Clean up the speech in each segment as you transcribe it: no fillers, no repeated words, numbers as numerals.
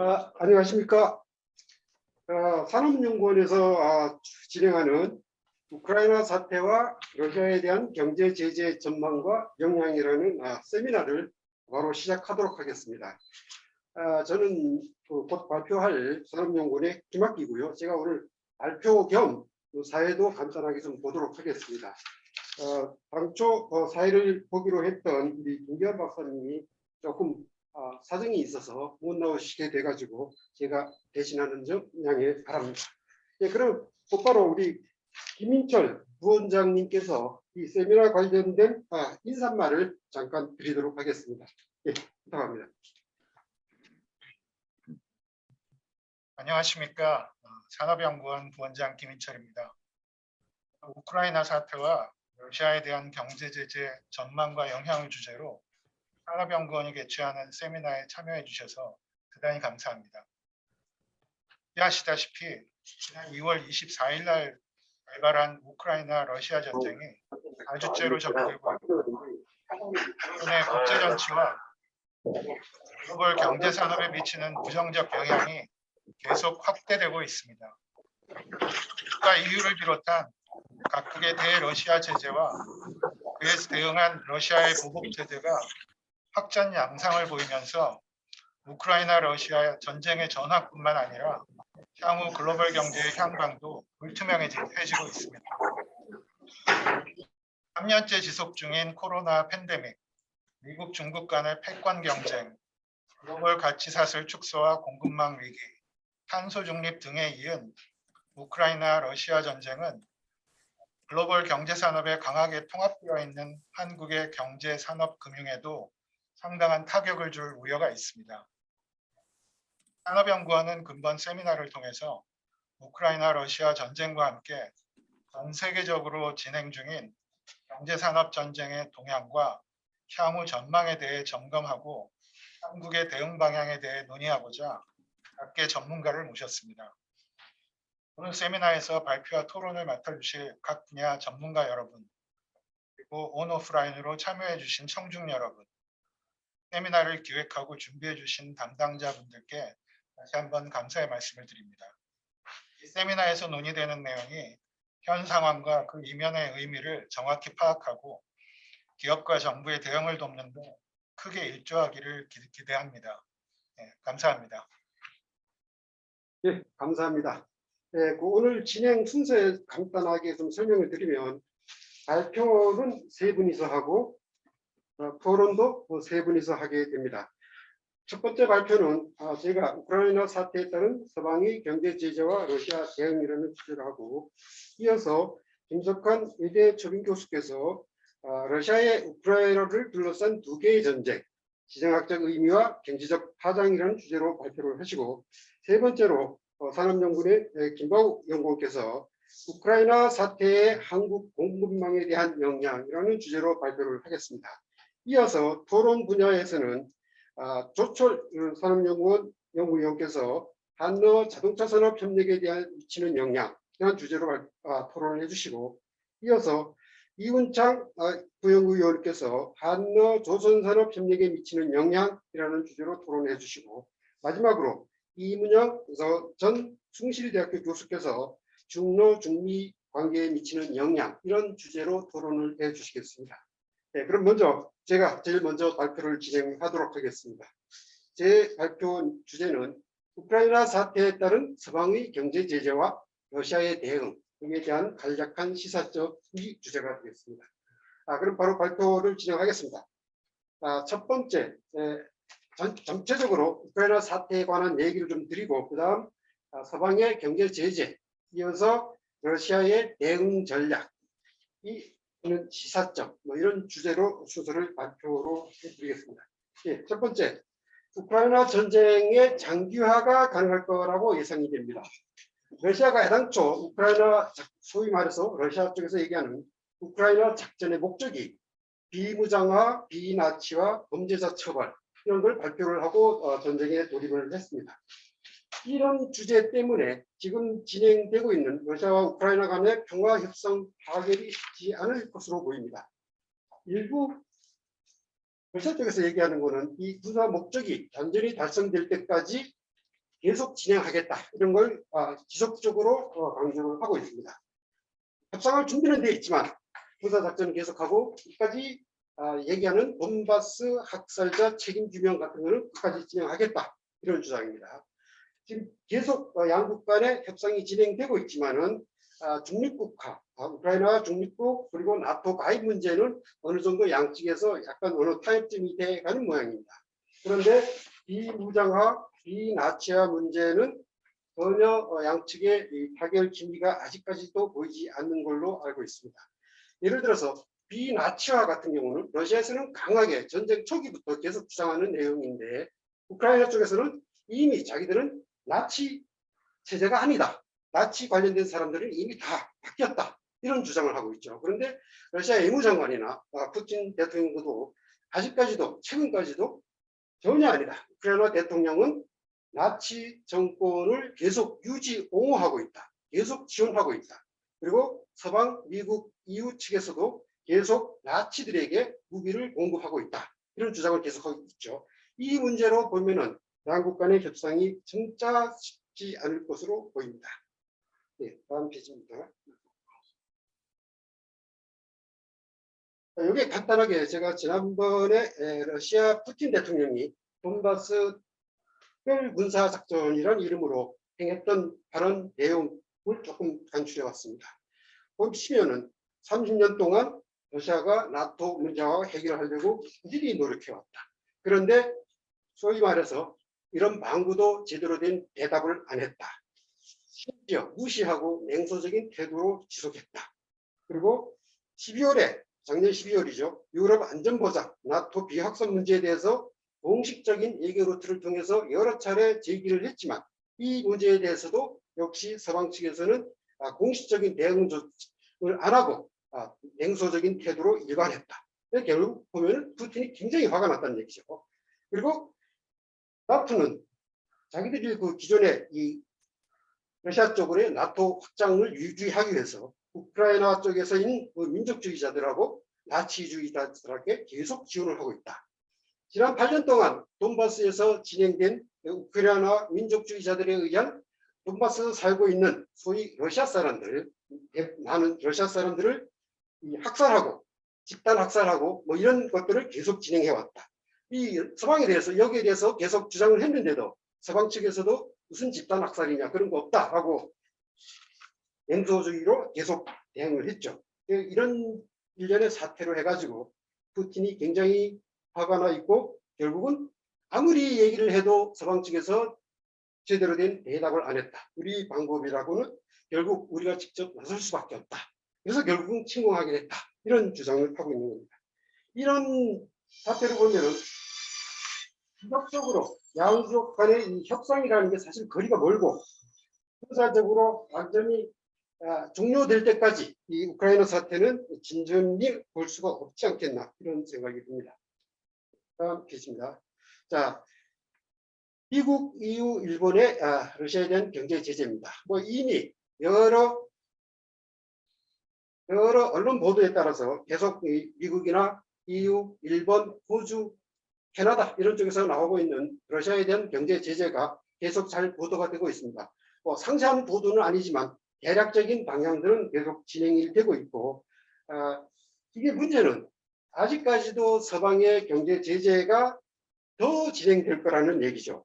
안녕하십니까. 산업연구원에서 진행하는 우크라이나 사태와 러시아에 대한 경제 제재 전망과 영향이라는 세미나를 바로 시작하도록 하겠습니다. 저는 곧 발표할 산업연구원의 김학기고요. 제가 오늘 발표 겸 사회도 간단하게 좀 보도록 하겠습니다. 당초 사회를 보기로 했던 우리 김기환 박사님이 조금 사정이 있어서 못 나오시게 돼가지고 제가 대신하는 점 양해 바랍니다. 예, 그럼 곧바로 우리 김인철 부원장님께서 이 세미나 관련된 인사말을 잠깐 드리도록 하겠습니다. 예, 부탁합니다. 안녕하십니까. 산업연구원 부원장 김인철입니다. 우크라이나 사태와 러시아에 대한 경제 제재 전망과 영향을 주제로 산업연구원이 개최하는 세미나에 참여해 주셔서 대단히 감사합니다. 아시다시피 지난 2월 24일 날 발발한 우크라이나 러시아 전쟁이 4주째로 접어들고 최근의 국제 정치와 글로벌 경제 산업에 미치는 부정적 영향이 계속 확대되고 있습니다. 국가 EU를 비롯한 각국의 대러시아 제재와 그에 대응한 러시아의 보복 제재가 확전 양상을 보이면서 우크라이나 러시아 전쟁의 전환뿐만 아니라 향후 글로벌 경제의 향방도 불투명해지고 있습니다. 3년째 지속 중인 코로나 팬데믹, 미국 중국 간의 패권 경쟁, 글로벌 가치 사슬 축소와 공급망 위기, 탄소 중립 등에 이은 우크라이나 러시아 전쟁은 글로벌 경제 산업에 강하게 통합되어 있는 한국의 경제 산업 금융에도 상당한 타격을 줄 우려가 있습니다. 산업연구원은 근본 세미나를 통해서 우크라이나 러시아 전쟁과 함께 전 세계적으로 진행 중인 경제 산업 전쟁의 동향과 향후 전망에 대해 점검하고 한국의 대응 방향에 대해 논의하고자 각계 전문가를 모셨습니다. 오늘 세미나에서 발표와 토론을 맡아주실 각 분야 전문가 여러분, 그리고 온오프라인으로 참여해 주신 청중 여러분, 세미나를 기획하고 준비해 주신 담당자분들께 다시 한번 감사의 말씀을 드립니다. 이 세미나에서 논의되는 내용이 현 상황과 그 이면의 의미를 정확히 파악하고 기업과 정부의 대응을 돕는 데 크게 일조하기를 기대합니다. 네, 감사합니다. 예, 감사합니다. 그 오늘 진행 순서에 간단하게 좀 설명을 드리면 발표는 3분이서 하고 토론도 3분이서 하게 됩니다. 첫 번째 발표는 제가 우크라이나 사태에 따른 서방의 경제 제재와 러시아 대응이라는 주제를 하고, 이어서 김석환 의대 초빙 교수께서 러시아의 우크라이나를 둘러싼 2개의 전쟁, 지정학적 의미와 경제적 파장이라는 주제로 발표를 하시고, 세 번째로 산업연구원의 김바우 연구원께서 우크라이나 사태의 한국 공급망에 대한 영향이라는 주제로 발표를 하겠습니다. 이어서 토론 분야에서는 조철 산업연구원 연구위원께서 한러 자동차 산업 협력에 대한 미치는 영향이라는 주제로 토론을 해주시고, 이어서 이훈창 부연구위원께서 한러 조선산업 협력에 미치는 영향이라는 주제로 토론해 주시고, 마지막으로 이문영 전 숭실대학교 교수께서 중러 중미 관계에 미치는 영향, 이런 주제로 토론을 해 주시겠습니다. 네, 그럼 먼저 제가 제일 먼저 발표를 진행하도록 하겠습니다. 제 발표 주제는 우크라이나 사태에 따른 서방의 경제 제재와 러시아의 대응 등에 대한 간략한 시사점이 주제가 되겠습니다. 그럼 바로 발표를 진행하겠습니다. 첫 번째, 전체적으로 우크라이나 사태에 관한 얘기를 좀 드리고, 그 다음 서방의 경제 제재, 이어서 러시아의 대응 전략, 이는 시사점, 이런 주제로 순서를 발표로 해드리겠습니다. 예, 첫 번째, 우크라이나 전쟁의 장기화가 가능할 거라고 예상이 됩니다. 러시아가 애당초 우크라이나, 소위 말해서 러시아 쪽에서 얘기하는 우크라이나 작전의 목적이 비무장화, 비나치화, 범죄자 처벌, 이런 걸 발표를 하고 전쟁에 돌입을 했습니다. 이런 주제 때문에 지금 진행되고 있는 러시아와 우크라이나 간의 평화협상 파결이 쉽지 않을 것으로 보입니다. 일부 러시아 쪽에서 얘기하는 것은 이 군사 목적이 완전히 달성될 때까지 계속 진행하겠다. 이런 걸 지속적으로 강조를 하고 있습니다. 협상할 준비는 되어 있지만 군사작전은 계속하고 끝까지 얘기하는 돈바스 학살자 책임 규명 같은 것을 끝까지 진행하겠다. 이런 주장입니다. 지금 계속 양국 간의 협상이 진행되고 있지만은 중립국화, 우크라이나 중립국 그리고 나토 가입 문제는 어느 정도 양측에서 약간 어느 타협점이 돼가는 모양입니다. 그런데 비무장화, 비나치화 문제는 전혀 양측의 타결 기미가 아직까지도 보이지 않는 걸로 알고 있습니다. 예를 들어서 비나치화 같은 경우는 러시아에서는 강하게 전쟁 초기부터 계속 주장하는 내용인데 우크라이나 쪽에서는 이미 자기들은 나치 체제가 아니다. 나치 관련된 사람들은 이미 다 바뀌었다. 이런 주장을 하고 있죠. 그런데 러시아 외무장관이나 푸틴 대통령도 아직까지도 최근까지도 전혀 아니다. 우크라이나 대통령은 나치 정권을 계속 유지 옹호하고 있다. 계속 지원하고 있다. 그리고 서방, 미국, EU 측에서도 계속 나치들에게 무기를 공급하고 있다. 이런 주장을 계속하고 있죠. 이 문제로 보면은 양국 간의 협상이 진짜 쉽지 않을 것으로 보입니다. 네, 다음 페이지입니다. 여기 간단하게 제가 지난번에 러시아 푸틴 대통령이 돈바스 특별 군사 작전이라는 이름으로 행했던 발언 내용을 조금 간추려 왔습니다. 보시면은 30년 동안 러시아가 나토 문제와 해결하려고 꾸준히 노력해 왔다. 그런데 소위 말해서 이런 망구도 제대로 된 대답을 안 했다. 심지어 무시하고 냉소적인 태도로 지속했다. 그리고 12월에 작년 12월이죠. 유럽 안전보장 나토 비확산 문제에 대해서 공식적인 얘기 루트를 통해서 여러 차례 제기를 했지만 이 문제에 대해서도 역시 서방 측에서는 공식적인 대응 조치를 안 하고 냉소적인 태도로 일관했다. 결국 보면 푸틴이 굉장히 화가 났다는 얘기죠. 그리고 나토는 자기들이 그 기존에 이 러시아 쪽으로의 나토 확장을 유지하기 위해서 우크라이나 쪽에서 있는 민족주의자들하고 나치주의자들에게 계속 지원을 하고 있다. 지난 8년 동안 돈바스에서 진행된 우크라이나 민족주의자들에 의한 돈바스에 살고 있는 소위 러시아 사람들, 많은 러시아 사람들을 학살하고 집단 학살하고 뭐 이런 것들을 계속 진행해 왔다. 이 서방에 대해서 여기에 대해서 계속 주장을 했는데도 서방 측에서도 무슨 집단 학살이냐 그런 거 없다라고 냉소주의로 계속 대응을 했죠. 이런 일련의 사태로 해가지고 푸틴이 굉장히 화가 나 있고 결국은 아무리 얘기를 해도 서방 측에서 제대로 된 대답을 안 했다. 우리 방법이라고는 결국 우리가 직접 나설 수밖에 없다. 그래서 결국은 침공하게 됐다. 이런 주장을 하고 있는 겁니다. 이런 사태를 보면은 지속적으로 양쪽 간의 이 협상이라는 게 사실 거리가 멀고 군사적으로 완전히 종료될 때까지 이 우크라이나 사태는 진전이 볼 수가 없지 않겠나 이런 생각이 듭니다. 다음 페이지입니다. 자, 미국, EU, 일본의 러시아에 대한 경제 제재입니다. 뭐 이미 여러 언론 보도에 따라서 계속 미국이나 EU, 일본, 호주, 캐나다 이런 쪽에서 나오고 있는 러시아에 대한 경제 제재가 계속 잘 보도가 되고 있습니다. 뭐 상세한 보도는 아니지만 대략적인 방향들은 계속 진행이 되고 있고 이게 문제는 아직까지도 서방의 경제 제재가 더 진행될 거라는 얘기죠.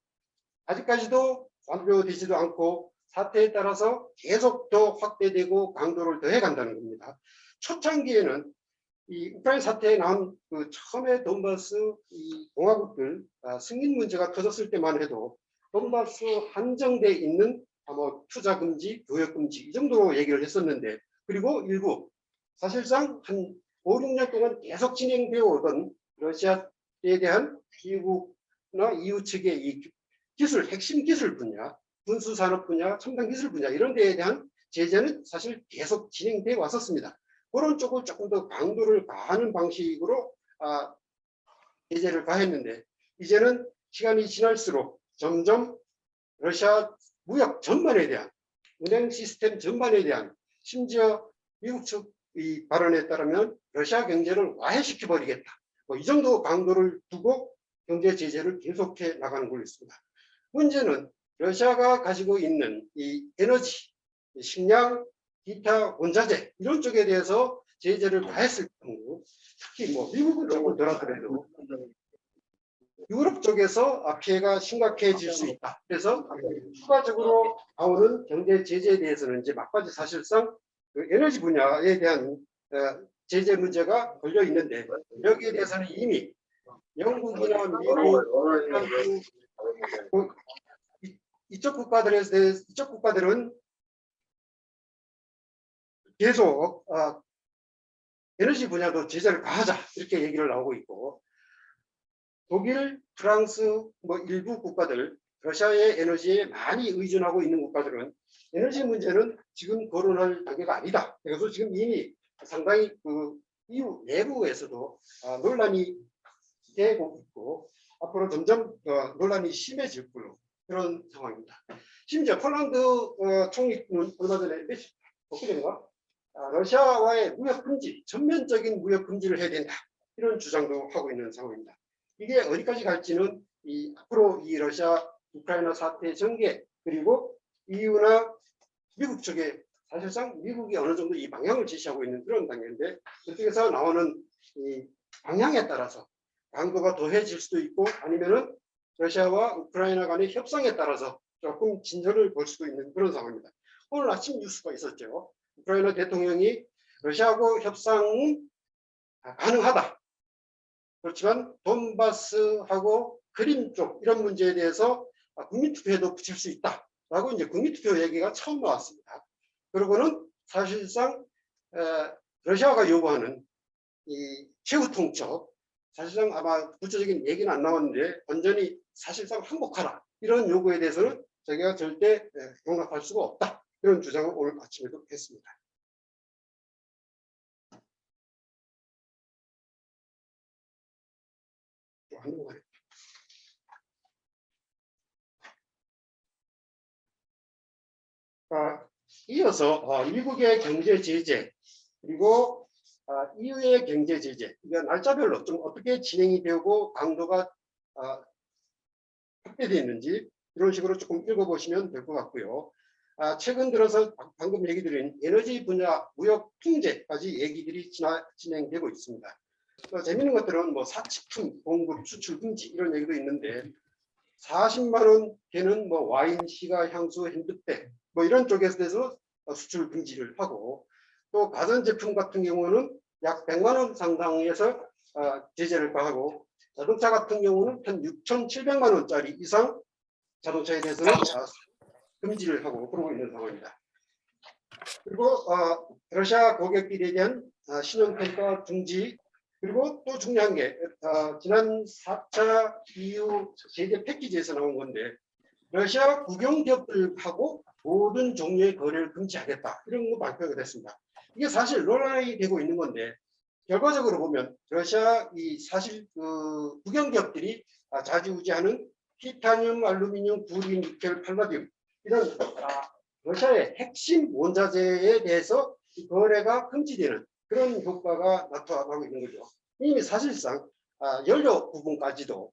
아직까지도 완료되지도 않고 사태에 따라서 계속 더 확대되고 강도를 더해 간다는 겁니다. 초창기에는 이 우크라이나 사태에 나온 그 처음에 돈바스 이 공화국들 승인 문제가 터졌을 때만 해도 돈바스 한정돼 있는 뭐 투자 금지, 교역 금지 이 정도로 얘기를 했었는데 그리고 일부 사실상 한 5, 6년 동안 계속 진행되어 오던 러시아에 대한 미국이나 EU 측의 이 기술, 핵심 기술 분야, 군수산업 분야, 첨단 기술 분야 이런 데에 대한 제재는 사실 계속 진행되어 왔었습니다. 그런 쪽을 조금 더 강도를 가하는 방식으로 제재를 가했는데 이제는 시간이 지날수록 점점 러시아 무역 전반에 대한 은행 시스템 전반에 대한 심지어 미국 측의 발언에 따르면 러시아 경제를 와해시켜 버리겠다. 뭐 이 정도 강도를 두고 경제 제재를 계속해 나가는 걸로 있습니다. 문제는 러시아가 가지고 있는 이 에너지, 식량, 기타 원자재 이런 쪽에 대해서 제재를 가했을 경우, 특히 뭐 미국은 조금 덜하더라도 유럽 쪽에서 피해가 심각해질 수 있다. 그래서 추가적으로 나오는 경제 제재에 대해서는 이제 막바지 사실상 그 에너지 분야에 대한 제재 문제가 걸려 있는데, 여기에 대해서는 이미 영국이나 미국, 이쪽 국가들은 계속 에너지 분야도 제재를 가하자 이렇게 얘기를 나오고 있고, 독일, 프랑스, 뭐 일부 국가들, 러시아의 에너지에 많이 의존하고 있는 국가들은 에너지 문제는 지금 거론할 단계가 아니다. 그래서 지금 이미 상당히 그 EU 내부에서도 논란이 되고 있고, 앞으로 점점 논란이 심해질 걸로 그런 상황입니다. 심지어 폴란드 총리는 얼마 전에 어떻게인가 러시아와의 무역 금지, 전면적인 무역 금지를 해야 된다, 이런 주장도 하고 있는 상황입니다. 이게 어디까지 갈지는 앞으로 이 러시아 우크라이나 사태 전개, 그리고 EU나 미국 쪽에 사실상 미국이 어느 정도 이 방향을 제시하고 있는 그런 단계인데, 그쪽에서 나오는 이 방향에 따라서 강도가 더해질 수도 있고, 아니면은 러시아와 우크라이나 간의 협상에 따라서 조금 진전을 볼 수도 있는 그런 상황입니다. 오늘 아침 뉴스가 있었죠. 우크라이나 대통령이 러시아하고 협상은 가능하다. 그렇지만 돈바스하고 크림 쪽 이런 문제에 대해서 국민투표에도 붙일 수 있다라고 이제 국민투표 얘기가 처음 나왔습니다. 그리고는 사실상 러시아가 요구하는 이 최후 통첩, 사실상 아마 구체적인 얘기는 안 나왔는데 완전히 사실상 항복하라, 이런 요구에 대해서는 저희가 절대 용납할 수가 없다, 이런 주장을 오늘 아침에도 했습니다. 이어서 미국의 경제 제재, 그리고 EU의 경제 제재, 이거 날짜별로 좀 어떻게 진행이 되고 강도가 확대되어 있는지 이런 식으로 조금 읽어보시면 될 것 같고요. 최근 들어서 방금 얘기 드린 에너지 분야 무역 통제까지 얘기들이 진행되고 있습니다. 재미있는 것들은 뭐 사치품 공급 수출 금지 이런 얘기도 있는데, 40만 원 되는 뭐 와인, 시가, 향수, 핸드백 뭐 이런 쪽에서 수출 금지를 하고, 또 가전제품 같은 경우는 약 100만 원 상당에서 제재를 가하고, 자동차 같은 경우는 한 6,700만 원짜리 이상 자동차에 대해서는 금지를 하고 그러고 있는 상황입니다. 그리고 러시아 고객들에 대한 신용평가 중지, 그리고 또 중요한 게 지난 4차 EU 제재 패키지에서 나온 건데, 러시아 국영기업들하고 모든 종류의 거래를 금지하겠다, 이런 거 발표가 됐습니다. 이게 사실 논란이 되고 있는 건데, 결과적으로 보면 러시아 사실 그 국영기업들이 좌지우지하는 티타늄, 알루미늄, 구리, 니켈, 팔라디움 이런 러시아의 핵심 원자재에 대해서 거래가 금지되는 그런 효과가 나타나고 있는 거죠. 이미 사실상 연료 부분까지도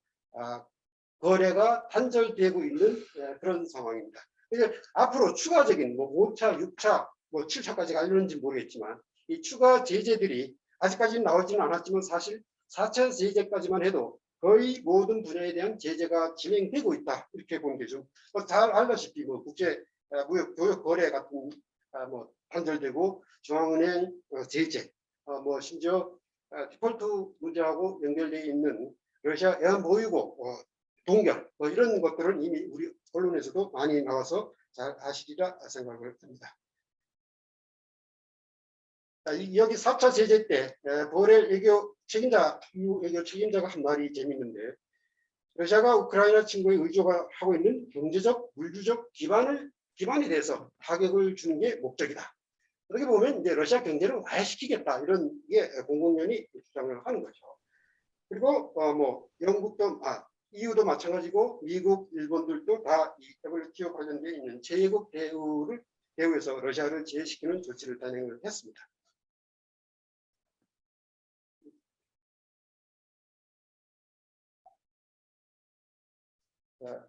거래가 단절되고 있는 그런 상황입니다. 그래서 앞으로 추가적인 뭐 5차, 6차, 뭐 7차까지 가려는지 모르겠지만, 이 추가 제재들이 아직까지는 나오지는 않았지만 사실 4차 제재까지만 해도 거의 모든 분야에 대한 제재가 진행되고 있다, 이렇게 보는 게 좀 잘 알다시피 뭐 국제 무역 교역 거래 같은 뭐 단절되고, 중앙은행 제재, 뭐 심지어 디폴트 문제하고 연결되어 있는 러시아 애완보유고 동결, 뭐 이런 것들은 이미 우리 언론에서도 많이 나와서 잘 아시리라 생각을 합니다. 여기 4차 제재 때 보렐 외교 책임자, EU 외교 책임자가 한 말이 재밌는데, 러시아가 우크라이나 친구에 의존하고 있는 경제적, 물주적 기반에 대해서 타격을 주는 게 목적이다. 어떻게 보면 이제 러시아 경제를 와해시키겠다, 이런 게 공공연히 주장을 하는 거죠. 그리고 뭐 영국도 EU도 마찬가지고 미국, 일본들도 다 이 WTO 관련되어 있는 제국 대우에서 러시아를 제외시키는 조치를 단행을 했습니다.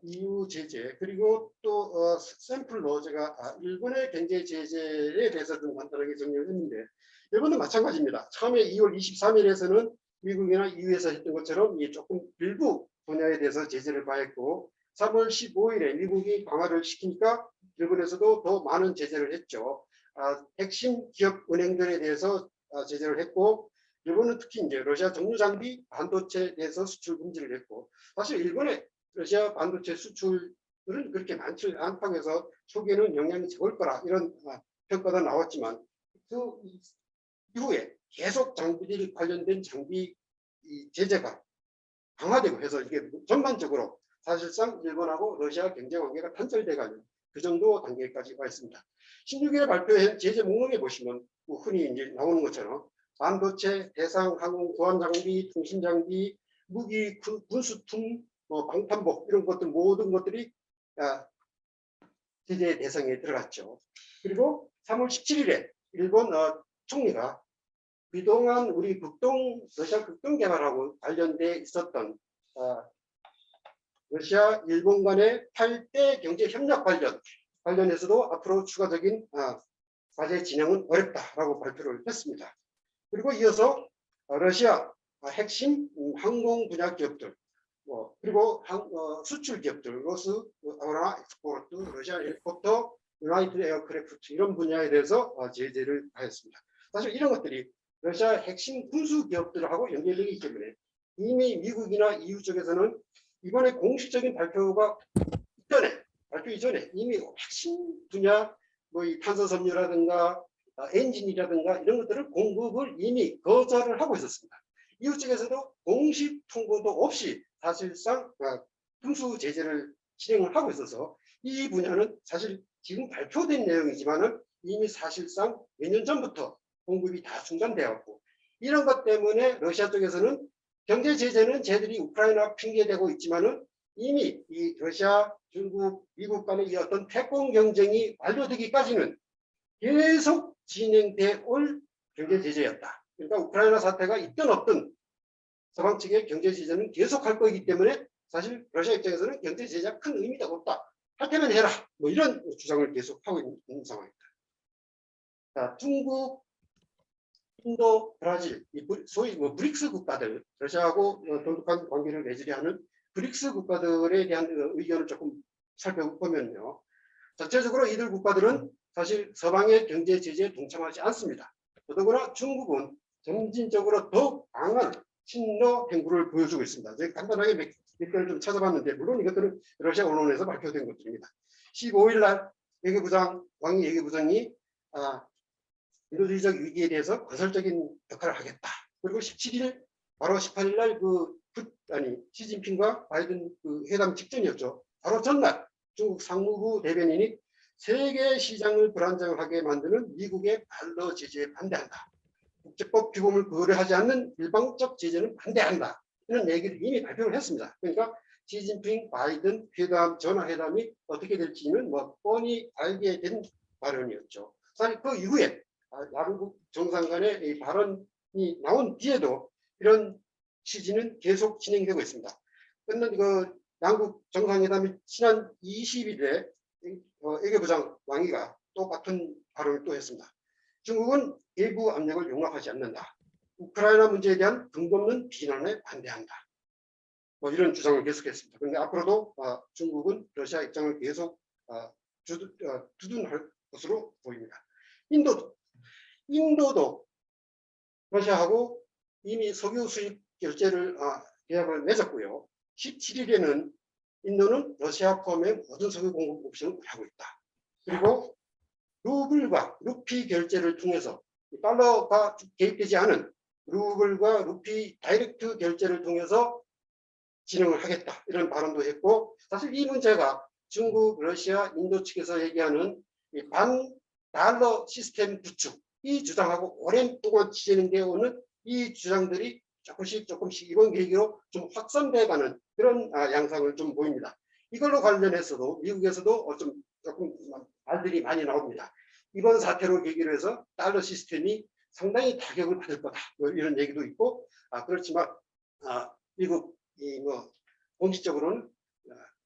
EU 제재 그리고 또 샘플로 제가 일본의 경제 제재에 대해서 좀 간단하게 정리를 했는데 일본도 마찬가지입니다. 처음에 2월 23일에서는 미국이나 EU에서 했던 것처럼 조금 일부 분야에 대해서 제재를 가했고 3월 15일에 미국이 강화를 시키니까 일본에서도 더 많은 제재를 했죠. 핵심 기업 은행들에 대해서 제재를 했고 일본은 특히 이제 러시아 정유 장비 반도체에 대해서 수출 금지를 했고 사실 일본의 러시아 반도체 수출은 그렇게 많지 않다고 해서 초기에는 영향이 적을 거라 이런 평가가 나왔지만 그 이후에 계속 장비들이 관련된 장비 제재가 강화되고 해서 이게 전반적으로 사실상 일본하고 러시아 경제 관계가 단절돼가는 그 정도 단계까지 와 있습니다. 16일에 발표한 제재 목록에 보시면 흔히 이제 나오는 것처럼 반도체, 대상, 항공, 보안 장비, 통신 장비, 무기, 군수품, 방탄복 이런 것들 모든 것들이 제재 대상에 들어갔죠. 그리고 3월 17일에 일본 총리가 그동안 우리 러시아 극동 개발하고 관련돼 있었던 러시아, 일본 간의 8대 경제 협력 관련해서도 앞으로 추가적인 과제 진행은 어렵다라고 발표를 했습니다. 그리고 이어서 러시아 핵심 항공 분야 기업들 그리고 수출 기업들 로스, 아우라 엑스포르트, 러시아 헬리콥터, 유나이티드 에어크래프트 이런 분야에 대해서 제재를 하였습니다. 사실 이런 것들이 러시아 핵심 군수 기업들하고 연결되기 때문에 이미 미국이나 EU 쪽에서는 이번에 공식적인 발표 이전에 이미 핵심 분야 이 탄소섬유라든가 엔진이라든가 이런 것들을 공급을 이미 거절을 하고 있었습니다. EU 쪽에서도 공식 통보도 없이 사실상 군수 제재를 진행을 하고 있어서 이 분야는 사실 지금 발표된 내용이지만은 이미 사실상 몇 년 전부터 공급이 다 중단되었고 이런 것 때문에 러시아 쪽에서는 경제 제재는 쟤들이 우크라이나 핑계대고 있지만은 이미 이 러시아, 중국, 미국 간의 이 어떤 패권 경쟁이 완료되기까지는 계속 진행돼 올 경제 제재였다. 그러니까 우크라이나 사태가 있든 없든 서방 측의 경제 제재는 계속할 거기 때문에 사실 러시아 입장에서는 경제 제재가 큰 의미가 없다. 할 테면 해라. 이런 주장을 계속하고 있는 상황입니다. 자, 중국, 인도, 브라질, 소위 브릭스 국가들, 러시아하고 돈독한 관계를 맺으려 하는 브릭스 국가들에 대한 의견을 조금 살펴보면요. 전체적으로 이들 국가들은 사실 서방의 경제 제재에 동참하지 않습니다. 더더구나 중국은 점진적으로 더 강한 친러 행보를 보여주고 있습니다. 제가 간단하게 몇 개를 좀 찾아봤는데 물론 이것들은 러시아 언론에서 발표된 것들입니다. 15일 날 왕이 외교부장이 인도주의적 위기에 대해서 건설적인 역할을 하겠다. 그리고 17일 바로 18일 날 시진핑과 바이든 회담 직전이었죠. 바로 전날 중국 상무부 대변인이 세계 시장을 불안정하게 만드는 미국의 달러 제재에 반대한다. 국제법 규범을 고려하지 않는 일방적 제재는 반대한다. 이런 얘기를 이미 발표를 했습니다. 그러니까 시진핑, 바이든 전화회담이 어떻게 될지는 뻔히 알게 된 발언이었죠. 사실 그 이후에 양국 정상 간의 이 발언이 나온 뒤에도 이런 취지는 계속 진행되고 있습니다. 끝난 양국 정상회담이 지난 20일에 외교부장 왕이가 똑같은 발언을 또 했습니다. 중국은 일부 압력을 용납하지 않는다. 우크라이나 문제에 대한 근거 없는 비난에 반대한다. 이런 주장을 계속했습니다. 그런데 앞으로도 중국은 러시아 입장을 계속 두둔할 것으로 보입니다. 인도도 러시아하고 이미 석유 수입 결제를 계약을 맺었고요. 17일에는 인도는 러시아 포함의 모든 석유 공급 옵션을 하고 있다. 그리고 루블과 루피 결제를 통해서 달러가 개입되지 않은 루블과 루피 다이렉트 결제를 통해서 진행을 하겠다. 이런 발언도 했고 사실 이 문제가 중국, 러시아, 인도 측에서 얘기하는 반달러 시스템 구축 이 주장하고 오랜 동안 진행되어 오는 이 주장들이 조금씩 이번 계기로 좀 확산돼가는 그런 양상을 좀 보입니다. 이걸로 관련해서도 미국에서도 조금 말들이 많이 나옵니다. 이번 사태로 계기로 해서 달러 시스템이 상당히 타격을 받을 거다. 이런 얘기도 있고 그렇지만 미국이 공식적으로는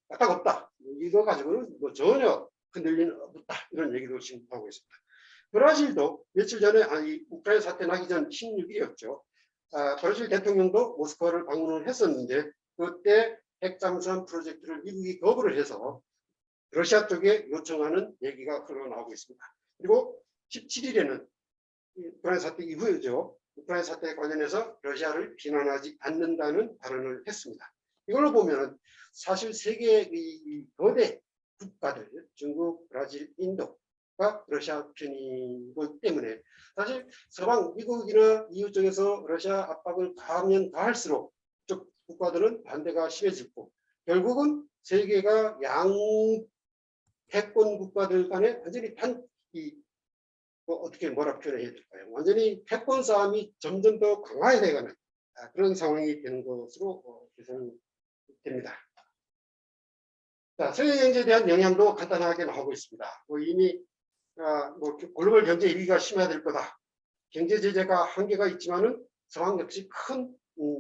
까딱없다. 이거 가지고는 뭐 전혀 흔들리는 없다. 이런 얘기도 지금 하고 있습니다. 브라질도 며칠 전에 이 우크라이나 사태 나기 전 16일이었죠. 브라질 대통령도 모스크바를 방문을 했었는데 그때 핵잠수함 프로젝트를 미국이 거부를 해서 러시아 쪽에 요청하는 얘기가 흘러나오고 있습니다. 그리고 17일에는 우크라이나 사태 이후에죠. 우크라이나 사태에 관련해서 러시아를 비난하지 않는다는 발언을 했습니다. 이걸로 보면 사실 세계의 이 거대 국가들, 중국, 브라질, 인도가 러시아 편이기 때문에 사실 서방 미국이나 EU 쪽에서 러시아 압박을 가하면 가할수록 쪽 국가들은 반대가 심해지고 결국은 세계가 양 패권 국가들 간에 완전히 어떻게 뭐라 표현해야 될까요? 완전히 패권 싸움이 점점 더 강화해가는 그런 상황이 되는 것으로 예상됩니다. 자, 서양 경제에 대한 영향도 간단하게 나오고 있습니다. 이미 글로벌 경제 위기가 심화될 거다. 경제 제재가 한계가 있지만은 서방 역시 큰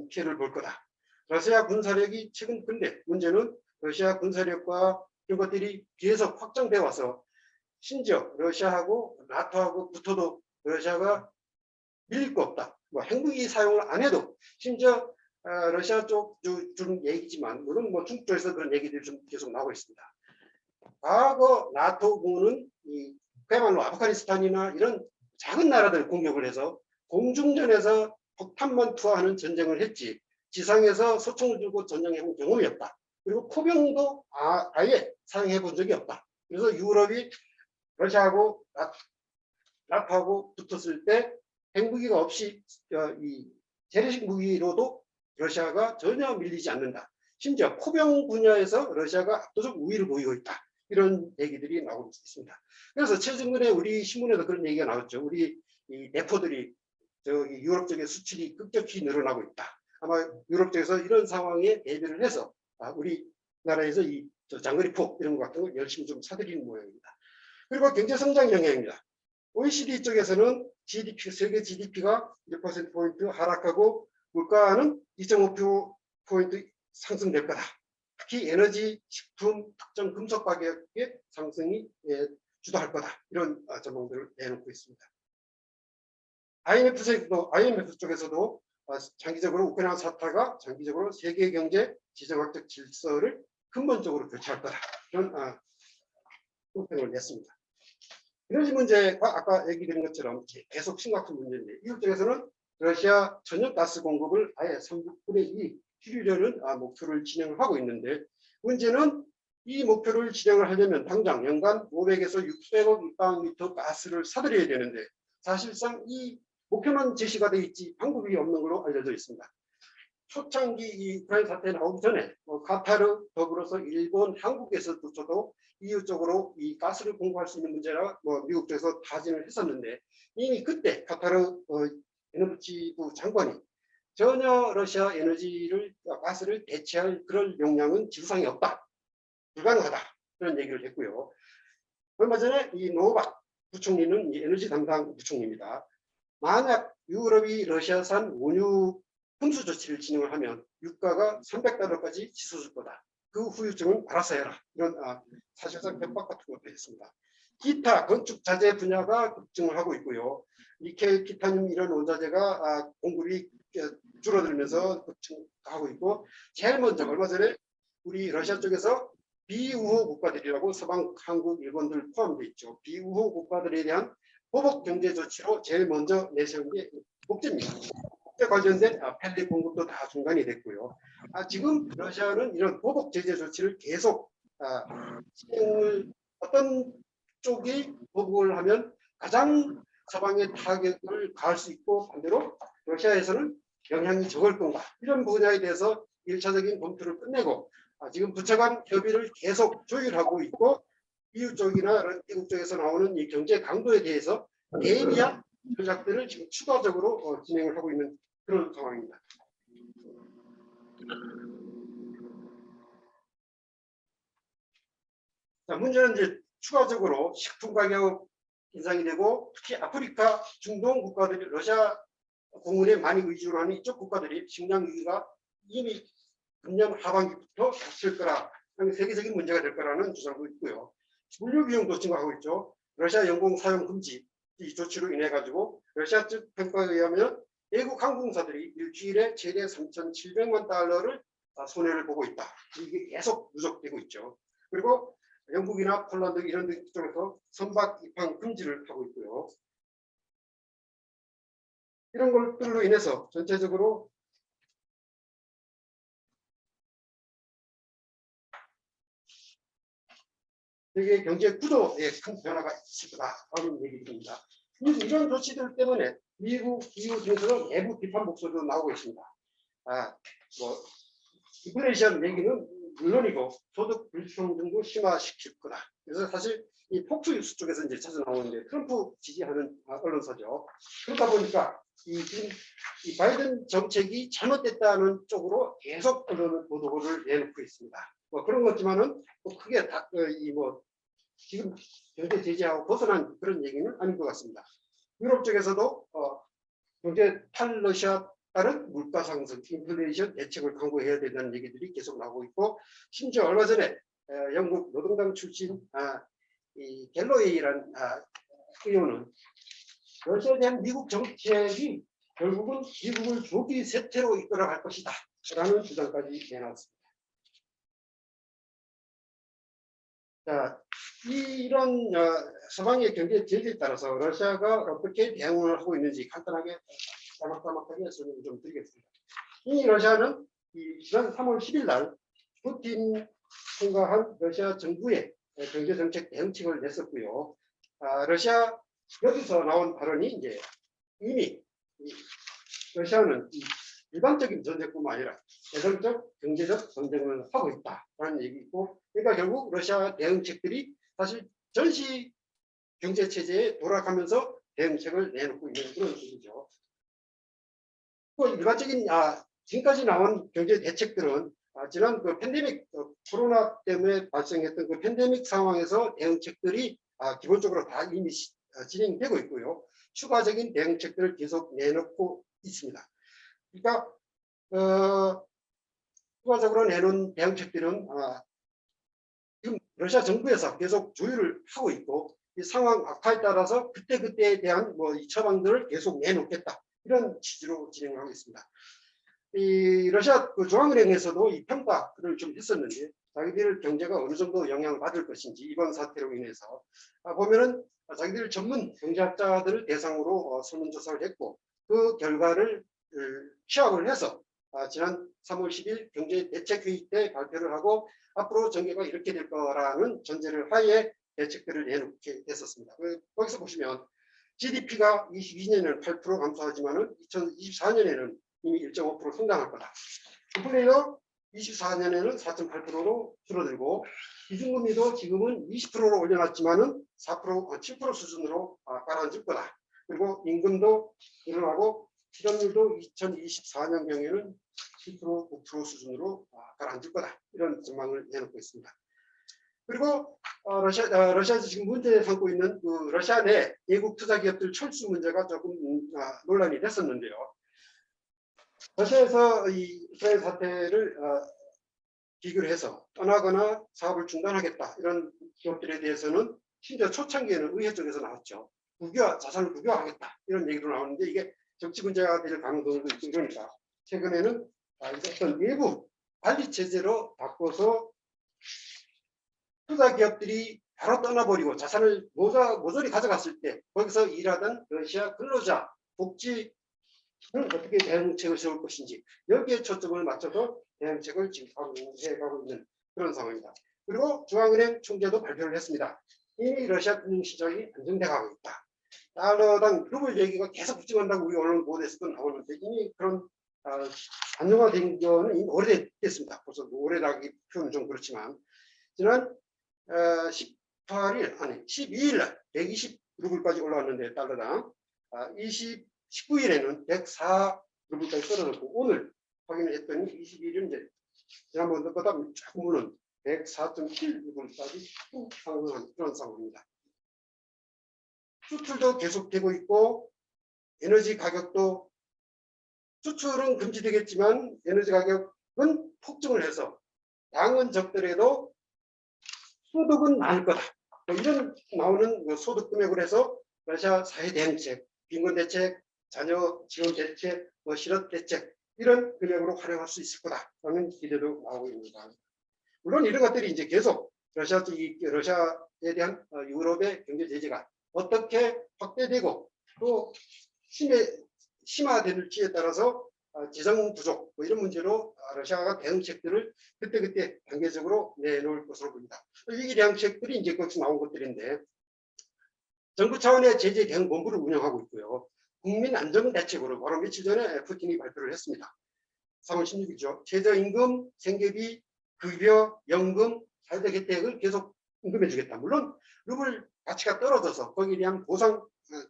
피해를 볼 거다. 러시아 군사력이 최근 근데 문제는 러시아 군사력과 이런 것들이 계속 확장돼 와서 심지어 러시아하고 나토하고 붙어도 러시아가 밀릴 거 없다. 뭐 핵무기 사용을 안 해도 심지어 러시아 쪽 좀 얘기지만 물론 뭐 중국 쪽에서 그런 얘기들이 좀 계속 나오고 있습니다. 과거 나토군은 그야말로 아프가니스탄이나 이런 작은 나라들 공격을 해서 공중전에서 폭탄만 투하하는 전쟁을 했지 지상에서 소총을 들고 전쟁해 본 경험이 없다. 그리고 포병도 아예 사용해 본 적이 없다. 그래서 유럽이 러시아하고 나토하고 붙었을 때 핵무기가 없이 이 재래식 무기로도 러시아가 전혀 밀리지 않는다. 심지어 포병 분야에서 러시아가 압도적 우위를 보이고 있다. 이런 얘기들이 나오고 있습니다. 그래서 최근에 우리 신문에도 그런 얘기가 나왔죠. 우리 이 대포들이 저기 유럽 쪽의 수출이 급격히 늘어나고 있다. 아마 유럽 쪽에서 이런 상황에 대비를 해서 우리나라에서 이 장거리 폭 이런 것 같은 거 열심히 좀 사들이는 모양입니다. 그리고 경제 성장 영향입니다. OECD 쪽에서는 세계 GDP가 1%포인트 하락하고 물가는 2.5%포인트 상승될 거다. 특히 에너지, 식품, 특정 금속 가격의 상승이 주도할 거다. 이런 전망들을 내놓고 있습니다. IMF 쪽에서도 장기적으로 우크라이나 사태가 장기적으로 세계 경제 지정학적 질서를 근본적으로 교체할 거다. 이런 평을 냈습니다. 에너지 문제가 아까 얘기 드린 것처럼 계속 심각한 문제인데 이쪽 쪽에서는 러시아 천연 가스 공급을 아예 3분의 2 줄이려는 목표를 진행을 하고 있는데 문제는 이 목표를 진행을 하려면 당장 연간 500에서 600억 입방미터 가스를 사들여야 되는데 사실상 이 목표만 제시가 돼 있지 방법이 없는 걸로 알려져 있습니다. 초창기 이 우크라이나 사태 나오기 전에 카타르 더불어서 일본, 한국에서조차도 EU 쪽으로 이 가스를 공급할 수 있는 문제라 미국 쪽에서 타진을 했었는데 이미 그때 카타르 에너지부 장관이 전혀 러시아 가스를 대체할 그런 용량은 지구상에 없다. 불가능하다. 그런 얘기를 했고요. 얼마 전에 이 노바크 부총리는 이 에너지 담당 부총리입니다. 만약 유럽이 러시아산 원유 흠수 조치를 진행을 하면 유가가 300달러까지 치솟을 거다. 그 후유증은 알아서 해라. 이런 사실상 협박 같은 것도 했습니다. 기타 건축 자재 분야가 급증을 하고 있고요. 니켈, 티타늄 이런 원자재가 공급이 줄어들면서 급증하고 있고 제일 먼저 얼마 전에 우리 러시아 쪽에서 비우호 국가들이라고 서방, 한국, 일본들 포함되어 있죠. 비우호 국가들에 대한 보복 경제 조치로 제일 먼저 내세운 게 목재입니다. 목재 관련된 펠릿 공급도 다 중단이 됐고요. 지금 러시아는 이런 보복 제재 조치를 계속 진행을 어떤 쪽이 보복을 하면 가장 서방의 타격을 가할 수 있고 반대로 러시아에서는 영향이 적을 건가 이런 분야에 대해서 1차적인 검토를 끝내고 지금 부처 간 협의를 계속 조율하고 있고 EU 쪽이나 미국 쪽에서 나오는 이 경제 강도에 대해서 대비한 전략들을 지금 추가적으로 진행을 하고 있는 그런 상황입니다. 자, 문제는 이제 추가적으로 식품 가격 인상이 되고 특히 아프리카, 중동 국가들이 러시아 공군에 많이 의존을 하는 이쪽 국가들이 식량 위기가 이미 금년 하반기부터 닥칠 거라 세계적인 문제가 될 거라는 주장도 있고요. 물류 비용도 증가하고 있죠. 러시아 영공 사용 금지 이 조치로 인해 가지고 러시아 측 평가에 의하면 외국 항공사들이 일주일에 최대 3,700만 달러를 손해를 보고 있다. 이게 계속 누적되고 있죠. 그리고 영국이나 폴란드 이런 쪽에서 선박 입항 금지를 하고 있고요. 이런 것들로 인해서 전체적으로 세계 경제 구조에 큰 변화가 있을 거다라는 얘기입니다. 이런 조치들 때문에 미국, EU 등에서는 내부 비판 목소리도 나오고 있습니다. 인플레이션 얘기는 물론이고 소득 불평등도 심화시킬 거다. 그래서 사실 이 폭스 뉴스 쪽에서 이제 자주 나오는데 트럼프 지지하는 언론사죠. 그러다 보니까 지금 이 바이든 정책이 잘못됐다는 쪽으로 계속 언론은 보도를 내놓고 있습니다. 뭐 그런 거지만은 또 크게 지금 경제 제재하고 벗어난 그런 얘기는 아닌 것 같습니다. 유럽 쪽에서도 경제 탈러시아 따른 물가 상승, 인플레이션 대책을 강구해야 된다는 얘기들이 계속 나오고 있고, 심지어 얼마 전에 영국 노동당 출신 이 갤로웨이라는 의원은 러시아에 대한 미국 정책이 결국은 미국을 조기 쇠퇴로 이끌어갈 것이다 라는 주장까지 내놨습니다. 자, 이런 서방의 경제 제재에 따라서 러시아가 어떻게 대응을 하고 있는지 간단하게 까막까막하게 설명을 좀 드리겠습니다. 이 러시아는 지난 3월 10일 날 푸틴 통과한 러시아 정부의 경제정책 대응책을 냈었고요. 러시아 여기서 나온 발언이 이제 이미 러시아는 일반적인 전쟁뿐만 아니라 대전적 경제적 전쟁을 하고 있다라는 얘기고, 그러니까 결국 러시아 대응책들이 사실 전시 경제 체제에 돌아가면서 대응책을 내놓고 있는 그런 식이죠. 일반적인 지금까지 나온 경제 대책들은 지난 그 팬데믹 코로나 때문에 발생했던 그 팬데믹 상황에서 대응책들이 기본적으로 다 이미 진행되고 있고요. 추가적인 대응책들을 계속 내놓고 있습니다. 그러니까 추가적으로 내놓은 대응책들은 지금 러시아 정부에서 계속 조율을 하고 있고, 이 상황 악화에 따라서 그때그때에 대한 이 처방들을 계속 내놓겠다, 이런 취지로 진행하고 있습니다. 이 러시아 중앙은행에서도 이 평가를 좀 했었는데, 자기들 경제가 어느 정도 영향을 받을 것인지 이번 사태로 인해서 보면은 자기들 전문 경제학자들을 대상으로 설문조사를 했고, 그 결과를 취합을 해서 지난 3월 10일 경제대책회의 때 발표를 하고, 앞으로 전개가 이렇게 될 거라는 전제를 하에 대책들을 내놓게 됐었습니다. 거기서 보시면 GDP가 22년에는 8% 감소하지만 2024년에는 이미 1.5% 성장할 거다. 인플레이도 24년에는 4.8%로 줄어들고, 기준금리도 지금은 20%로 올려놨지만은 7% 수준으로 가라앉을 거다. 그리고 임금도 늘어나고 실업률도 2024년경에는 10%, 9% 수준으로 가라앉을 거다. 이런 전망을 내놓고 있습니다. 그리고 러시아에서 지금 문제 삼고 있는 그 러시아 내 외국 투자 기업들 철수 문제가 조금 논란이 됐었는데요. 러시아에서 이 우크라이나 사태를 비교를 해서 떠나거나 사업을 중단하겠다, 이런 기업들에 대해서는 심지어 초창기에는 의회 쪽에서 나왔죠. 자산을 국유화하겠다, 이런 얘기도 나오는데, 이게 정치 문제가 될 가능성도 있고, 이러니까 최근에는 어떤 외부 관리 체제로 바꿔서 투자 기업들이 바로 떠나버리고 자산을 모조리 가져갔을 때 거기서 일하던 러시아 근로자 복지는 어떻게 대응책을 세울 것인지, 여기에 초점을 맞춰서 대응책을 지금 해가고 있는 그런 상황입니다. 그리고 중앙은행 총재도 발표를 했습니다. 이미 러시아 금융시장이 안정돼가고 있다. 달러당 루블 얘기가 계속 급증한다고 우리 언론 보도에서도 나오는데, 이미 그런 안정화된 거는 이미 오래됐습니다. 벌써 오래라기 표현은 좀 그렇지만, 지난 12일 날 120루블까지 올라왔는데 달러당 19일에는 104루블까지 떨어졌고, 오늘 확인을 했더니 22일은 이제 지난번보다 조금 오른 104.7루블까지 쭉 상승한 그런 상황입니다. 수출도 계속되고 있고, 에너지 가격도, 수출은 금지되겠지만 에너지 가격은 폭증을 해서 당은 적더라도 소득은 많을 거다. 뭐 이런 나오는 그 소득 금액을 해서 러시아 사회 대응책, 빈곤 대책, 자녀 지원 대책, 뭐 실업 대책 이런 금액으로 활용할 수 있을 거다라는 기대도 나오고 있습니다. 물론 이런 것들이 이제 계속 러시아에 대한 유럽의 경제 제재가 어떻게 확대되고 또 심화될지에 따라서 재정 부족 뭐 이런 문제로 러시아가 대응책들을 그때그때 단계적으로 내놓을 것으로 보입니다. 이 대응책들이 이제 거기서 나온 것들인데 정부 차원의 제재 대응 본부를 운영하고 있고요. 국민 안정 대책으로 바로 며칠 전에 푸틴이 발표를 했습니다. 3월 16일이죠. 최저임금, 생계비, 급여, 연금, 사회적 혜택을 계속 임금해 주겠다. 물론 루블 가치가 떨어져서 거기에 대한 보상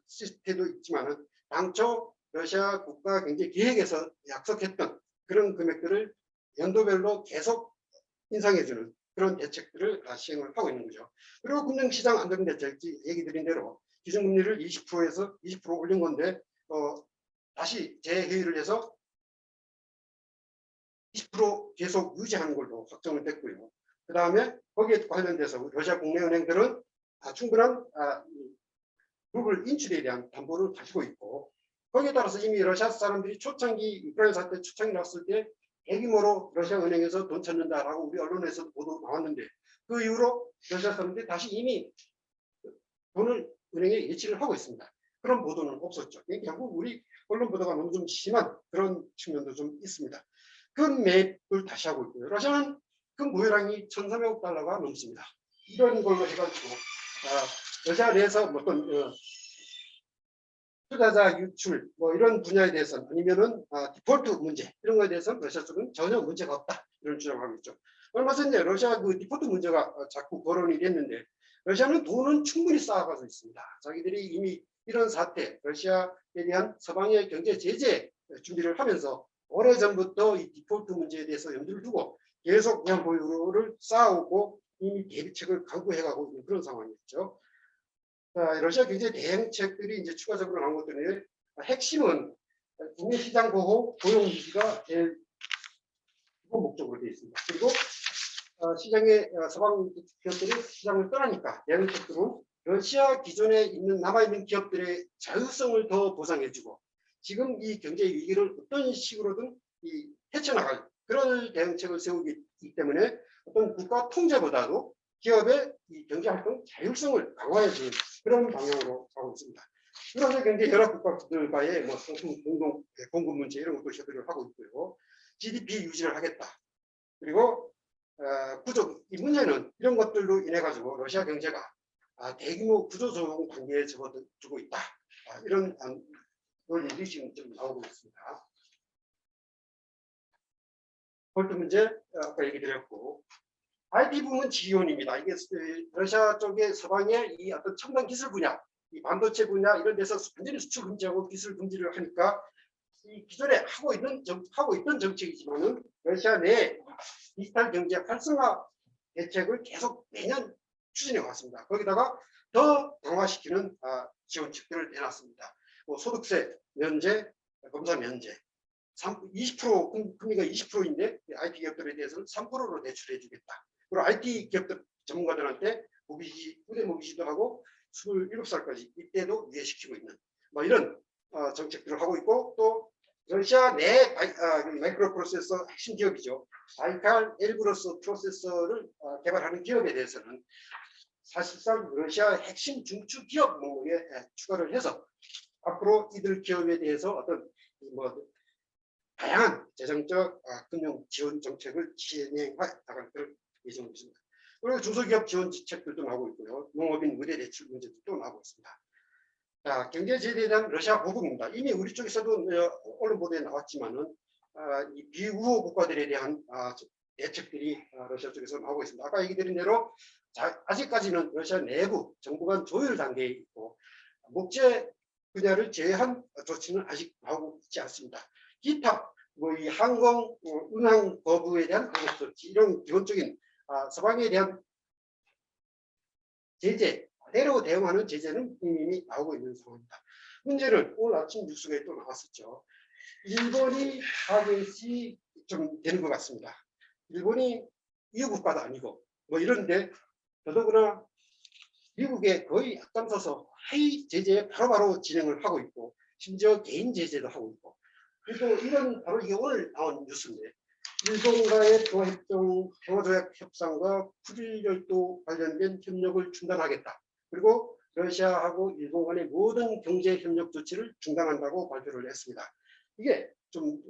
시스템도 있지만은 당초 러시아 국가 경제 계획에서 약속했던 그런 금액들을 연도별로 계속 인상해주는 그런 대책들을 시행을 하고 있는 거죠. 그리고 금융시장 안정대책, 얘기 드린 대로 기준금리를 20%에서 20% 올린 건데 다시 재회의를 해서 20% 계속 유지하는 걸로 확정을 됐고요. 그 다음에 거기에 관련돼서 러시아 국내은행들은 충분한 루블 인출에 대한 담보를 가지고 있고 거기에 따라서 이미 러시아 사람들이 초창기 우크라이나 사태 초창기 났을 때 대규모로 러시아 은행에서 돈 찾는다라고 우리 언론에서 보도 나왔는데 그 이후로 러시아 사람들이 다시 이미 돈을 은행에 예치를 하고 있습니다. 그런 보도는 없었죠. 결국 우리 언론 보도가 너무 좀 심한 그런 측면도 좀 있습니다. 그 매입을 다시 하고 있고요. 러시아는 그 무혈량이 1,300억 달러가 넘습니다. 이런 걸로 해가지고 러시아 내에서 어떤 투자자 유출 뭐 이런 분야에 대해서는 아니면은 디폴트 문제 이런 거에 대해서는 러시아 쪽은 전혀 문제가 없다 이런 주장을 하고 있죠. 얼마 전에 러시아 그 디폴트 문제가 자꾸 거론이 됐는데 러시아는 돈은 충분히 쌓아가고 있습니다. 자기들이 이미 이런 사태 러시아에 대한 서방의 경제 제재 준비를 하면서 오래전부터 이 디폴트 문제에 대해서 염두를 두고 계속 그냥 보유를 쌓아오고 이미 대비책을 강구해가고 있는 그런 상황이었죠. 러시아 경제 대응책들이 이제 추가적으로 나온 것들이 핵심은 국내 시장 보호, 고용 유지가 제일 기본 목적으로 되어 있습니다. 그리고 시장의 서방 기업들이 시장을 떠나니까 대응책들은 러시아 기존에 있는 남아있는 기업들의 자율성을 더 보장해주고 지금 이 경제 위기를 어떤 식으로든 헤쳐나갈 그런 대응책을 세우기 때문에 어떤 국가 통제보다도 기업의 이 경제활동 자율성을 강화해주는 그런 방향으로 가고 있습니다. 그래서 경제 여러 국가들과의 뭐 공동 공급 문제 이런 것도 협의를 하고 있고요. GDP 유지를 하겠다. 그리고 구조 이 문제는 이런 것들로 인해 가지고 러시아 경제가 대규모 구조조정 단계에 접어들고 있다. 이런 논리들이 지금 좀 나오고 있습니다. 폴트 문제 아까 얘기 드렸고 IT 부문 지원입니다. 이게 러시아 쪽의 서방의 이 어떤 첨단 기술 분야, 이 반도체 분야 이런 데서 완전히 수출 금지하고 기술 금지를 하니까 이 기존에 하고 있던 정책이지만은 러시아 내 디지털 경제 활성화 대책을 계속 매년 추진해 왔습니다. 거기다가 더 강화시키는 지원책들을 내놨습니다. 뭐 소득세 면제, 검사 면제, 20% 금리가 20%인데 IT 기업들에 대해서는 3%로 대출해 주겠다. 그리고 IT 기업들 전문가들한테 후대 모기지도 하고 27살까지 이때도 유예시키고 있는 뭐 이런 정책들을 하고 있고 또 러시아 내 마이크로 프로세서 핵심 기업이죠. 바이칼 엘브로스 프로세서를 개발하는 기업에 대해서는 사실상 러시아 핵심 중추 기업 목록에 추가를 해서 앞으로 이들 기업에 대해서 어떤 뭐 다양한 재정적 금융 지원 정책을 진행해 나갈 예정입니다. 그리고 중소기업 지원 정책들도 나오고 있고요. 농업인 의뢰 대출 문제도 또 나오고 있습니다. 자, 경제 제재에 대한 러시아 보복입니다. 이미 우리 쪽에서도 언론 보도에 나왔지만은 이 비우호 국가들에 대한 대책들이 러시아 쪽에서 나오고 있습니다. 아까 얘기 드린 대로 아직까지는 러시아 내부 정부 간 조율 단계에 있고 목재 분야를 제외한 조치는 아직 나오고 있지 않습니다. 기타 뭐 이 항공, 운항 거부에 대한 방역 조치 이런 기본적인 서방에 대한 제재 그대로 대응하는 제재는 이미 나오고 있는 상황입니다. 문제는 오늘 아침 뉴스에 또 나왔었죠. 일본이 타겟이 좀 되는 것 같습니다. 일본이 EU 국가도 아니고 뭐 이런데 더더구나 미국에 거의 앞장서서 해외 제재 바로바로 진행을 하고 있고 심지어 개인 제재도 하고 있고 그리고 이런 바로 이게 오늘 나온 뉴스인데 일본과의 평화협정, 평화조약 협상과 9.11도 관련된 협력을 중단하겠다. 그리고 러시아하고 일본 간의 모든 경제 협력 조치를 중단한다고 발표를 했습니다. 이게 좀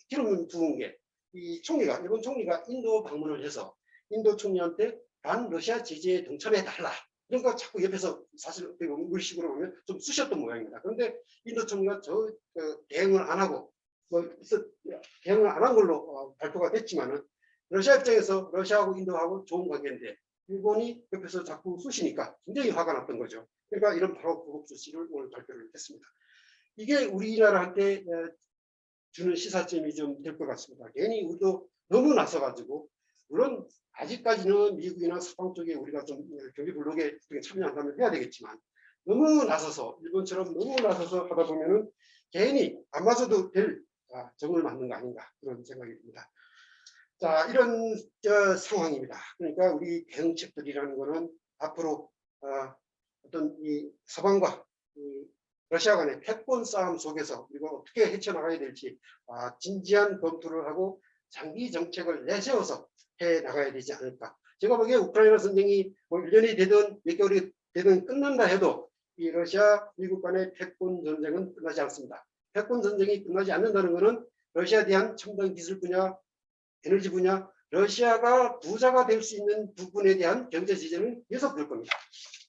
기름 부은 게 이 총리가 일본 총리가 인도 방문을 해서 인도 총리한테 반러시아 제재에 동참해 달라. 이런 거 자꾸 옆에서 사실 물식으로 보면 좀 쑤셨던 모양입니다. 그런데 인도 총리가 대응을 안 하고 대응을 안 한 걸로 발표가 됐지만은 러시아 입장에서 러시아하고 인도하고 좋은 관계인데 일본이 옆에서 자꾸 쑤시니까 굉장히 화가 났던 거죠. 그러니까 이런 바로 보복 조치를 오늘 발표를 했습니다. 이게 우리나라한테 주는 시사점이 좀 될 것 같습니다. 괜히 우리도 너무 나서가지고 물론 아직까지는 미국이나 서방 쪽에 우리가 좀 경제 블록에 참여한다면 해야 되겠지만 너무 나서서 일본처럼 너무 나서서 하다 보면은 괜히 안 맞아도 될 정을 맞는 거 아닌가 그런 생각이 듭니다. 자 이런 상황입니다. 그러니까 우리 대응책들이라는 거는 앞으로 어떤 이 서방과 러시아 간의 패권 싸움 속에서 우리가 어떻게 헤쳐나가야 될지 진지한 검토를 하고 장기 정책을 내세워서 해 나가야 되지 않을까. 제가 보기에 우크라이나 전쟁이 뭐 1년이 되든 몇 개월이 되든 끝난다 해도 이 러시아 미국 간의 패권 전쟁은 끝나지 않습니다. 패권 전쟁이 끝나지 않는다는 것은 러시아에 대한 첨단 기술 분야, 에너지 분야, 러시아가 부자가 될 수 있는 부분에 대한 경제 제재는 계속될 겁니다.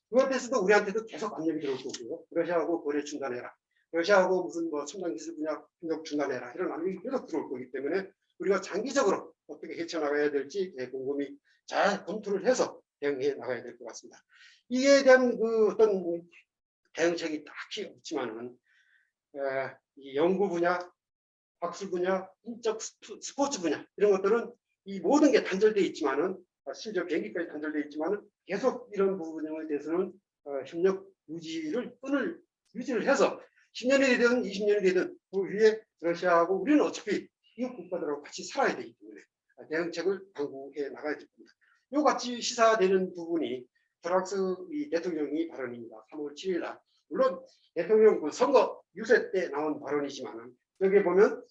그것에 대해서도 우리한테도 계속 압력이 들어올 거고요. 러시아하고 거래 중단해라. 러시아하고 무슨 뭐 첨단 기술 분야 협력 중단해라. 이런 압력이 계속 들어올 거기 때문에 우리가 장기적으로 어떻게 헤쳐나가야 될지 곰곰이 잘 검토를 해서 대응해 나가야 될 것 같습니다. 이에 대한 어떤 대응책이 딱히 없지만은 이 연구 분야, 학술 분야, 인적 스포츠 분야 이런 것들은 이 모든 게 단절되어 있지만은 심지어 비행기까지 단절되어 있지만은 계속 이런 부분에 대해서는 협력 유지를 해서 10년이 되든 20년이 되든 그 위에 러시아하고 우리는 어차피 이웃 국가들하고 같이 살아야 되기 때문에 대응책을 강구해 나가야 됩니다. 요 같이 시사되는 부분이 프랑스 대통령이 발언입니다. 3월 7일 날. 물론 대통령 그 선거 유세 때 나온 발언이지만 여기 보면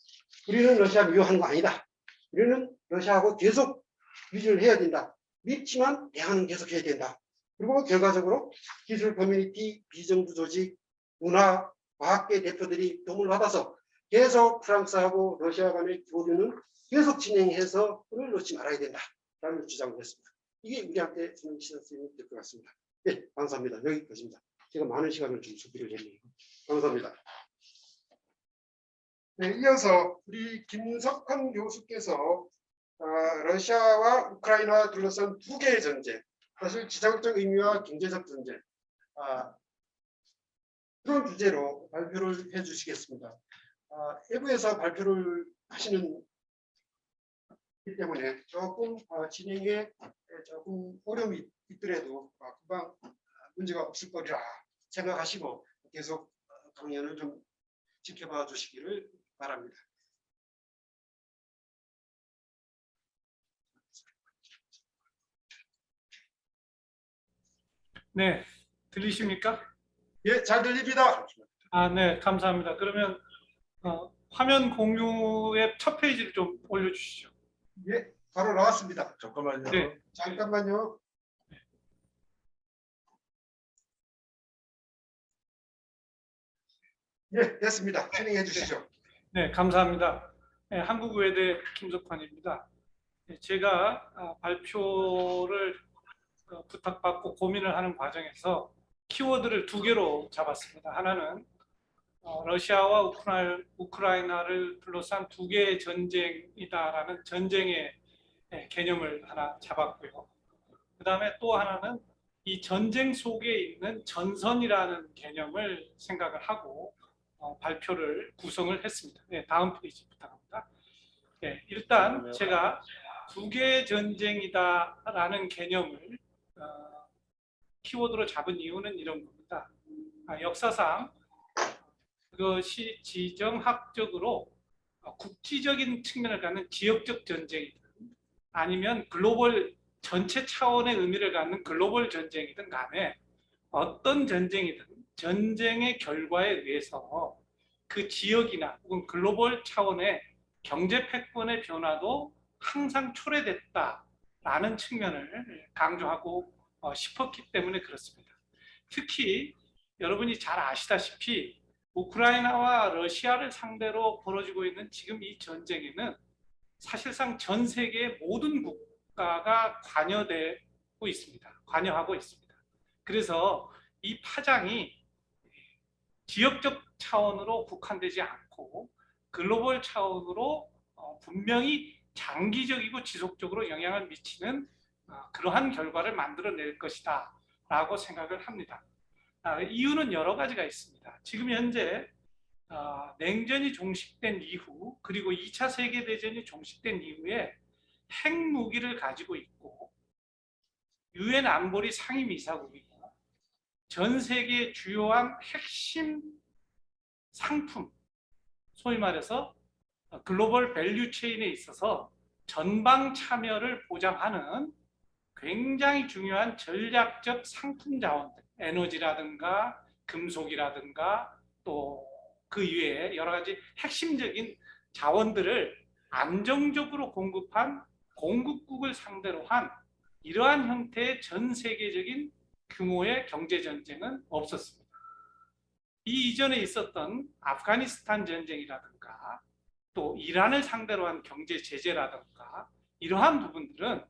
우리는 러시아 미워하는 거 아니다. 우리는 러시아하고 계속 유지를 해야 된다. 밉지만 대화는 계속 해야 된다. 그리고 결과적으로 기술 커뮤니티, 비정부 조직, 문화, 과학계 대표들이 도움을 받아서 계속 프랑스하고 러시아 간의 교류는 계속 진행해서 끈을 놓지 말아야 된다라는 주장을 했습니다. 이게 우리한테 주는 시사점이 될 것 같습니다. 네, 감사합니다. 여기까지입니다. 제가 많은 시간을 좀 소비를 했네요. 감사합니다. 네, 이어서 우리 김석환 교수께서 러시아와 우크라이나와 둘러싼 두 개의 전쟁, 사실 지정적 의미와 경제적 전쟁, 그런 주제로 발표를 해주시겠습니다. 외부에서 발표를 하시는 기 때문에 조금 진행에 조금 어려움이 있더라도 금방 문제가 없을 거리라 생각하시고 계속 강연을 좀 지켜봐 주시기를 바랍니다. 네, 들리십니까? 예, 잘 들립니다. 네, 감사합니다. 그러면 화면 공유의 첫 페이지를 좀 올려주시죠. 예, 바로 나왔습니다. 잠깐만요. 네. 잠깐만요. 예, 됐습니다. 진행해 주시죠. 네, 감사합니다. 네, 한국외대 김석환입니다. 네, 제가 발표를 부탁받고 고민을 하는 과정에서 키워드를 두 개로 잡았습니다. 하나는 러시아와 우크라이나를 둘러싼 두 개의 전쟁이다라는 전쟁의 개념을 하나 잡았고요. 그 다음에 또 하나는 이 전쟁 속에 있는 전선이라는 개념을 생각을 하고 발표를 구성을 했습니다. 네, 다음 페이지 부탁합니다. 네, 일단 제가 두 개의 전쟁이다라는 개념을 키워드로 잡은 이유는 이런 겁니다. 역사상 그것이 지정학적으로 국지적인 측면을 갖는 지역적 전쟁이든 아니면 글로벌 전체 차원의 의미를 갖는 글로벌 전쟁이든 간에 어떤 전쟁이든 전쟁의 결과에 의해서 그 지역이나 혹은 글로벌 차원의 경제 패권의 변화도 항상 초래됐다라는 측면을 강조하고 싶었기 때문에 그렇습니다. 특히 여러분이 잘 아시다시피 우크라이나와 러시아를 상대로 벌어지고 있는 지금 이 전쟁에는 사실상 전 세계의 모든 국가가 관여되고 있습니다. 관여하고 있습니다. 그래서 이 파장이 지역적 차원으로 국한되지 않고 글로벌 차원으로 분명히 장기적이고 지속적으로 영향을 미치는 그러한 결과를 만들어낼 것이다 라고 생각을 합니다. 이유는 여러 가지가 있습니다. 지금 현재 냉전이 종식된 이후 그리고 2차 세계대전이 종식된 이후에 핵무기를 가지고 있고 유엔 안보리 상임이사국이고 전 세계 주요한 핵심 상품, 소위 말해서 글로벌 밸류 체인에 있어서 전방 참여를 보장하는 굉장히 중요한 전략적 상품 자원들, 에너지라든가 금속이라든가 또 그 이외에 여러 가지 핵심적인 자원들을 안정적으로 공급한 공급국을 상대로 한 이러한 형태의 전 세계적인 규모의 경제 전쟁은 없었습니다. 이 이전에 있었던 아프가니스탄 전쟁이라든가 또 이란을 상대로 한 경제 제재라든가 이러한 부분들은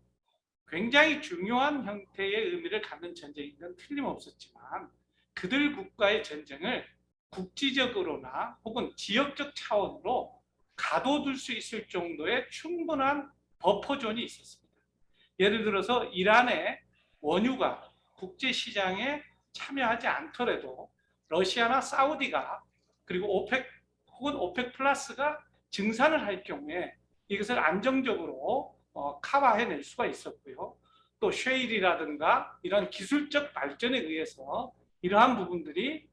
굉장히 중요한 형태의 의미를 갖는 전쟁인 건 틀림없었지만 그들 국가의 전쟁을 국지적으로나 혹은 지역적 차원으로 가둬둘 수 있을 정도의 충분한 버퍼존이 있었습니다. 예를 들어서 이란의 원유가 국제시장에 참여하지 않더라도 러시아나 사우디가 그리고 오펙 혹은 오펙 플러스가 증산을 할 경우에 이것을 안정적으로 커버해낼 수가 있었고요. 또 쉐일이라든가 이런 기술적 발전에 의해서 이러한 부분들이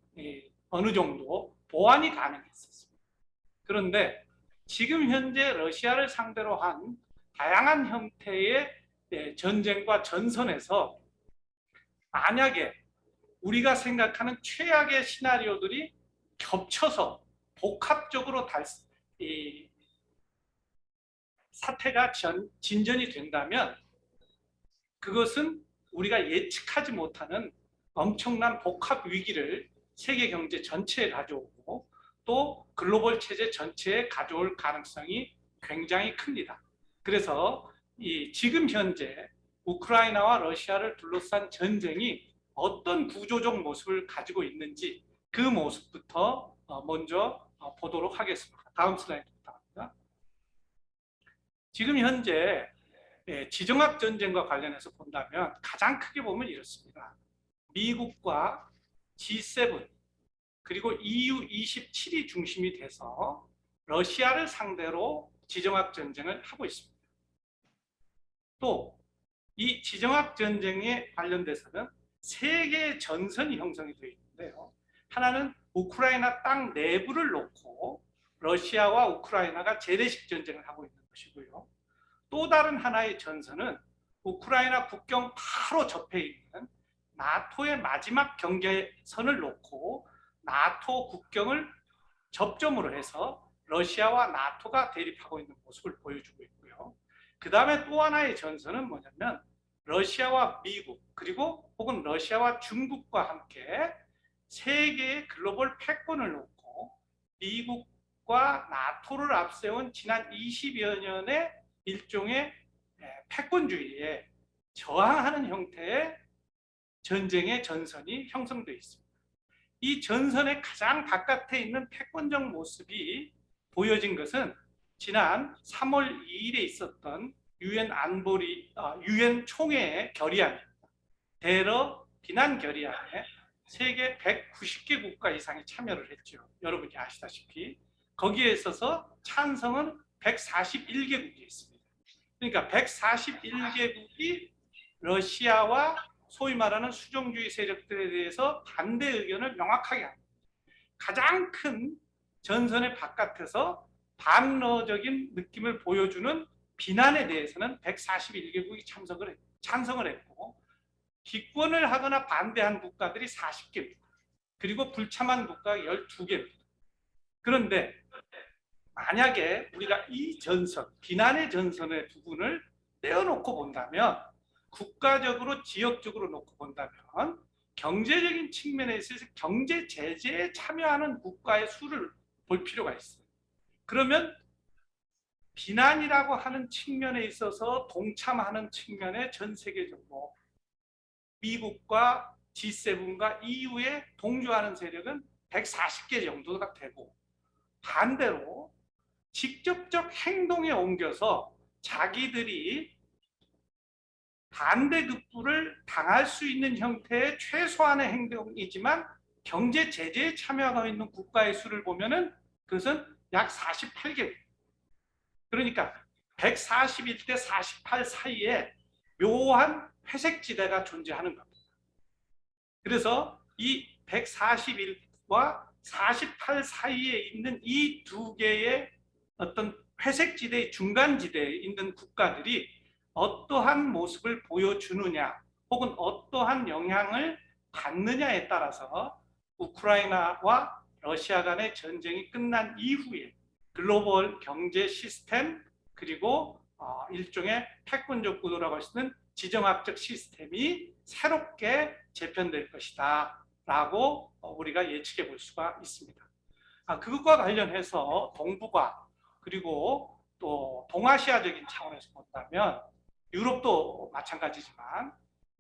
어느 정도 보완이 가능했었습니다. 그런데 지금 현재 러시아를 상대로 한 다양한 형태의 전쟁과 전선에서 만약에 우리가 생각하는 최악의 시나리오들이 겹쳐서 복합적으로 사태가 진전이 된다면 그것은 우리가 예측하지 못하는 엄청난 복합 위기를 세계 경제 전체에 가져오고 또 글로벌 체제 전체에 가져올 가능성이 굉장히 큽니다. 그래서 지금 현재 우크라이나와 러시아를 둘러싼 전쟁이 어떤 구조적 모습을 가지고 있는지 그 모습부터 먼저 보도록 하겠습니다. 다음 슬라이드 부탁합니다. 지금 현재 지정학 전쟁과 관련해서 본다면 가장 크게 보면 이렇습니다. 미국과 G7 그리고 EU 27이 중심이 돼서 러시아를 상대로 지정학 전쟁을 하고 있습니다. 또 이 지정학 전쟁에 관련돼서는 세 개의 전선이 형성이 되어 있는데요. 하나는 우크라이나 땅 내부를 놓고 러시아와 우크라이나가 재래식 전쟁을 하고 있는 것이고요. 또 다른 하나의 전선은 우크라이나 국경 바로 접해 있는 나토의 마지막 경계선을 놓고 나토 국경을 접점으로 해서 러시아와 나토가 대립하고 있는 모습을 보여주고 있고요. 그 다음에 또 하나의 전선은 뭐냐면 러시아와 미국 그리고 혹은 러시아와 중국과 함께 세계의 글로벌 패권을 놓고 미국과 나토를 앞세운 지난 20여 년의 일종의 패권주의에 저항하는 형태의 전쟁의 전선이 형성되어 있습니다. 이 전선의 가장 바깥에 있는 패권적 모습이 보여진 것은 지난 3월 2일에 있었던 유엔 총회의 결의안입니다. 대러 비난 결의안에 세계 190개 국가 이상이 참여를 했죠. 여러분이 아시다시피 거기에 있어서 찬성은 141개국이 있습니다. 그러니까 141개국이 러시아와 소위 말하는 수종주의 세력들에 대해서 반대 의견을 명확하게 합니다. 가장 큰 전선의 바깥에서 반러적인 느낌을 보여주는 비난에 대해서는 141개국이 찬성을 했고 기권을 하거나 반대한 국가들이 40개국, 그리고 불참한 국가가 12개입니다. 그런데 만약에 우리가 이 전선, 비난의 전선의 부분을 떼어놓고 본다면, 국가적으로 지역적으로 놓고 본다면 경제적인 측면에 있어서 경제 제재에 참여하는 국가의 수를 볼 필요가 있어요. 그러면 비난이라고 하는 측면에 있어서 동참하는 측면에 전 세계적으로 미국과 G7과 EU에 동조하는 세력은 140개 정도가 되고, 반대로 직접적 행동에 옮겨서 자기들이 반대급부를 당할 수 있는 형태의 최소한의 행동이지만 경제 제재에 참여하고 있는 국가의 수를 보면은 그것은 약 48개. 그러니까 141대 48 사이에 묘한 회색지대가 존재하는 겁니다. 그래서 이 141과 48 사이에 있는 이 두 개의 어떤 회색지대의 중간지대에 있는 국가들이 어떠한 모습을 보여주느냐 혹은 어떠한 영향을 받느냐에 따라서 우크라이나와 러시아 간의 전쟁이 끝난 이후에 글로벌 경제 시스템, 그리고 일종의 패권적 구도라고 할 수 있는 지정학적 시스템이 새롭게 재편될 것이다 라고 우리가 예측해 볼 수가 있습니다. 그것과 관련해서 동북아 그리고 또 동아시아적인 차원에서 본다면 유럽도 마찬가지지만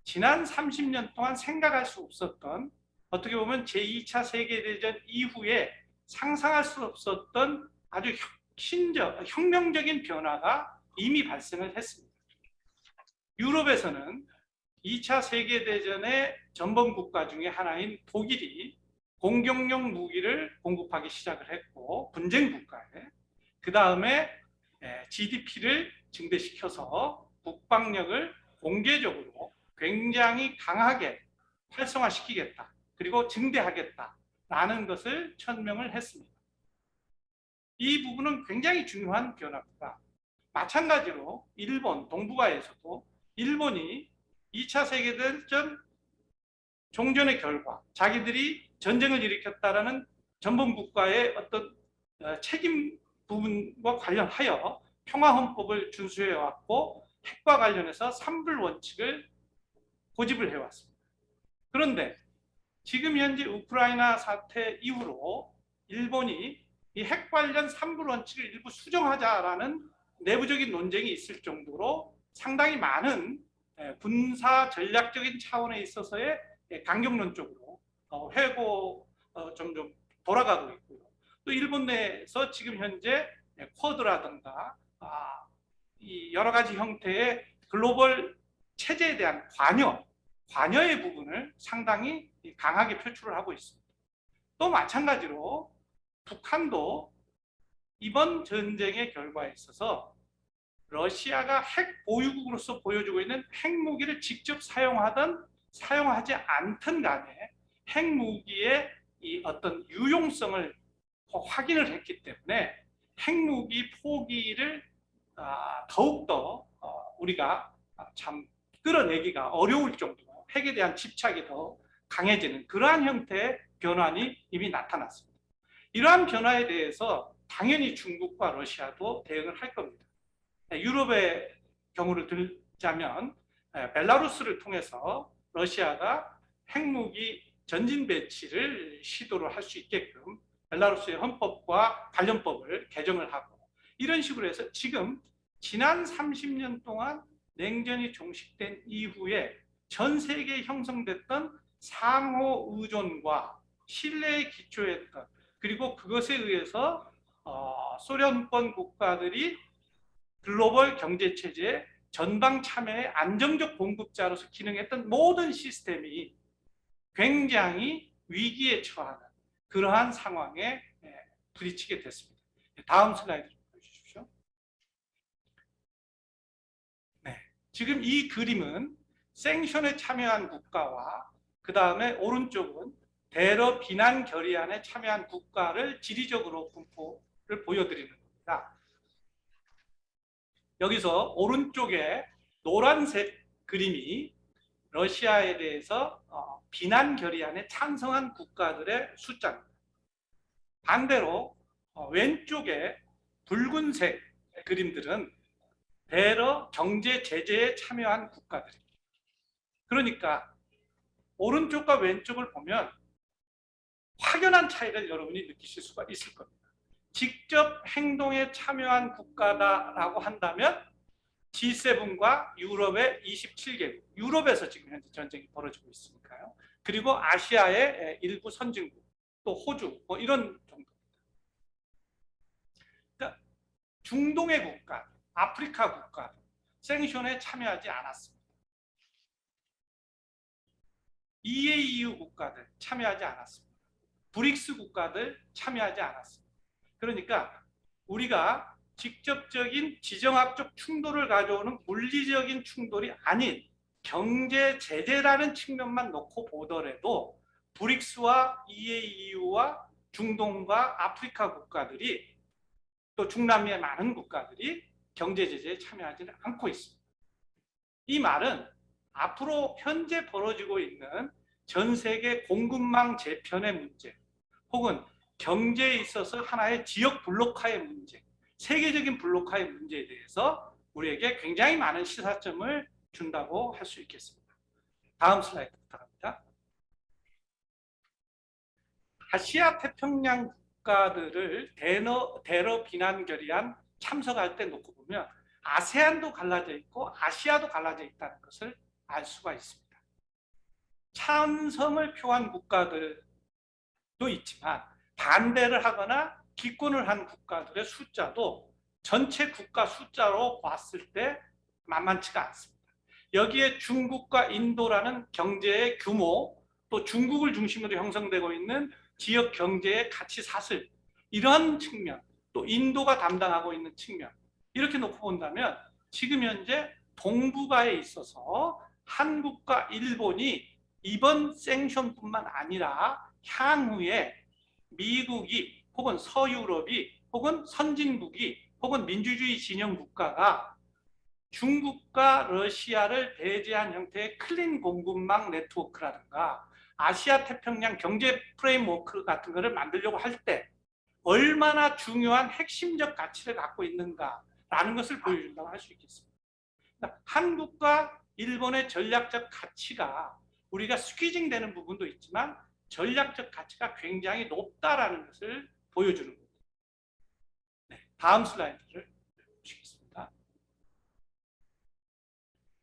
지난 30년 동안 생각할 수 없었던, 어떻게 보면 제2차 세계대전 이후에 상상할 수 없었던 아주 혁명적인 변화가 이미 발생을 했습니다. 유럽에서는 2차 세계대전의 전범 국가 중에 하나인 독일이 공격용 무기를 공급하기 시작을 했고, 분쟁 국가에 그 다음에 GDP를 증대시켜서 국방력을 공개적으로 굉장히 강하게 활성화시키겠다, 그리고 증대하겠다라는 것을 천명을 했습니다. 이 부분은 굉장히 중요한 변화입니다. 마찬가지로 일본 동북아에서도 일본이 2차 세계대전 종전의 결과, 자기들이 전쟁을 일으켰다라는 전범 국가의 어떤 책임 부분과 관련하여 평화헌법을 준수해왔고 핵과 관련해서 3불 원칙을 고집을 해왔습니다. 그런데 지금 현재 우크라이나 사태 이후로 일본이 이 핵 관련 3불 원칙을 일부 수정하자라는 내부적인 논쟁이 있을 정도로 상당히 많은 군사 전략적인 차원에 있어서의 강경론 쪽으로 회고 점점 돌아가고 있고요. 또 일본 내에서 지금 현재 쿼드라든가 이 여러 가지 형태의 글로벌 체제에 대한 관여의 부분을 상당히 강하게 표출을 하고 있습니다. 또 마찬가지로 북한도 이번 전쟁의 결과에 있어서 러시아가 핵 보유국으로서 보여주고 있는 핵무기를 직접 사용하든 사용하지 않든 간에 핵무기의 이 어떤 유용성을 확인을 했기 때문에 핵무기 포기를 더욱더 우리가 참 끌어내기가 어려울 정도로 핵에 대한 집착이 더 강해지는 그러한 형태의 변환이 이미 나타났습니다. 이러한 변화에 대해서 당연히 중국과 러시아도 대응을 할 겁니다. 유럽의 경우를 들자면 벨라루스를 통해서 러시아가 핵무기 전진 배치를 시도를 할 수 있게끔 벨라루스의 헌법과 관련법을 개정을 하고, 이런 식으로 해서 지금 지난 30년 동안 냉전이 종식된 이후에 전 세계에 형성됐던 상호 의존과 신뢰에 기초했던, 그리고 그것에 의해서 소련권 국가들이 글로벌 경제체제의 전방 참여의 안정적 공급자로서 기능했던 모든 시스템이 굉장히 위기에 처하는 그러한 상황에 부딪히게 됐습니다. 다음 슬라이드 좀 보여주십시오. 네, 지금 이 그림은 생션에 참여한 국가와 그 다음에 오른쪽은 대러 비난 결의안에 참여한 국가를 지리적으로 분포를 보여드리는 겁니다. 여기서 오른쪽에 노란색 그림이 러시아에 대해서 비난 결의안에 찬성한 국가들의 숫자입니다. 반대로 왼쪽에 붉은색 그림들은 대러 경제 제재에 참여한 국가들입니다. 그러니까 오른쪽과 왼쪽을 보면 확연한 차이를 여러분이 느끼실 수가 있을 겁니다. 직접 행동에 참여한 국가다라고 한다면 G7과 유럽의 27개국, 유럽에서 지금 현재 전쟁이 벌어지고 있으니까요. 그리고 아시아의 일부 선진국, 또 호주, 뭐 이런 정도입니다. 그러니까 중동의 국가, 아프리카 국가, 생션에 참여하지 않았습니다. EAEU 국가들 참여하지 않았습니다. 브릭스 국가들 참여하지 않았습니다. 그러니까 우리가 직접적인 지정학적 충돌을 가져오는 물리적인 충돌이 아닌 경제 제재라는 측면만 놓고 보더라도 브릭스와 EAEU와 중동과 아프리카 국가들이 또 중남미의 많은 국가들이 경제 제재에 참여하지는 않고 있습니다. 이 말은 앞으로 현재 벌어지고 있는 전 세계 공급망 재편의 문제 혹은 경제에 있어서 하나의 지역 블록화의 문제, 세계적인 블록화의 문제에 대해서 우리에게 굉장히 많은 시사점을 준다고 할 수 있겠습니다. 다음 슬라이드 부탁합니다. 아시아 태평양 국가들을 대러 비난 결의안 참석할 때 놓고 보면 아세안도 갈라져 있고 아시아도 갈라져 있다는 것을 알 수가 있습니다. 찬성을 표한 국가들도 있지만 반대를 하거나 기권을 한 국가들의 숫자도 전체 국가 숫자로 봤을 때 만만치가 않습니다. 여기에 중국과 인도라는 경제의 규모, 또 중국을 중심으로 형성되고 있는 지역 경제의 가치 사슬, 이런 측면, 또 인도가 담당하고 있는 측면, 이렇게 놓고 본다면 지금 현재 동북아에 있어서 한국과 일본이 이번 생션뿐만 아니라 향후에 미국이 혹은 서유럽이 혹은 선진국이 혹은 민주주의 진영 국가가 중국과 러시아를 배제한 형태의 클린 공급망 네트워크라든가 아시아 태평양 경제 프레임워크 같은 것을 만들려고 할 때 얼마나 중요한 핵심적 가치를 갖고 있는가라는 것을 보여준다고 할 수 있겠습니다. 그러니까 한국과 일본의 전략적 가치가 우리가 스퀴징 되는 부분도 있지만 전략적 가치가 굉장히 높다라는 것을 보여주는 겁니다. 네, 다음 슬라이드를 보시겠습니다.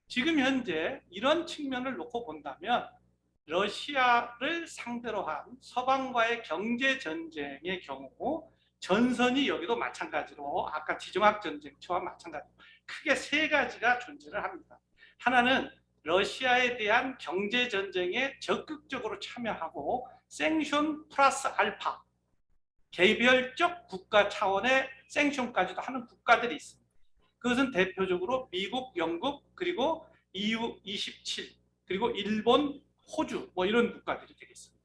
지금 현재 이런 측면을 놓고 본다면 러시아를 상대로 한 서방과의 경제 전쟁의 경우 전선이 여기도 마찬가지로 아까 지정학 전쟁처와 마찬가지로 크게 세 가지가 존재를 합니다. 하나는 러시아에 대한 경제 전쟁에 적극적으로 참여하고 생션 플러스 알파, 개별적 국가 차원의 생션까지도 하는 국가들이 있습니다. 그것은 대표적으로 미국, 영국, 그리고 EU 27, 그리고 일본, 호주, 뭐 이런 국가들이 되겠습니다.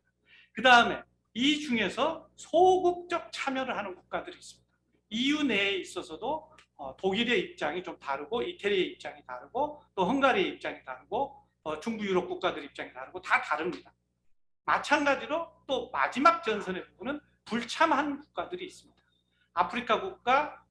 그 다음에 이 중에서 소극적 참여를 하는 국가들이 있습니다. EU 내에 있어서도 독일의 입장이 좀 다르고 이태리의 입장이 다르고 또 헝가리의 입장이 다르고 중부 유럽 국가들 입장이 다르고 다 다릅니다. 마찬가지로 또 마지막 전선의 부분은 불참한 국가들이 있습니다. 아프리카 국가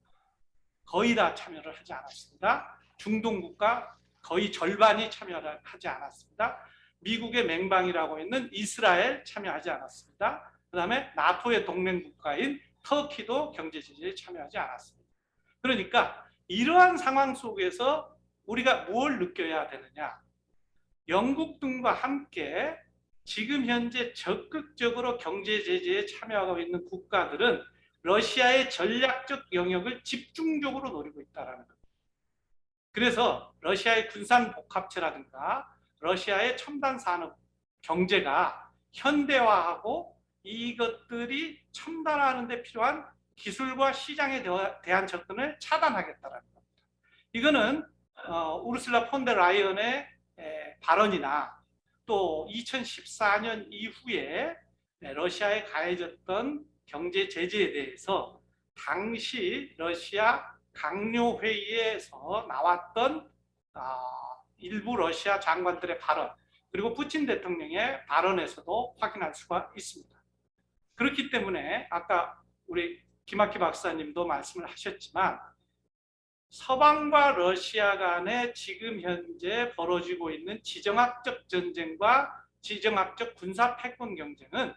거의 다 참여를 하지 않았습니다. 중동 국가 거의 절반이 참여를 하지 않았습니다. 미국의 맹방이라고 있는 이스라엘 참여하지 않았습니다. 그 다음에 나토의 동맹 국가인 터키도 경제 제재에 참여하지 않았습니다. 그러니까 이러한 상황 속에서 우리가 뭘 느껴야 되느냐? 영국 등과 함께 지금 현재 적극적으로 경제 제재에 참여하고 있는 국가들은 러시아의 전략적 영역을 집중적으로 노리고 있다는 겁니다. 그래서 러시아의 군산 복합체라든가 러시아의 첨단 산업 경제가 현대화하고 이것들이 첨단화하는 데 필요한 기술과 시장에 대한 접근을 차단하겠다는 겁니다. 이거는 우르슬라 폰 데 라이언의 발언이나 또 2014년 이후에 러시아에 가해졌던 경제 제재에 대해서 당시 러시아 강요 회의에서 나왔던 일부 러시아 장관들의 발언, 그리고 푸틴 대통령의 발언에서도 확인할 수가 있습니다. 그렇기 때문에 아까 우리 김학기 박사님도 말씀을 하셨지만 서방과 러시아 간에 지금 현재 벌어지고 있는 지정학적 전쟁과 지정학적 군사 패권 경쟁은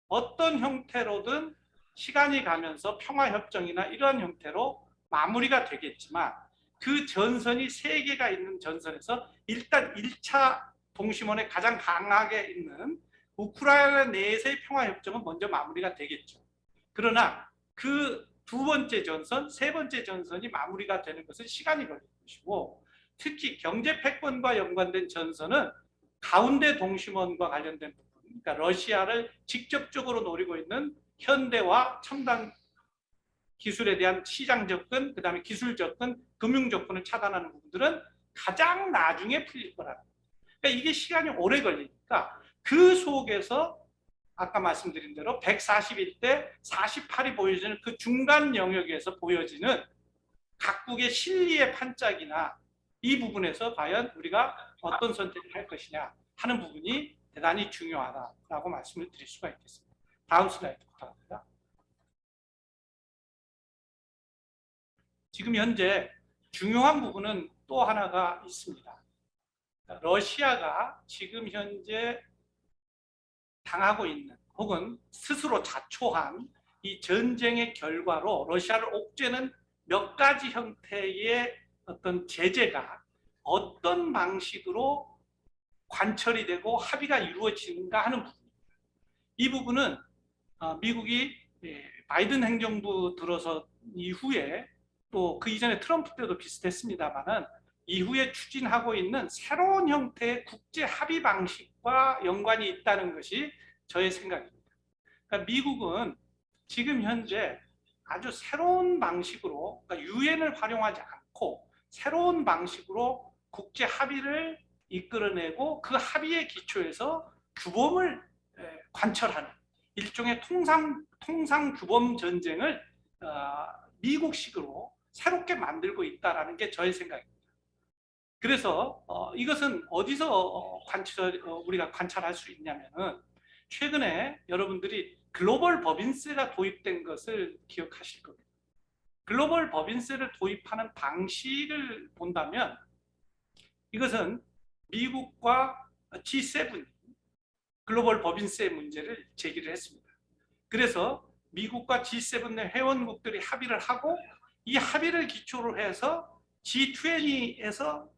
어떤 형태로든 시간이 가면서 평화협정이나 이러한 형태로 마무리가 되겠지만 그 전선이 세 개가 있는 전선에서 일단 1차 동심원에 가장 강하게 있는 우크라이나 내에서의 평화협정은 먼저 마무리가 되겠죠. 그러나 그 두 번째 전선, 세 번째 전선이 마무리가 되는 것은 시간이 걸릴 것이고 특히 경제 패권과 연관된 전선은 가운데 동심원과 관련된 부분, 그러니까 러시아를 직접적으로 노리고 있는 현대와 첨단 기술에 대한 시장 접근, 그 다음에 기술 접근, 금융 접근을 차단하는 부분들은 가장 나중에 풀릴 거라는 거예요. 그러니까 이게 시간이 오래 걸리니까 그 속에서 아까 말씀드린 대로 141대 48이 보여지는 그 중간 영역에서 보여지는 각국의 실리의 판짝이나 이 부분에서 과연 우리가 어떤 선택을 할 것이냐 하는 부분이 대단히 중요하다라고 말씀을 드릴 수가 있겠습니다. 다음 슬라이드 부탁합니다. 지금 현재 중요한 부분은 또 하나가 있습니다. 러시아가 지금 현재 당하고 있는 혹은 스스로 자초한 이 전쟁의 결과로 러시아를 옥죄는 몇 가지 형태의 어떤 제재가 어떤 방식으로 관철이 되고 합의가 이루어지는가 하는 부분입니다. 이 부분은 미국이 바이든 행정부 들어서 이후에 또 그 이전에 트럼프 때도 비슷했습니다만은 이후에 추진하고 있는 새로운 형태의 국제 합의 방식과 연관이 있다는 것이 저의 생각입니다. 그러니까 미국은 지금 현재 아주 새로운 방식으로, 그러니까 유엔을 활용하지 않고 새로운 방식으로 국제 합의를 이끌어내고 그 합의의 기초에서 규범을 관철하는 일종의 통상 규범 전쟁을 미국식으로 새롭게 만들고 있다는 게 저의 생각입니다. 그래서 이것은 어디서 우리가 관찰할 수 있냐면은 최근에 여러분들이 글로벌 법인세가 도입된 것을 기억하실 겁니다. 글로벌 법인세를 도입하는 방식을 본다면 이것은 미국과 G7이 글로벌 법인세 문제를 제기를 했습니다. 그래서 미국과 G7 내 회원국들이 합의를 하고 이 합의를 기초로 해서 G20에서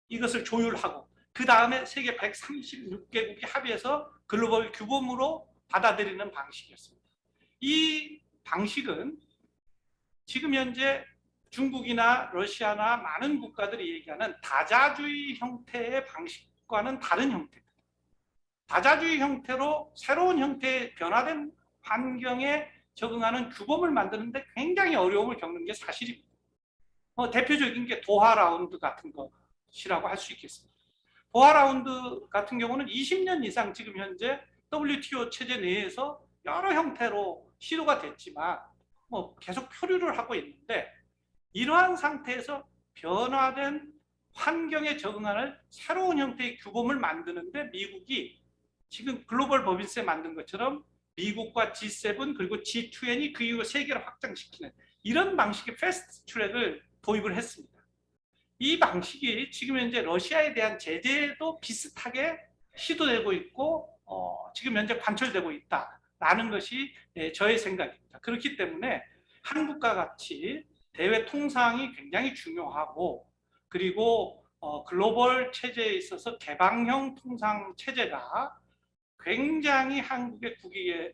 이것을 조율하고 그 다음에 세계 136개국이 합의해서 글로벌 규범으로 받아들이는 방식이었습니다. 이 방식은 지금 현재 중국이나 러시아나 많은 국가들이 얘기하는 다자주의 형태의 방식과는 다른 형태입니다. 다자주의 형태로 새로운 형태의 변화된 환경에 적응하는 규범을 만드는데 굉장히 어려움을 겪는 게 사실입니다. 대표적인 게 도하 라운드 같은 것이라고 할 수 있겠습니다. 도하 라운드 같은 경우는 20년 이상 지금 현재 WTO 체제 내에서 여러 형태로 시도가 됐지만 계속 표류를 하고 있는데 이러한 상태에서 변화된 환경에 적응하는 새로운 형태의 규범을 만드는데 미국이 지금 글로벌 법인세 만든 것처럼 미국과 G7 그리고 G20이 그 이후 세계를 확장시키는 이런 방식의 패스트 트랙을 도입을 했습니다. 이 방식이 지금 현재 러시아에 대한 제재도 비슷하게 시도되고 있고 지금 현재 관철되고 있다라는 것이 저의 생각입니다. 그렇기 때문에 한국과 같이 대외 통상이 굉장히 중요하고 그리고 글로벌 체제에 있어서 개방형 통상 체제가 굉장히 한국의 국익에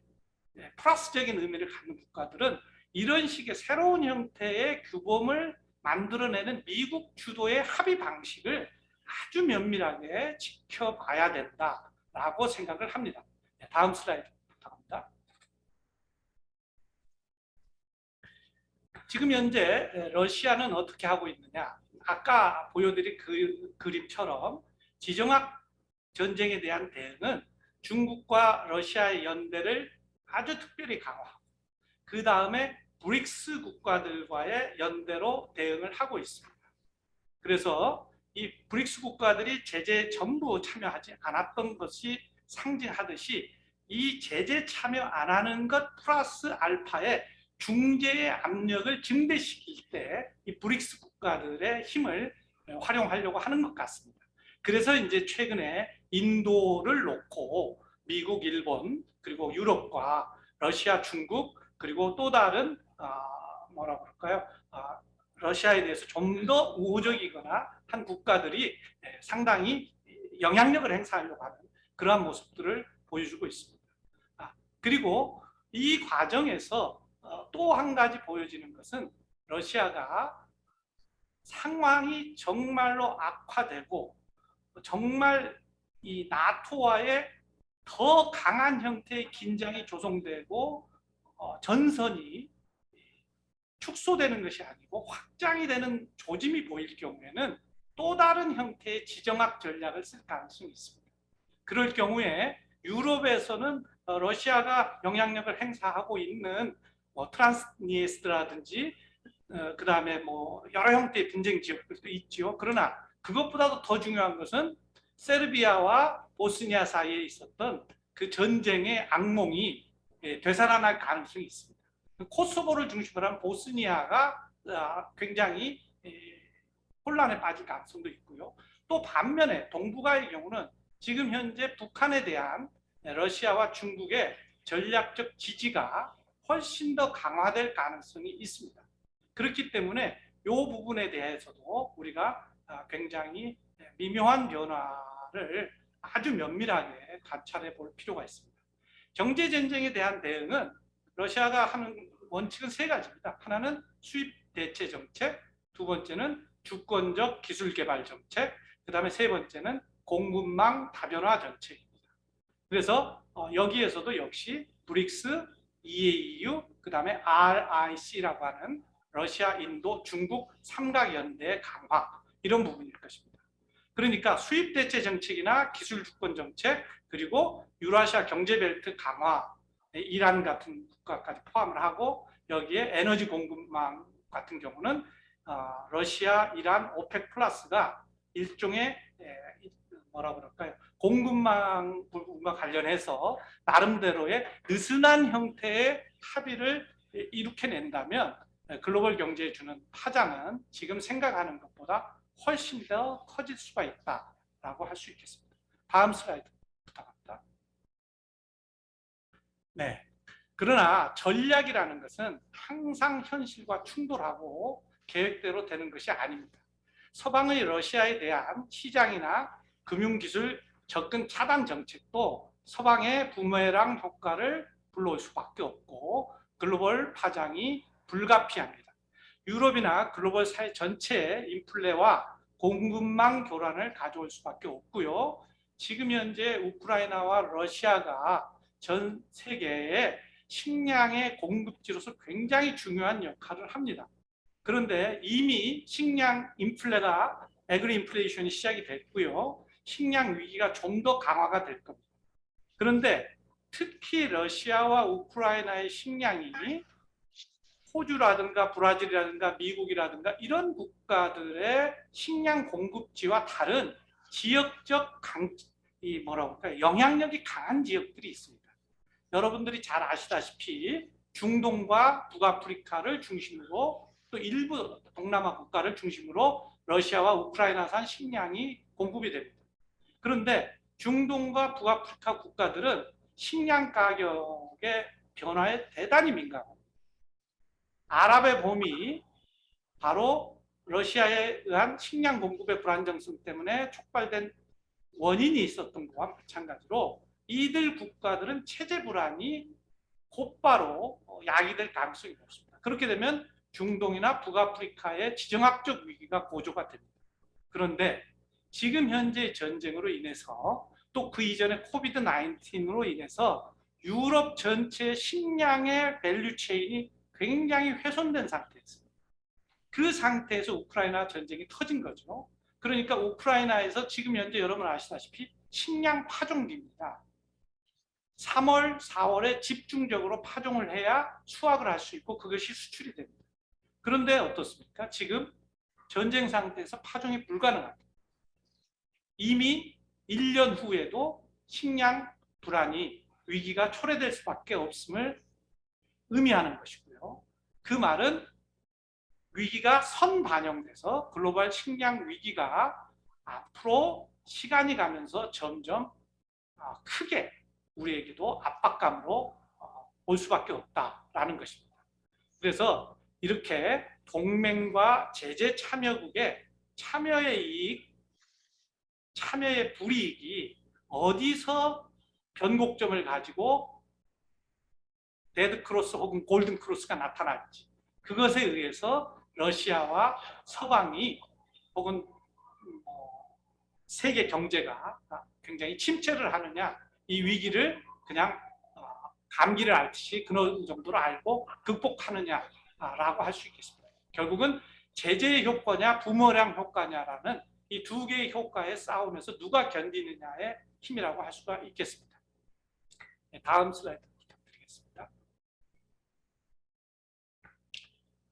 플러스적인 의미를 갖는 국가들은 이런 식의 새로운 형태의 규범을 만들어내는 미국 주도의 합의 방식을 아주 면밀하게 지켜봐야 된다라고 생각을 합니다. 다음 슬라이드 부탁합니다. 지금 현재 러시아는 어떻게 하고 있느냐? 아까 보여드린 그 그림처럼 지정학 전쟁에 대한 대응은 중국과 러시아의 연대를 아주 특별히 강화하고 그 다음에 브릭스 국가들과의 연대로 대응을 하고 있습니다. 그래서 이 브릭스 국가들이 제재에 전부 참여하지 않았던 것이 상징하듯이 이 제재 참여 안 하는 것 플러스 알파의 중재의 압력을 증대시킬 때 이 브릭스 국가들의 힘을 활용하려고 하는 것 같습니다. 그래서 이제 최근에 인도를 놓고 미국, 일본, 그리고 유럽과 러시아, 중국, 그리고 또 다른 뭐라 그럴까요? 러시아에 대해서 좀 더 우호적이거나 한 국가들이 상당히 영향력을 행사하려고 하는 그러한 모습들을 보여주고 있습니다. 그리고 이 과정에서 또 한 가지 보여지는 것은 러시아가 상황이 정말로 악화되고 정말 이 나토와의 더 강한 형태의 긴장이 조성되고 전선이 축소되는 것이 아니고 확장이 되는 조짐이 보일 경우에는 또 다른 형태의 지정학 전략을 쓸 가능성이 있습니다. 그럴 경우에 유럽에서는 러시아가 영향력을 행사하고 있는 트란스니에스트라든지 그 다음에 뭐 여러 형태의 분쟁 지역들도 있죠. 그러나 그것보다도 더 중요한 것은 세르비아와 보스니아 사이에 있었던 그 전쟁의 악몽이 되살아날 가능성이 있습니다. 코소보를 중심으로 한 보스니아가 굉장히 혼란에 빠질 가능성도 있고요. 또 반면에 동북아의 경우는 지금 현재 북한에 대한 러시아와 중국의 전략적 지지가 훨씬 더 강화될 가능성이 있습니다. 그렇기 때문에 이 부분에 대해서도 우리가 굉장히 미묘한 변화를 아주 면밀하게 관찰해 볼 필요가 있습니다. 경제전쟁에 대한 대응은 러시아가 하는 원칙은 세 가지입니다. 하나는 수입 대체 정책, 두 번째는 주권적 기술 개발 정책, 그 다음에 세 번째는 공급망 다변화 정책입니다. 그래서 여기에서도 역시 브릭스, EAU, 그 다음에 RIC라고 하는 러시아, 인도, 중국 삼각연대의 강화 이런 부분일 것입니다. 그러니까 수입 대체 정책이나 기술 주권 정책 그리고 유라시아 경제벨트 강화, 이란 같은 국가까지 포함을 하고 여기에 에너지 공급망 같은 경우는 러시아, 이란, 오펙 플러스가 일종의 뭐라 그럴까요? 공급망 부분과 관련해서 나름대로의 느슨한 형태의 합의를 이룩해낸다면 글로벌 경제에 주는 파장은 지금 생각하는 것보다 훨씬 더 커질 수가 있다라고 할 수 있겠습니다. 다음 슬라이드 부탁합니다. 네. 그러나 전략이라는 것은 항상 현실과 충돌하고 계획대로 되는 것이 아닙니다. 서방의 러시아에 대한 시장이나 금융기술 접근 차단 정책도 서방의 부메랑 효과를 불러올 수밖에 없고 글로벌 파장이 불가피합니다. 유럽이나 글로벌 사회 전체의 인플레와 공급망 교란을 가져올 수밖에 없고요. 지금 현재 우크라이나와 러시아가 전 세계의 식량의 공급지로서 굉장히 중요한 역할을 합니다. 그런데 이미 식량 인플레가 애그리 인플레이션이 시작이 됐고요. 식량 위기가 좀 더 강화가 될 겁니다. 그런데 특히 러시아와 우크라이나의 식량이 호주라든가 브라질이라든가 미국이라든가 이런 국가들의 식량 공급지와 다른 지역적 영향력이 강한 지역들이 있습니다. 여러분들이 잘 아시다시피 중동과 북아프리카를 중심으로 또 일부 동남아 국가를 중심으로 러시아와 우크라이나산 식량이 공급이 됩니다. 그런데 중동과 북아프리카 국가들은 식량 가격의 변화에 대단히 민감합니다. 아랍의 봄이 바로 러시아에 의한 식량 공급의 불안정성 때문에 촉발된 원인이 있었던 것과 마찬가지로 이들 국가들은 체제 불안이 곧바로 야기될 가능성이 높습니다. 그렇게 되면 중동이나 북아프리카의 지정학적 위기가 고조가 됩니다. 그런데 지금 현재 전쟁으로 인해서 또 그 이전에 코비드-19로 인해서 유럽 전체 식량의 밸류 체인이 굉장히 훼손된 상태였습니다. 그 상태에서 우크라이나 전쟁이 터진 거죠. 그러니까 우크라이나에서 지금 현재 여러분 아시다시피 식량 파종기입니다. 3월, 4월에 집중적으로 파종을 해야 수확을 할 수 있고 그것이 수출이 됩니다. 그런데 어떻습니까? 지금 전쟁 상태에서 파종이 불가능합니다. 이미 1년 후에도 식량 불안이 위기가 초래될 수밖에 없음을 의미하는 것이고요. 그 말은 위기가 선반영돼서 글로벌 식량 위기가 앞으로 시간이 가면서 점점 크게 우리에게도 압박감으로 올 수밖에 없다라는 것입니다. 그래서 이렇게 동맹과 제재 참여국의 참여의 이익, 참여의 불이익이 어디서 변곡점을 가지고 레드크로스 혹은 골든크로스가 나타날지, 그것에 의해서 러시아와 서방이 혹은 세계 경제가 굉장히 침체를 하느냐, 이 위기를 그냥 감기를 앓듯이 그런 정도로 알고 극복하느냐라고 할 수 있겠습니다. 결국은 제재의 효과냐 부머랑 효과냐라는 이 두 개의 효과의 싸움에서 누가 견디느냐의 힘이라고 할 수가 있겠습니다. 다음 슬라이드 부탁드리겠습니다.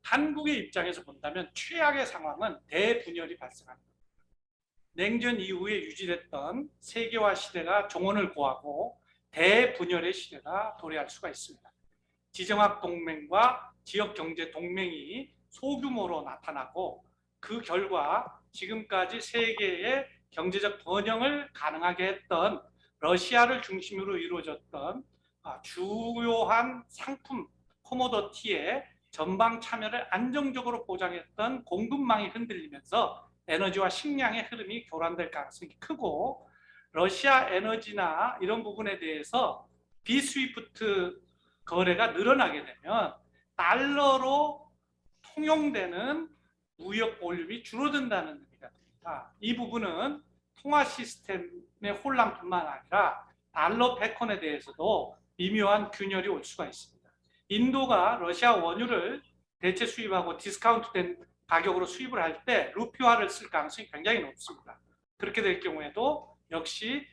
한국의 입장에서 본다면 최악의 상황은 대분열이 발생합니다. 냉전 이후에 유지됐던 세계화 시대가 종언을 고하고 대분열의 시대가 도래할 수가 있습니다. 지정학 동맹과 지역 경제 동맹이 소규모로 나타나고 그 결과 지금까지 세계의 경제적 번영을 가능하게 했던 러시아를 중심으로 이루어졌던 주요한 상품 코모더티의 전방 참여를 안정적으로 보장했던 공급망이 흔들리면서 에너지와 식량의 흐름이 교란될 가능성이 크고, 러시아 에너지나 이런 부분에 대해서 비스위프트 거래가 늘어나게 되면 달러로 통용되는 무역 볼륨이 줄어든다는 의미가 됩니다. 이 부분은 통화 시스템의 혼란뿐만 아니라 달러 패권에 대해서도 미묘한 균열이 올 수가 있습니다. 인도가 러시아 원유를 대체 수입하고 디스카운트된 가격으로 수입을 할 때 루피화를 쓸 가능성이 굉장히 높습니다. 그렇게 될 경우에도 역시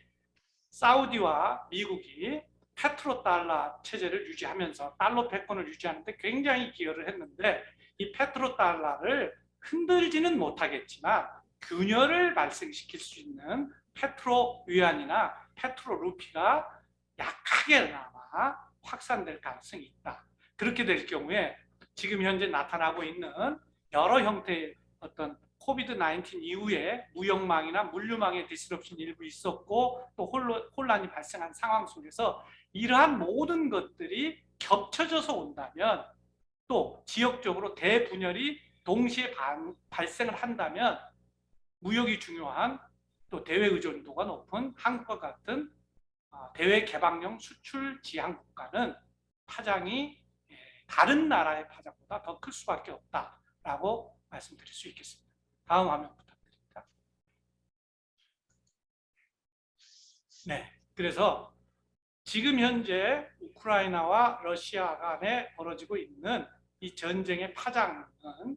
사우디와 미국이 페트로달러 체제를 유지하면서 달러 패권을 유지하는 데 굉장히 기여를 했는데, 이 페트로달러를 흔들지는 못하겠지만 균열을 발생시킬 수 있는 페트로 위안이나 페트로 루피가 약하게나마 확산될 가능성이 있다. 그렇게 될 경우에 지금 현재 나타나고 있는 여러 형태의 어떤 코비드-19 이후에 무역망이나 물류망의 디스럽션이 일부 있었고 또 혼란이 발생한 상황 속에서 이러한 모든 것들이 겹쳐져서 온다면, 또 지역적으로 대분열이 동시에 발생을 한다면 무역이 중요한 또 대외 의존도가 높은 한국과 같은 대외 개방형 수출 지향 국가는 파장이 다른 나라의 파장보다 더 클 수밖에 없다라고 말씀드릴 수 있겠습니다. 다음 화면 부탁드립니다. 네, 그래서 지금 현재 우크라이나와 러시아 간에 벌어지고 있는 이 전쟁의 파장은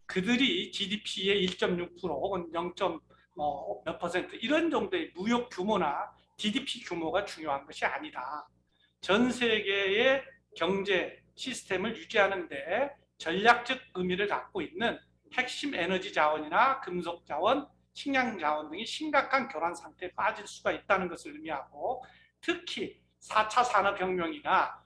그들이 GDP의 1.6% 혹은 0.몇 퍼센트 이런 정도의 무역 규모나 GDP 규모가 중요한 것이 아니다. 전 세계의 경제 시스템을 유지하는 데 전략적 의미를 갖고 있는 핵심 에너지 자원이나 금속 자원, 식량 자원 등이 심각한 교란 상태에 빠질 수가 있다는 것을 의미하고, 특히 4차 산업혁명이나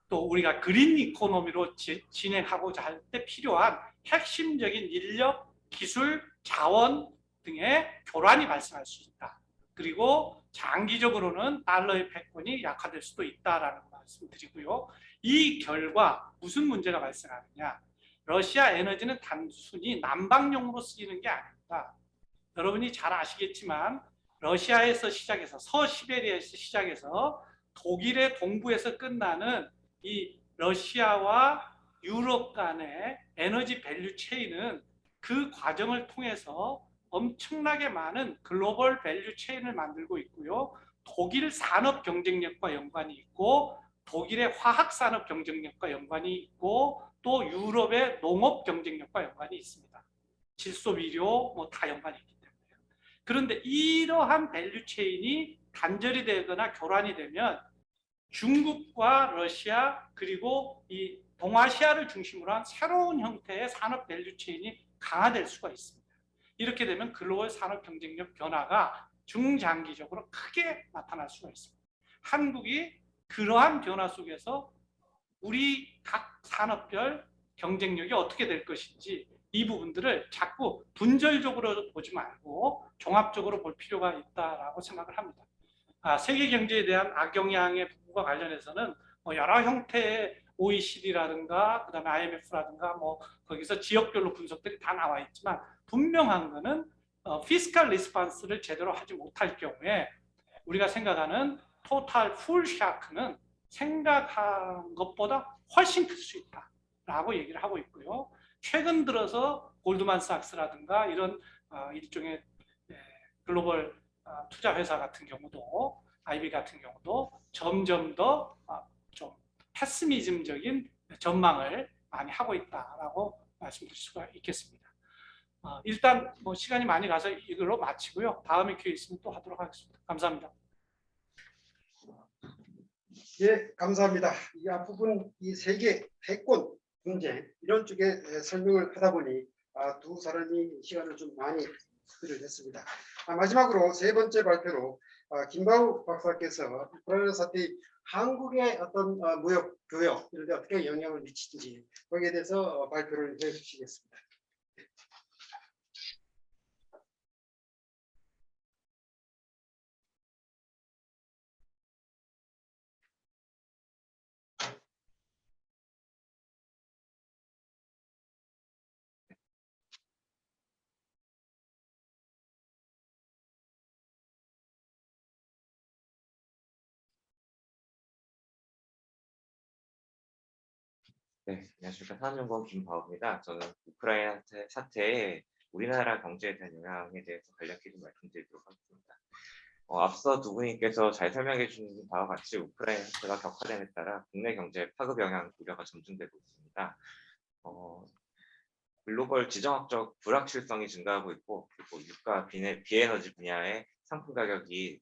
또 우리가 그린 이코노미로 진행하고자 할 때 필요한 핵심적인 인력, 기술, 자원 등의 교란이 발생할 수 있다. 그리고 장기적으로는 달러의 패권이 약화될 수도 있다라는 말씀드리고요. 이 결과 무슨 문제가 발생하느냐? 러시아 에너지는 단순히 난방용으로 쓰이는 게 아닙니다. 여러분이 잘 아시겠지만 러시아에서 시작해서 서시베리아에서 시작해서 독일의 동부에서 끝나는 이 러시아와 유럽 간의 에너지 밸류 체인은 그 과정을 통해서 엄청나게 많은 글로벌 밸류 체인을 만들고 있고요. 독일 산업 경쟁력과 연관이 있고, 독일의 화학 산업 경쟁력과 연관이 있고, 또 유럽의 농업 경쟁력과 연관이 있습니다. 질소, 비료 뭐 다 연관이 있기 때문에. 그런데 이러한 밸류 체인이 단절이 되거나 교란이 되면 중국과 러시아 그리고 이 동아시아를 중심으로 한 새로운 형태의 산업 밸류 체인이 강화될 수가 있습니다. 이렇게 되면 글로벌 산업 경쟁력 변화가 중장기적으로 크게 나타날 수가 있습니다. 한국이 그러한 변화 속에서 우리 각 산업별 경쟁력이 어떻게 될 것인지 이 부분들을 자꾸 분절적으로 보지 말고 종합적으로 볼 필요가 있다라고 생각을 합니다. 세계 경제에 대한 악영향의 부분과 관련해서는 여러 형태의 OECD라든가 그다음에 IMF라든가 거기서 지역별로 분석들이 다 나와 있지만 분명한 거는 피스칼 리스판스를 제대로 하지 못할 경우에 우리가 생각하는 토탈 풀 샤크는 생각한 것보다 훨씬 클 수 있다라고 얘기를 하고 있고요. 최근 들어서 골드만삭스라든가 이런 일종의 글로벌 투자 회사 같은 경우도 IB 같은 경우도 점점 더 좀 패시미즘적인 전망을 많이 하고 있다라고 말씀드릴 수가 있겠습니다. 일단 시간이 많이 가서 이걸로 마치고요. 다음에 기회 있으면 또 하도록 하겠습니다. 감사합니다. 예, 감사합니다. 이 앞부분 이 세계 패권 분쟁 이런 쪽에 설명을 하다 보니 두 사람이 시간을 좀 많이 소비를 했습니다. 마지막으로 세 번째 발표로 김바우 박사께서 우크라이나 사태 한국의 어떤 무역 교역 이런 데 어떻게 영향을 미치는지 거기에 대해서 발표를 해 주시겠습니다. 네, 안녕하십니까. 산업연구원 김바우입니다. 저는 우크라이나 사태에 우리나라 경제에 대한 영향에 대해서 간략히 좀 말씀드리도록 하겠습니다. 앞서 두 분께서 잘 설명해 주신 바와 같이 우크라이나 사태가 격화됨에 따라 국내 경제에 파급 영향 우려가 점증되고 있습니다. 글로벌 지정학적 불확실성이 증가하고 있고, 그리고 유가, 비에너지 분야의 상품 가격이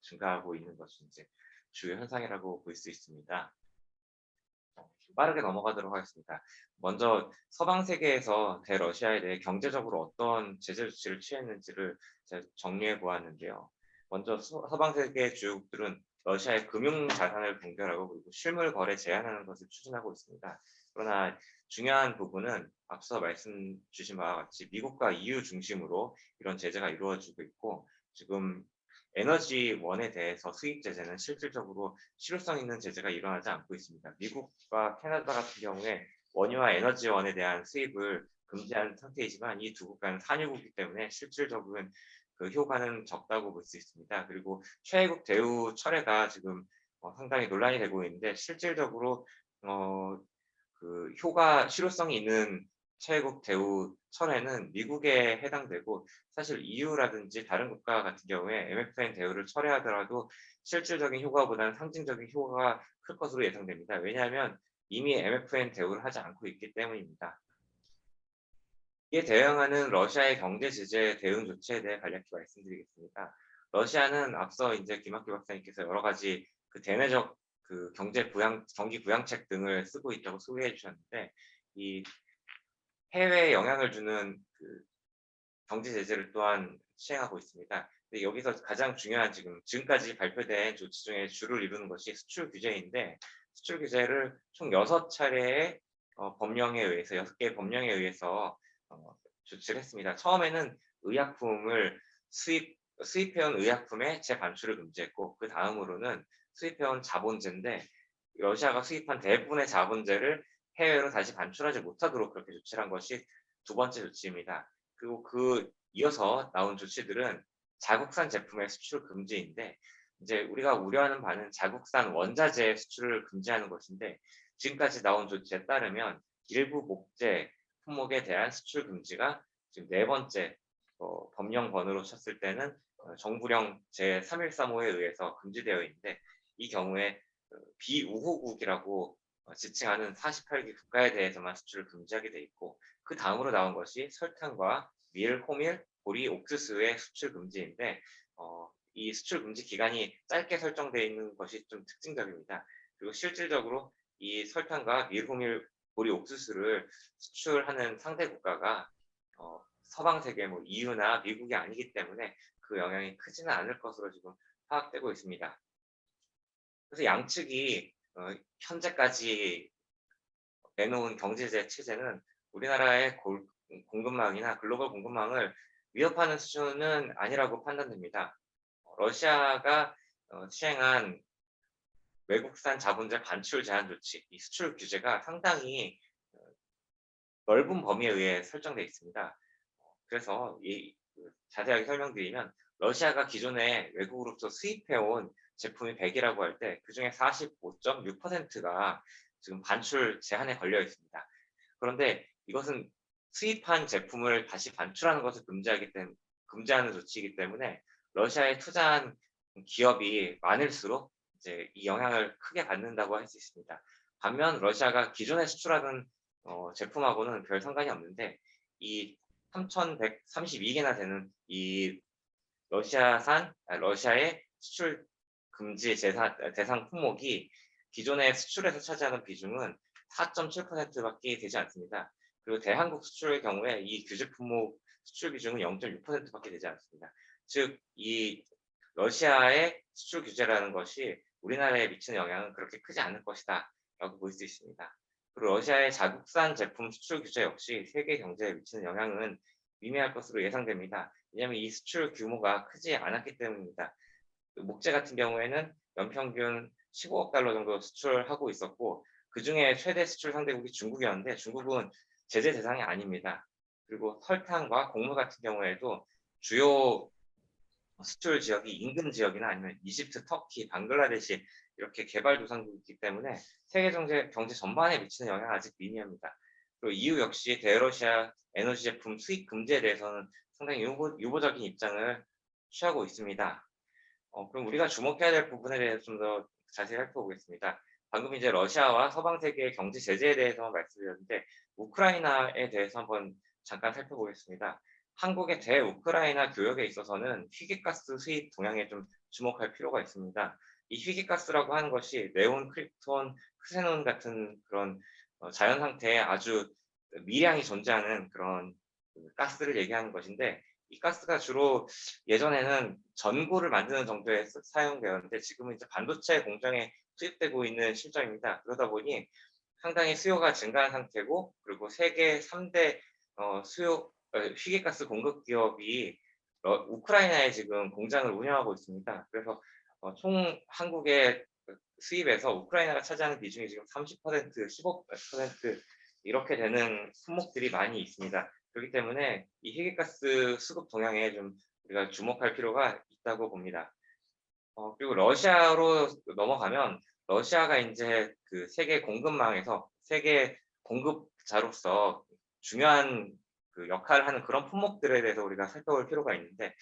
증가하고 있는 것이 이제 주요 현상이라고 볼 수 있습니다. 빠르게 넘어가도록 하겠습니다. 먼저 서방 세계에서 대러시아에 대해 경제적으로 어떤 제재 조치를 취했는지를 정리해 보았는데요. 먼저 서방 세계 주요국들은 러시아의 금융 자산을 동결하고 그리고 실물 거래 제한하는 것을 추진하고 있습니다. 그러나 중요한 부분은 앞서 말씀 주신 바와 같이 미국과 EU 중심으로 이런 제재가 이루어지고 있고, 지금 에너지원에 대해서 수입 제재는 실질적으로 실효성 있는 제재가 일어나지 않고 있습니다. 미국과 캐나다 같은 경우에 원유와 에너지원에 대한 수입을 금지한 상태이지만 이 두 국가는 산유국이기 때문에 실질적으로는 그 효과는 적다고 볼 수 있습니다. 그리고 최애국 대우 철회가 지금 상당히 논란이 되고 있는데, 실질적으로 그 실효성이 있는 최애국 대우 철회는 미국에 해당되고, 사실 EU라든지 다른 국가 같은 경우에 MFN 대우를 철회하더라도 실질적인 효과보다는 상징적인 효과가 클 것으로 예상됩니다. 왜냐하면 이미 MFN 대우를 하지 않고 있기 때문입니다. 이에 대응하는 러시아의 경제 제재 대응 조치에 대해 간략히 말씀드리겠습니다. 러시아는 앞서 이제 김학규 박사님께서 여러 가지 그 대내적 그 경기 부양책 등을 쓰고 있다고 소개해 주셨는데, 이 해외에 영향을 주는 그 경제 제재를 또한 시행하고 있습니다. 근데 여기서 가장 중요한 지금까지 발표된 조치 중에 주를 이루는 것이 수출 규제인데, 수출 규제를 총 6차례의 법령에 의해서 6개의 법령에 의해서 조치를 했습니다. 처음에는 의약품을 수입해온 의약품의 재반출을 금지했고, 그 다음으로는 수입해온 자본재인데 러시아가 수입한 대부분의 자본재를 해외로 다시 반출하지 못하도록 그렇게 조치를 한 것이 두 번째 조치입니다. 그리고 이어서 나온 조치들은 자국산 제품의 수출 금지인데, 이제 우리가 우려하는 바는 자국산 원자재 수출을 금지하는 것인데, 지금까지 나온 조치에 따르면 일부 목재 품목에 대한 수출 금지가 지금 네 번째 법령번으로 쳤을 때는 정부령 제3135에 의해서 금지되어 있는데, 이 경우에 비우호국이라고 지칭하는 48개 국가에 대해서만 수출을 금지하게 돼 있고, 그 다음으로 나온 것이 설탕과 밀, 호밀, 보리, 옥수수의 수출 금지인데, 이 수출 금지 기간이 짧게 설정되어 있는 것이 좀 특징적입니다. 그리고 실질적으로 이 설탕과 밀호밀 보리 옥수수를 수출하는 상대 국가가 서방 세계 뭐 EU나 미국이 아니기 때문에 그 영향이 크지는 않을 것으로 지금 파악되고 있습니다. 그래서 양측이 현재까지 내놓은 경제제 체제는 우리나라의 공급망이나 글로벌 공급망을 위협하는 수준은 아니라고 판단됩니다. 러시아가 시행한 외국산 자본재 반출 제한 조치, 이 수출 규제가 상당히 넓은 범위에 의해 설정되어 있습니다. 그래서 자세하게 설명드리면 러시아가 기존에 외국으로부터 수입해온 제품이 100이라고 할 때 그중에 45.6%가 지금 반출 제한에 걸려 있습니다. 그런데 이것은 수입한 제품을 다시 반출하는 것을 금지하는 조치이기 때문에 러시아에 투자한 기업이 많을수록 이제 이 영향을 크게 받는다고 할 수 있습니다. 반면 러시아가 기존에 수출하던 제품하고는 별 상관이 없는데 이 3,132개나 되는 이 러시아의 수출 금지 대상 품목이 기존의 수출에서 차지하는 비중은 4.7%밖에 되지 않습니다. 그리고 대한국 수출의 경우에 이 규제 품목 수출 비중은 0.6%밖에 되지 않습니다. 즉, 이 러시아의 수출 규제라는 것이 우리나라에 미치는 영향은 그렇게 크지 않을 것이다 라고 볼 수 있습니다. 그리고 러시아의 자국산 제품 수출 규제 역시 세계 경제에 미치는 영향은 미미할 것으로 예상됩니다. 왜냐하면 이 수출 규모가 크지 않았기 때문입니다. 목재 같은 경우에는 연평균 15억 달러 정도 수출하고 있었고 그중에 최대 수출 상대국이 중국이었는데 중국은 제재 대상이 아닙니다. 그리고 설탕과 곡물 같은 경우에도 주요 수출 지역이 인근 지역이나 아니면 이집트, 터키, 방글라데시 이렇게 개발도상국이기 때문에 세계 경제 전반에 미치는 영향은 아직 미미합니다. 그리고 EU 역시 대러시아 에너지 제품 수입 금지에 대해서는 상당히 유보적인 입장을 취하고 있습니다. 그럼 우리가 주목해야 될 부분에 대해서 좀 더 자세히 살펴보겠습니다. 방금 이제 러시아와 서방 세계의 경제 제재에 대해서 말씀드렸는데 우크라이나에 대해서 한번 잠깐 살펴보겠습니다. 한국의 대우크라이나 교역에 있어서는 희귀가스 수입 동향에 좀 주목할 필요가 있습니다. 이 희귀가스라고 하는 것이 네온, 크립톤, 크세논 같은 그런 자연 상태에 아주 미량이 존재하는 그런 가스를 얘기하는 것인데 이 가스가 주로 예전에는 전구를 만드는 정도에 사용되었는데 지금은 이제 반도체 공장에 투입되고 있는 실정입니다. 그러다 보니 상당히 수요가 증가한 상태고 그리고 세계 3대 희귀가스 공급 기업이 우크라이나에 지금 공장을 운영하고 있습니다. 그래서 총 한국의 수입에서 우크라이나가 차지하는 비중이 지금 30%, 15% 이렇게 되는 품목들이 많이 있습니다. 그렇기 때문에 이 희귀가스 수급 동향에 좀 우리가 주목할 필요가 있다고 봅니다. 그리고 러시아로 넘어가면 러시아가 이제 그 세계 공급망에서 세계 공급자로서 중요한 그 역할을 하는 그런 품목들에 대해서 우리가 살펴볼 필요가 있는데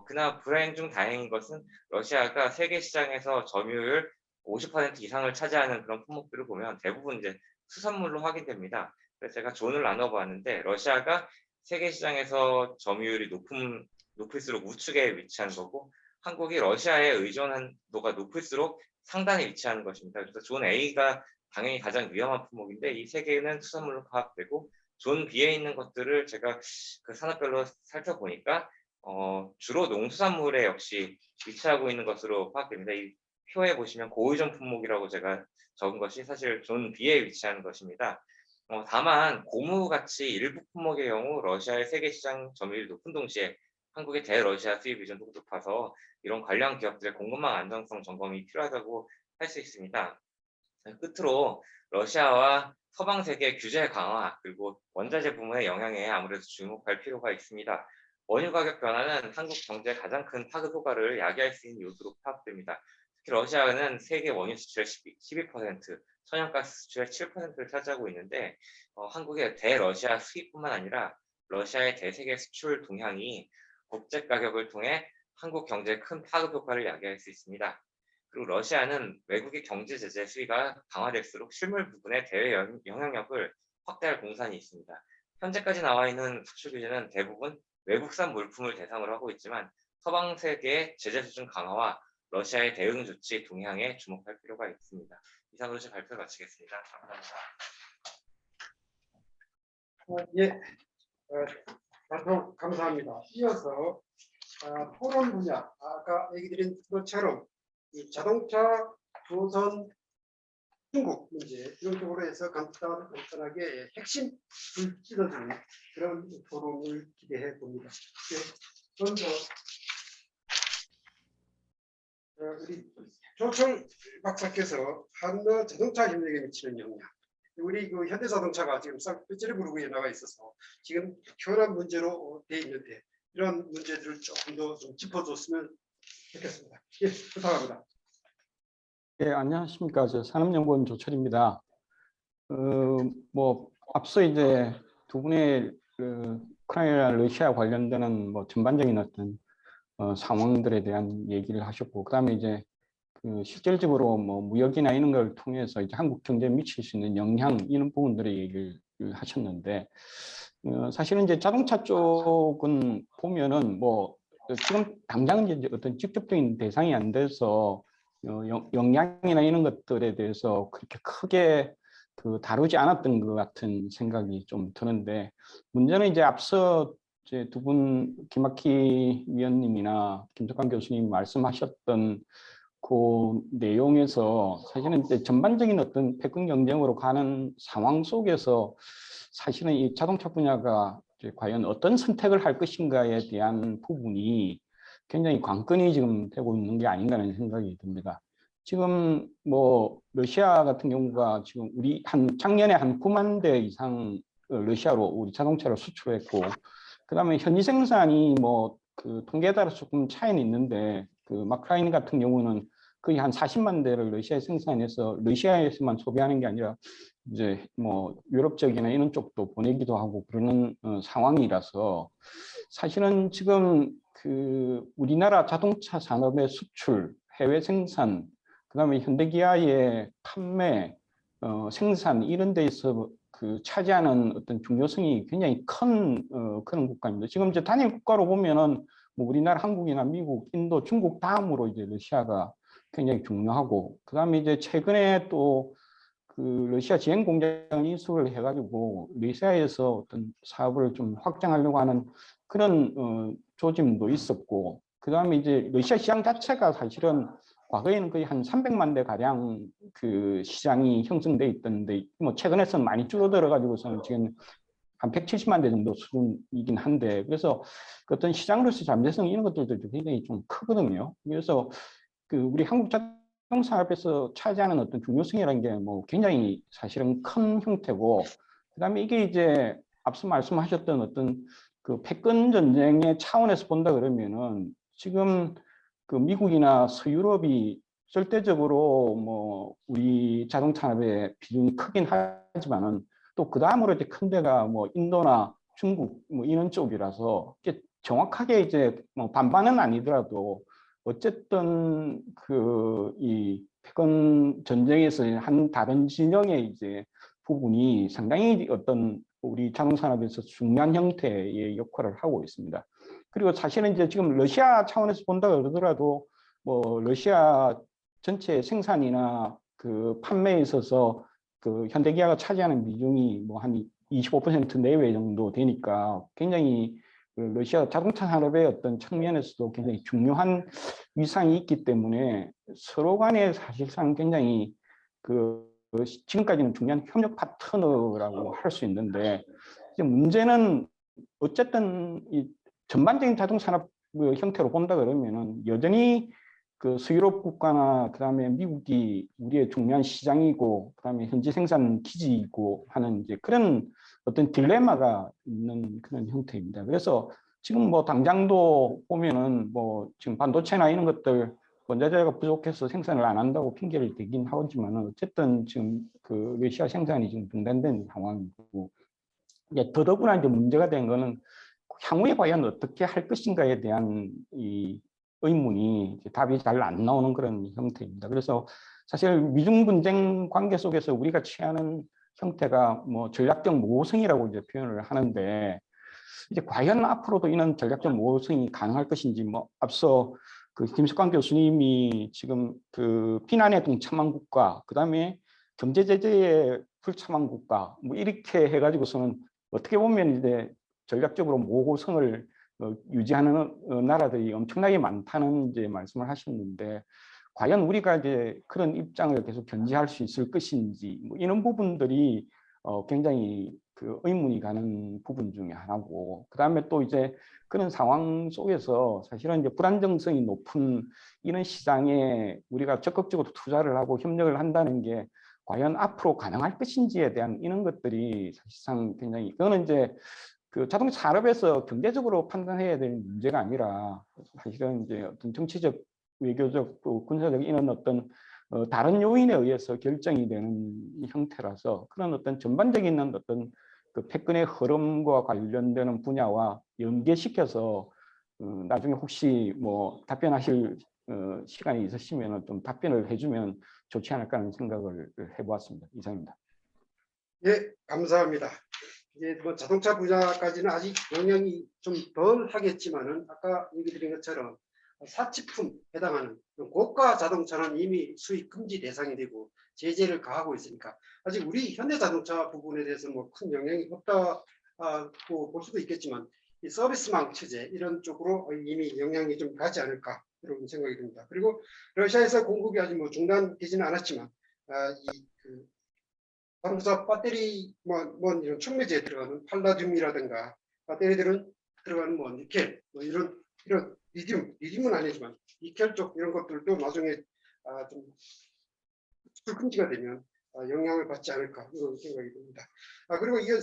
그나마 불행 중 다행인 것은 러시아가 세계 시장에서 점유율 50% 이상을 차지하는 그런 품목들을 보면 대부분 이제 수산물로 확인됩니다. 그래서 제가 존을 나눠보았는데 러시아가 세계 시장에서 점유율이 높을수록 우측에 위치하는 거고 한국이 러시아에 의존한도가 높을수록 상단에 위치하는 것입니다. 그래서 존 A가 당연히 가장 위험한 품목인데 이 세 개는 수산물로 파악되고 존 B에 있는 것들을 제가 그 산업별로 살펴보니까 주로 농수산물에 역시 위치하고 있는 것으로 파악됩니다. 이 표에 보시면 고의존 품목이라고 제가 적은 것이 사실 존 B에 위치하는 것입니다. 다만 고무같이 일부 품목의 경우 러시아의 세계 시장 점유율이 높은 동시에 한국의 대러시아 수입 의존도가 높아서 이런 관련 기업들의 공급망 안정성 점검이 필요하다고 할 수 있습니다. 끝으로 러시아와 서방 세계 규제 강화 그리고 원자재 부문의 영향에 아무래도 주목할 필요가 있습니다. 원유 가격 변화는 한국 경제에 가장 큰 파급 효과를 야기할 수 있는 요소로 파악됩니다. 특히 러시아는 세계 원유 수출의 12%, 천연가스 수출의 7%를 차지하고 있는데 한국의 대러시아 수입뿐만 아니라 러시아의 대세계 수출 동향이 국제 가격을 통해 한국 경제에 큰 파급 효과를 야기할 수 있습니다. 그리고 러시아는 외국의 경제 제재 수위가 강화될수록 실물 부분의 대외 영향력을 확대할 공산이 있습니다. 현재까지 나와 있는 수출 규제는 대부분 외국산 물품을 대상으로 하고 있지만 서방 세계의 제재 수준 강화와 러시아의 대응 조치 동향에 주목할 필요가 있습니다. 이상으로 제 발표 마치겠습니다. 감사합니다. 예, 발표 감사합니다. 이어서 토론 분야, 아까 얘기 드린 것처럼 이 자동차, 조선, 중국 문제 이런 쪽으로 해서 간단하게 핵심 불 찔러주는 그런 토론을 기대해 봅니다. 예, 먼저 우리 조철 박사께서 한러 자동차 협력에 미치는 영향, 우리 그 현대자동차가 지금 쌍배째리 구르기에 나와 있어서 지금 현안 문제로 돼 있는데 이런 문제들을 조금 더 좀 짚어줬으면 좋겠습니다. 예, 부탁합니다. 네, 안녕하십니까. 저 산업연구원 조철입니다. 뭐 앞서 이제 두 분의 우크라이나 러시아 관련되는 뭐 전반적인 어떤 상황들에 대한 얘기를 하셨고, 그다음에 이제 실질적으로 뭐 무역이나 이런 걸 통해서 이제 한국 경제에 미칠 수 있는 영향 이런 부분들의 얘기를 하셨는데, 사실은 이제 자동차 쪽은 보면은 뭐 지금 당장 이제 어떤 직접적인 대상이 안 돼서 영향이나 이런 것들에 대해서 그렇게 크게 다루지 않았던 것 같은 생각이 좀 드는데, 문제는 이제 앞서 이제 두 분 김학희 위원님이나 김석환 교수님 말씀하셨던 그 내용에서 사실은 이제 전반적인 어떤 패권 경쟁으로 가는 상황 속에서 사실은 이 자동차 분야가 이제 과연 어떤 선택을 할 것인가에 대한 부분이 굉장히 관건이 지금 되고 있는 게 아닌가 하는 생각이 듭니다. 지금 뭐 러시아 같은 경우가 지금 우리 작년에 한 9만 대 이상 러시아로 우리 자동차를 수출했고, 그다음에 현지 생산이 뭐 통계에 따라 조금 차이는 있는데 마크라인 같은 경우는 거의 한 40만 대를 러시아에 생산해서 러시아에서만 소비하는 게 아니라 이제 뭐 유럽 쪽이나 이런 쪽도 보내기도 하고 그러는 상황이라서, 사실은 지금 우리나라 자동차 산업의 수출, 해외 생산, 그다음에 현대기아의 판매, 생산 이런 데서 차지하는 어떤 중요성이 굉장히 큰 그런 국가입니다. 지금 이제 단일 국가로 보면은 뭐 우리나라, 한국이나 미국, 인도, 중국 다음으로 이제 러시아가 굉장히 중요하고, 그다음에 이제 최근에 또 러시아 지행 공장을 인수를 해가지고 러시아에서 어떤 사업을 좀 확장하려고 하는 그런 조짐도 있었고, 그다음에 이제 러시아 시장 자체가 사실은 과거에는 거의 한 300만 대 가량 시장이 형성돼 있던데, 뭐 최근에는 많이 줄어들어 가지고서는 지금 한 170만 대 정도 수준이긴 한데, 그래서 어떤 시장으로서 잠재성 이런 것들도 굉장히 좀 크거든요. 그래서 우리 한국 자동차 산업에서 차지하는 어떤 중요성이라는 게 뭐 굉장히 사실은 큰 형태고, 그다음에 이게 이제 앞서 말씀하셨던 어떤 패권 전쟁의 차원에서 본다 그러면은 지금 미국이나 서유럽이 절대적으로 뭐 우리 자동차 산업의 비중이 크긴 하지만은 또 그 다음으로 이제 큰 데가 뭐 인도나 중국 뭐 이런 쪽이라서 이게 정확하게 이제 뭐 반반은 아니더라도 어쨌든 이 패권 전쟁에서 한 다른 진영의 이제 부분이 상당히 어떤 우리 자동차 산업에서 중요한 형태의 역할을 하고 있습니다. 그리고 사실은 이제 지금 러시아 차원에서 본다 그러더라도 뭐 러시아 전체 생산이나 판매에 있어서 현대기아가 차지하는 비중이 뭐 한 25% 내외 정도 되니까 굉장히 러시아 자동차 산업의 어떤 측면에서도 굉장히 중요한 위상이 있기 때문에 서로 간에 사실상 굉장히 지금까지는 중요한 협력 파트너라고 할 수 있는데, 이제 문제는 어쨌든 이 전반적인 자동차 산업 형태로 본다 그러면은 여전히 서유럽 국가나 그다음에 미국이 우리의 중요한 시장이고, 그다음에 현지 생산 기지이고 하는 이제 그런 어떤 딜레마가 있는 그런 형태입니다. 그래서 지금 뭐 당장도 보면은 뭐 지금 반도체나 이런 것들 원자재가 부족해서 생산을 안 한다고 핑계를 대긴 하지만은 어쨌든 지금 러시아 생산이 지금 중단된 상황이고, 이제 더더구나 이제 문제가 된 거는 향후에 과연 어떻게 할 것인가에 대한 이 의문이 답이 잘 안 나오는 그런 형태입니다. 그래서 사실 미중 분쟁 관계 속에서 우리가 취하는 형태가 뭐 전략적 모호성이라고 이제 표현을 하는데, 이제 과연 앞으로도 이런 전략적 모호성이 가능할 것인지, 뭐 앞서 그 김석환 교수님이 지금 그 비난에 동참한 국가, 그다음에 경제 제재에 불참한 국가, 뭐 이렇게 해가지고서는 어떻게 보면 이제 전략적으로 모호성을 유지하는 나라들이 엄청나게 많다는 이제 말씀을 하셨는데, 과연 우리가 이제 그런 입장을 계속 견지할 수 있을 것인지, 뭐 이런 부분들이 굉장히 그 의문이 가는 부분 중에 하나고, 그다음에 또 이제 그런 상황 속에서 사실은 이제 불안정성이 높은 이런 시장에 우리가 적극적으로 투자를 하고 협력을 한다는 게 과연 앞으로 가능할 것인지에 대한 이런 것들이 사실상 굉장히, 그거는 이제 그 자동차 산업에서 경제적으로 판단해야 될 문제가 아니라 사실은 이제 어떤 정치적, 외교적, 또 군사적 이런 어떤 다른 요인에 의해서 결정이 되는 형태라서, 그런 어떤 전반적인 어떤 그 패권의 흐름과 관련되는 분야와 연계시켜서 나중에 혹시 뭐 답변하실 시간이 있으시면 좀 답변을 해주면 좋지 않을까 하는 생각을 해보았습니다. 이상입니다. 예, 감사합니다. 이제 뭐 자동차 분야까지는 아직 영향이 좀 덜 하겠지만은 아까 얘기 드린 것처럼 사치품 해당하는 고가 자동차는 이미 수입 금지 대상이 되고 제재를 가하고 있으니까 아직 우리 현대자동차 부분에 대해서 뭐 큰 영향이 없다고 볼 수도 있겠지만, 이 서비스망 체제 이런 쪽으로 이미 영향이 좀 가지 않을까 이런 생각이 듭니다. 그리고 러시아에서 공급이 아직 뭐 중단되지는 않았지만 이그 자동차 배터리 뭐 이런 촉매제에 들어가는 팔라듐이라든가 배터리들은 들어가는 뭐 니켈 뭐 이런 리튬은 아니지만 니켈 쪽 이런 것들도 나중에 좀 수출 금지가 되면 영향을 받지 않을까 이런 생각이 듭니다. 그리고 이게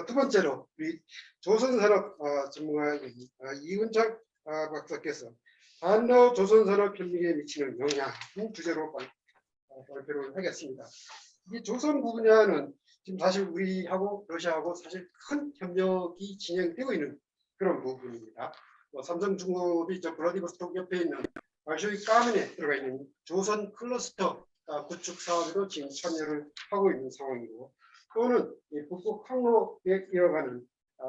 두 번째로 우리 조선산업 전문가 이은창 박사께서 한러 조선산업 협력에 미치는 영향 주제로 발표를 하겠습니다. 이 조선 분야는 지금 사실 우리하고 러시아하고 사실 큰 협력이 진행되고 있는 그런 부분입니다. 삼성중공업이 블라디보스토크 옆에 있는 발쇼이 까멘에 들어가 있는 조선 클러스터 구축 사업에도 지금 참여를 하고 있는 상황이고, 또는 북극 항로에 이어가는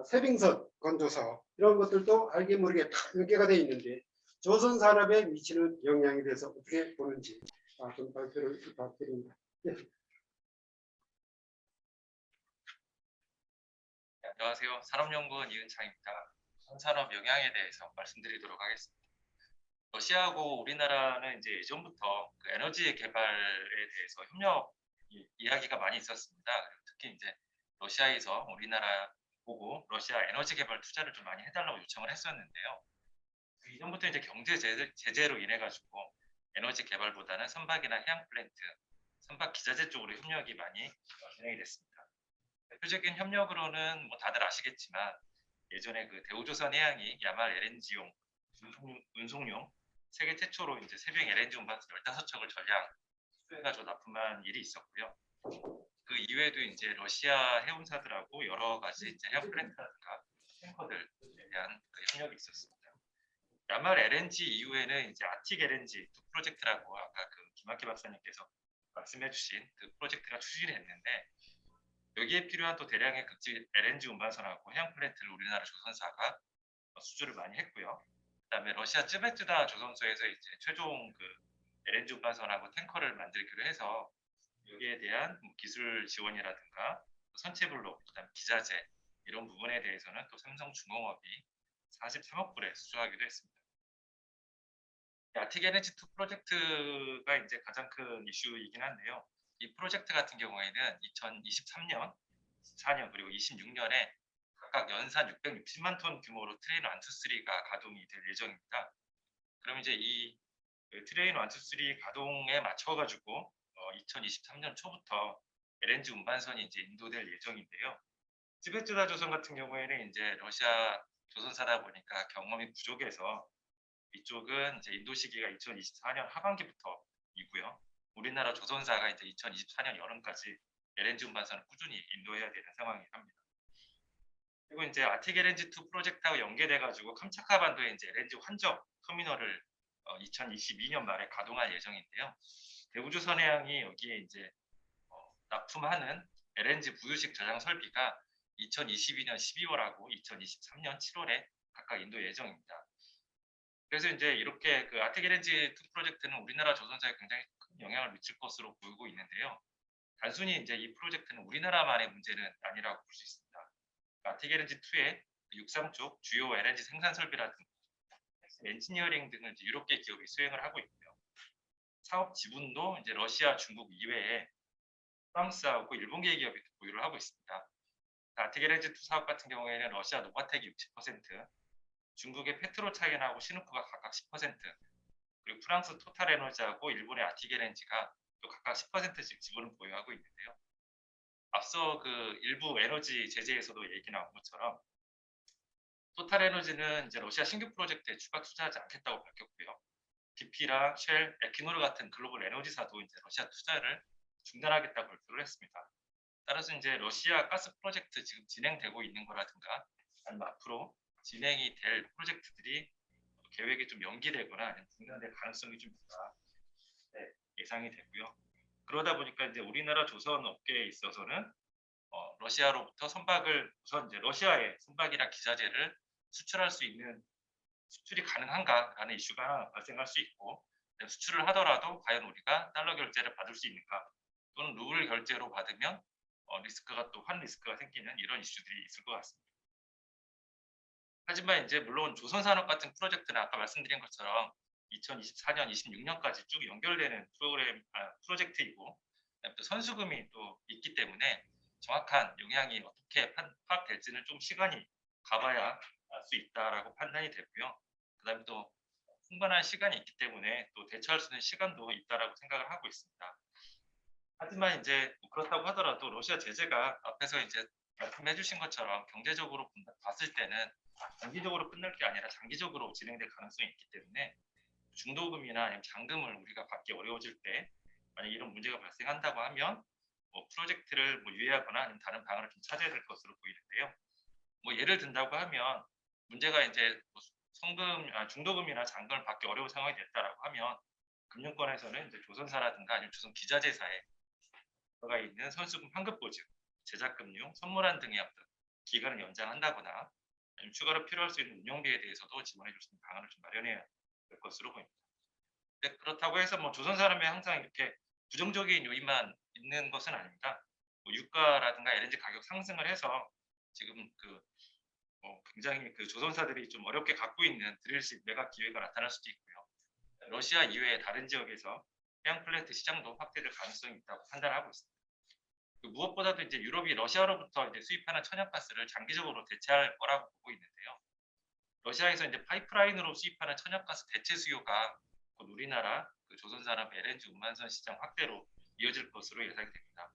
세빙선 건조 사업 이런 것들도 알게 모르게 다 연계가 되어 있는데 조선 산업에 미치는 영향에 대해서 어떻게 보는지 좀 발표를 부탁드립니다. 네. 안녕하세요. 산업연구원 이은창입니다. 산산업 영향에 대해서 말씀드리도록 하겠습니다. 러시아하고 우리나라는 이제 예전부터 그 에너지 개발에 대해서 협력 이야기가 많이 있었습니다. 특히 이제 러시아에서 우리나라 보고 러시아 에너지 개발 투자를 좀 많이 해달라고 요청을 했었는데요. 그 이전부터 이제 경제 제재로 인해 가지고 에너지 개발보다는 선박이나 해양 플랜트, 선박 기자재 쪽으로 협력이 많이 진행이 됐습니다. 대표적인 협력으로는 뭐 다들 아시겠지만 예전에 그 대우조선해양이 야말 LNG용 운송용 세계 최초로 이제 새벽 LNG 운반선 15척을 전량 수해가지고 납품한 일이 있었고요. 그 이외에도 이제 러시아 해운사들하고 여러 가지 이제 해양 플랜트라든가 탱커들에 대한 그 협력이 있었습니다. 야말 LNG 이후에는 이제 아틱 LNG 두 프로젝트라고 아까 그 김학기 박사님께서 말씀해주신 그 프로젝트가 추진이 됐는데, 여기에 필요한 또 대량의 극지 LNG 운반선하고 해양 플랜트를 우리나라 조선사가 수주를 많이 했고요. 그다음에 러시아 쯔베트다 조선소에서 이제 최종 그 LNG 운반선하고 탱커를 만들기로 해서 여기에 대한 기술 지원이라든가 선체블록, 그다음 기자재 이런 부분에 대해서는 또 삼성중공업이 43억 불에 수주하기도 했습니다. 아틱 LNG2 프로젝트가 이제 가장 큰 이슈이긴 한데요. 이 프로젝트 같은 경우에는 2023년, 24년 그리고 26년에 각각 연산 660만 톤 규모로 트레인 1, 2, 3가 가동이 될 예정입니다. 그럼 이제 이 트레인 1, 2, 3 가동에 맞춰가지고 2023년 초부터 LNG 운반선이 이제 인도될 예정인데요. 쯔베트다 조선 같은 경우에는 이제 러시아 조선사다 보니까 경험이 부족해서 이쪽은 이제 인도 시기가 2024년 하반기부터이고요. 우리나라 조선사가 이제 2024년 여름까지 LNG 운반선을 꾸준히 인도해야 되는 상황이 합니다. 그리고 이제 아틱 LNG2 프로젝트하고 연계돼가지고 캄차카 반도에 이제 LNG 환적 터미널을 2022년 말에 가동할 예정인데요. 대우조선해양이 여기에 이제 납품하는 LNG 부유식 저장 설비가 2022년 12월하고 2023년 7월에 각각 인도 예정입니다. 그래서 이제 이렇게 그 아텍 LNG 2 프로젝트는 우리나라 조선사에 굉장히 큰 영향을 미칠 것으로 보이고 있는데요. 단순히 이제 이 프로젝트는 우리나라만의 문제는 아니라고 볼 수 있습니다. 아텍 LNG 2의 육상 쪽 주요 LNG 생산 설비라든가 엔지니어링 등을 이제 유럽계 기업이 수행을 하고 있고요. 사업 지분도 이제 러시아, 중국 이외에 프랑스하고 일본계 기업이 보유를 하고 있습니다. 아텍 LNG 2 사업 같은 경우에는 러시아 노바텍이 60%, 중국의 페트로차이나하고 시누크가 각각 10%, 그리고 프랑스 토탈에너지하고 일본의 아틱 LNG가 또 각각 10%씩 지분을 보유하고 있는데요. 앞서 그 일부 에너지 제재에서도 얘기 나온 것처럼 토탈에너지는 이제 러시아 신규 프로젝트에 추가 투자하지 않겠다고 밝혔고요. BP랑 쉘, 에퀴노르 같은 글로벌 에너지사도 이제 러시아 투자를 중단하겠다고 발표를 했습니다. 따라서 이제 러시아 가스 프로젝트 지금 진행되고 있는 거라든가 아니면 앞으로 진행이 될 프로젝트들이 계획이 좀 연기되거나 아니면 중단될 가능성이 좀 있다. 네, 예상이 되고요. 그러다 보니까 이제 우리나라 조선 업계에 있어서는 러시아로부터 선박을 우선 이제 러시아에 선박이나 기자재를 수출할 수 있는 수출이 가능한가라는 이슈가 발생할 수 있고 수출을 하더라도 과연 우리가 달러 결제를 받을 수 있는가 또는 루블 결제로 받으면 리스크가 또 환 리스크가 생기는 이런 이슈들이 있을 것 같습니다. 하지만 이제 물론 조선산업 같은 프로젝트는 아까 말씀드린 것처럼 2024년, 26년까지 쭉 연결되는 프로젝트이고 또 선수금이 또 있기 때문에 정확한 영향이 어떻게 파악될지는 좀 시간이 가봐야 알 수 있다라고 판단이 되고요. 그다음에 또 충분한 시간이 있기 때문에 또 대처할 수 있는 시간도 있다라고 생각을 하고 있습니다. 하지만 이제 그렇다고 하더라도 러시아 제재가 앞에서 이제 말씀해 주신 것처럼 경제적으로 봤을 때는 단기적으로 끝날 게 아니라 장기적으로 진행될 가능성이 있기 때문에 중도금이나 아니면 잔금을 우리가 받기 어려워질 때 만약 이런 문제가 발생한다고 하면 프로젝트를 유예하거나 아니면 다른 방안을 좀 찾아야 될 것으로 보이는데요. 예를 든다고 하면 문제가 이제 중도금이나 잔금을 받기 어려운 상황이 됐다라고 하면 금융권에서는 이제 조선사라든가 아니면 조선 기자재사에 들어가 있는 선수금 환급 보증, 제작금융, 선물한 등의 어떤 기간을 연장한다거나 아니면 추가로 필요할 수 있는 운영비에 대해서도 지원해 줄 수 있는 방안을 좀 마련해야 될 것으로 보입니다. 근데 그렇다고 해서 조선산업에 항상 이렇게 부정적인 요인만 있는 것은 아닙니다. 유가라든가 LNG 가격 상승을 해서 지금 굉장히 그 조선사들이 좀 어렵게 갖고 있는 드릴십 매각 기회가 나타날 수도 있고요. 러시아 이외의 다른 지역에서 해양 플레이트 시장도 확대될 가능성이 있다고 판단하고 있습니다. 무엇보다도 이제 유럽이 러시아로부터 이제 수입하는 천연가스를 장기적으로 대체할 거라고 보고 있는데요. 러시아에서 이제 파이프라인으로 수입하는 천연가스 대체 수요가 곧 우리나라 그 조선산업 LNG 운반선 시장 확대로 이어질 것으로 예상이 됩니다.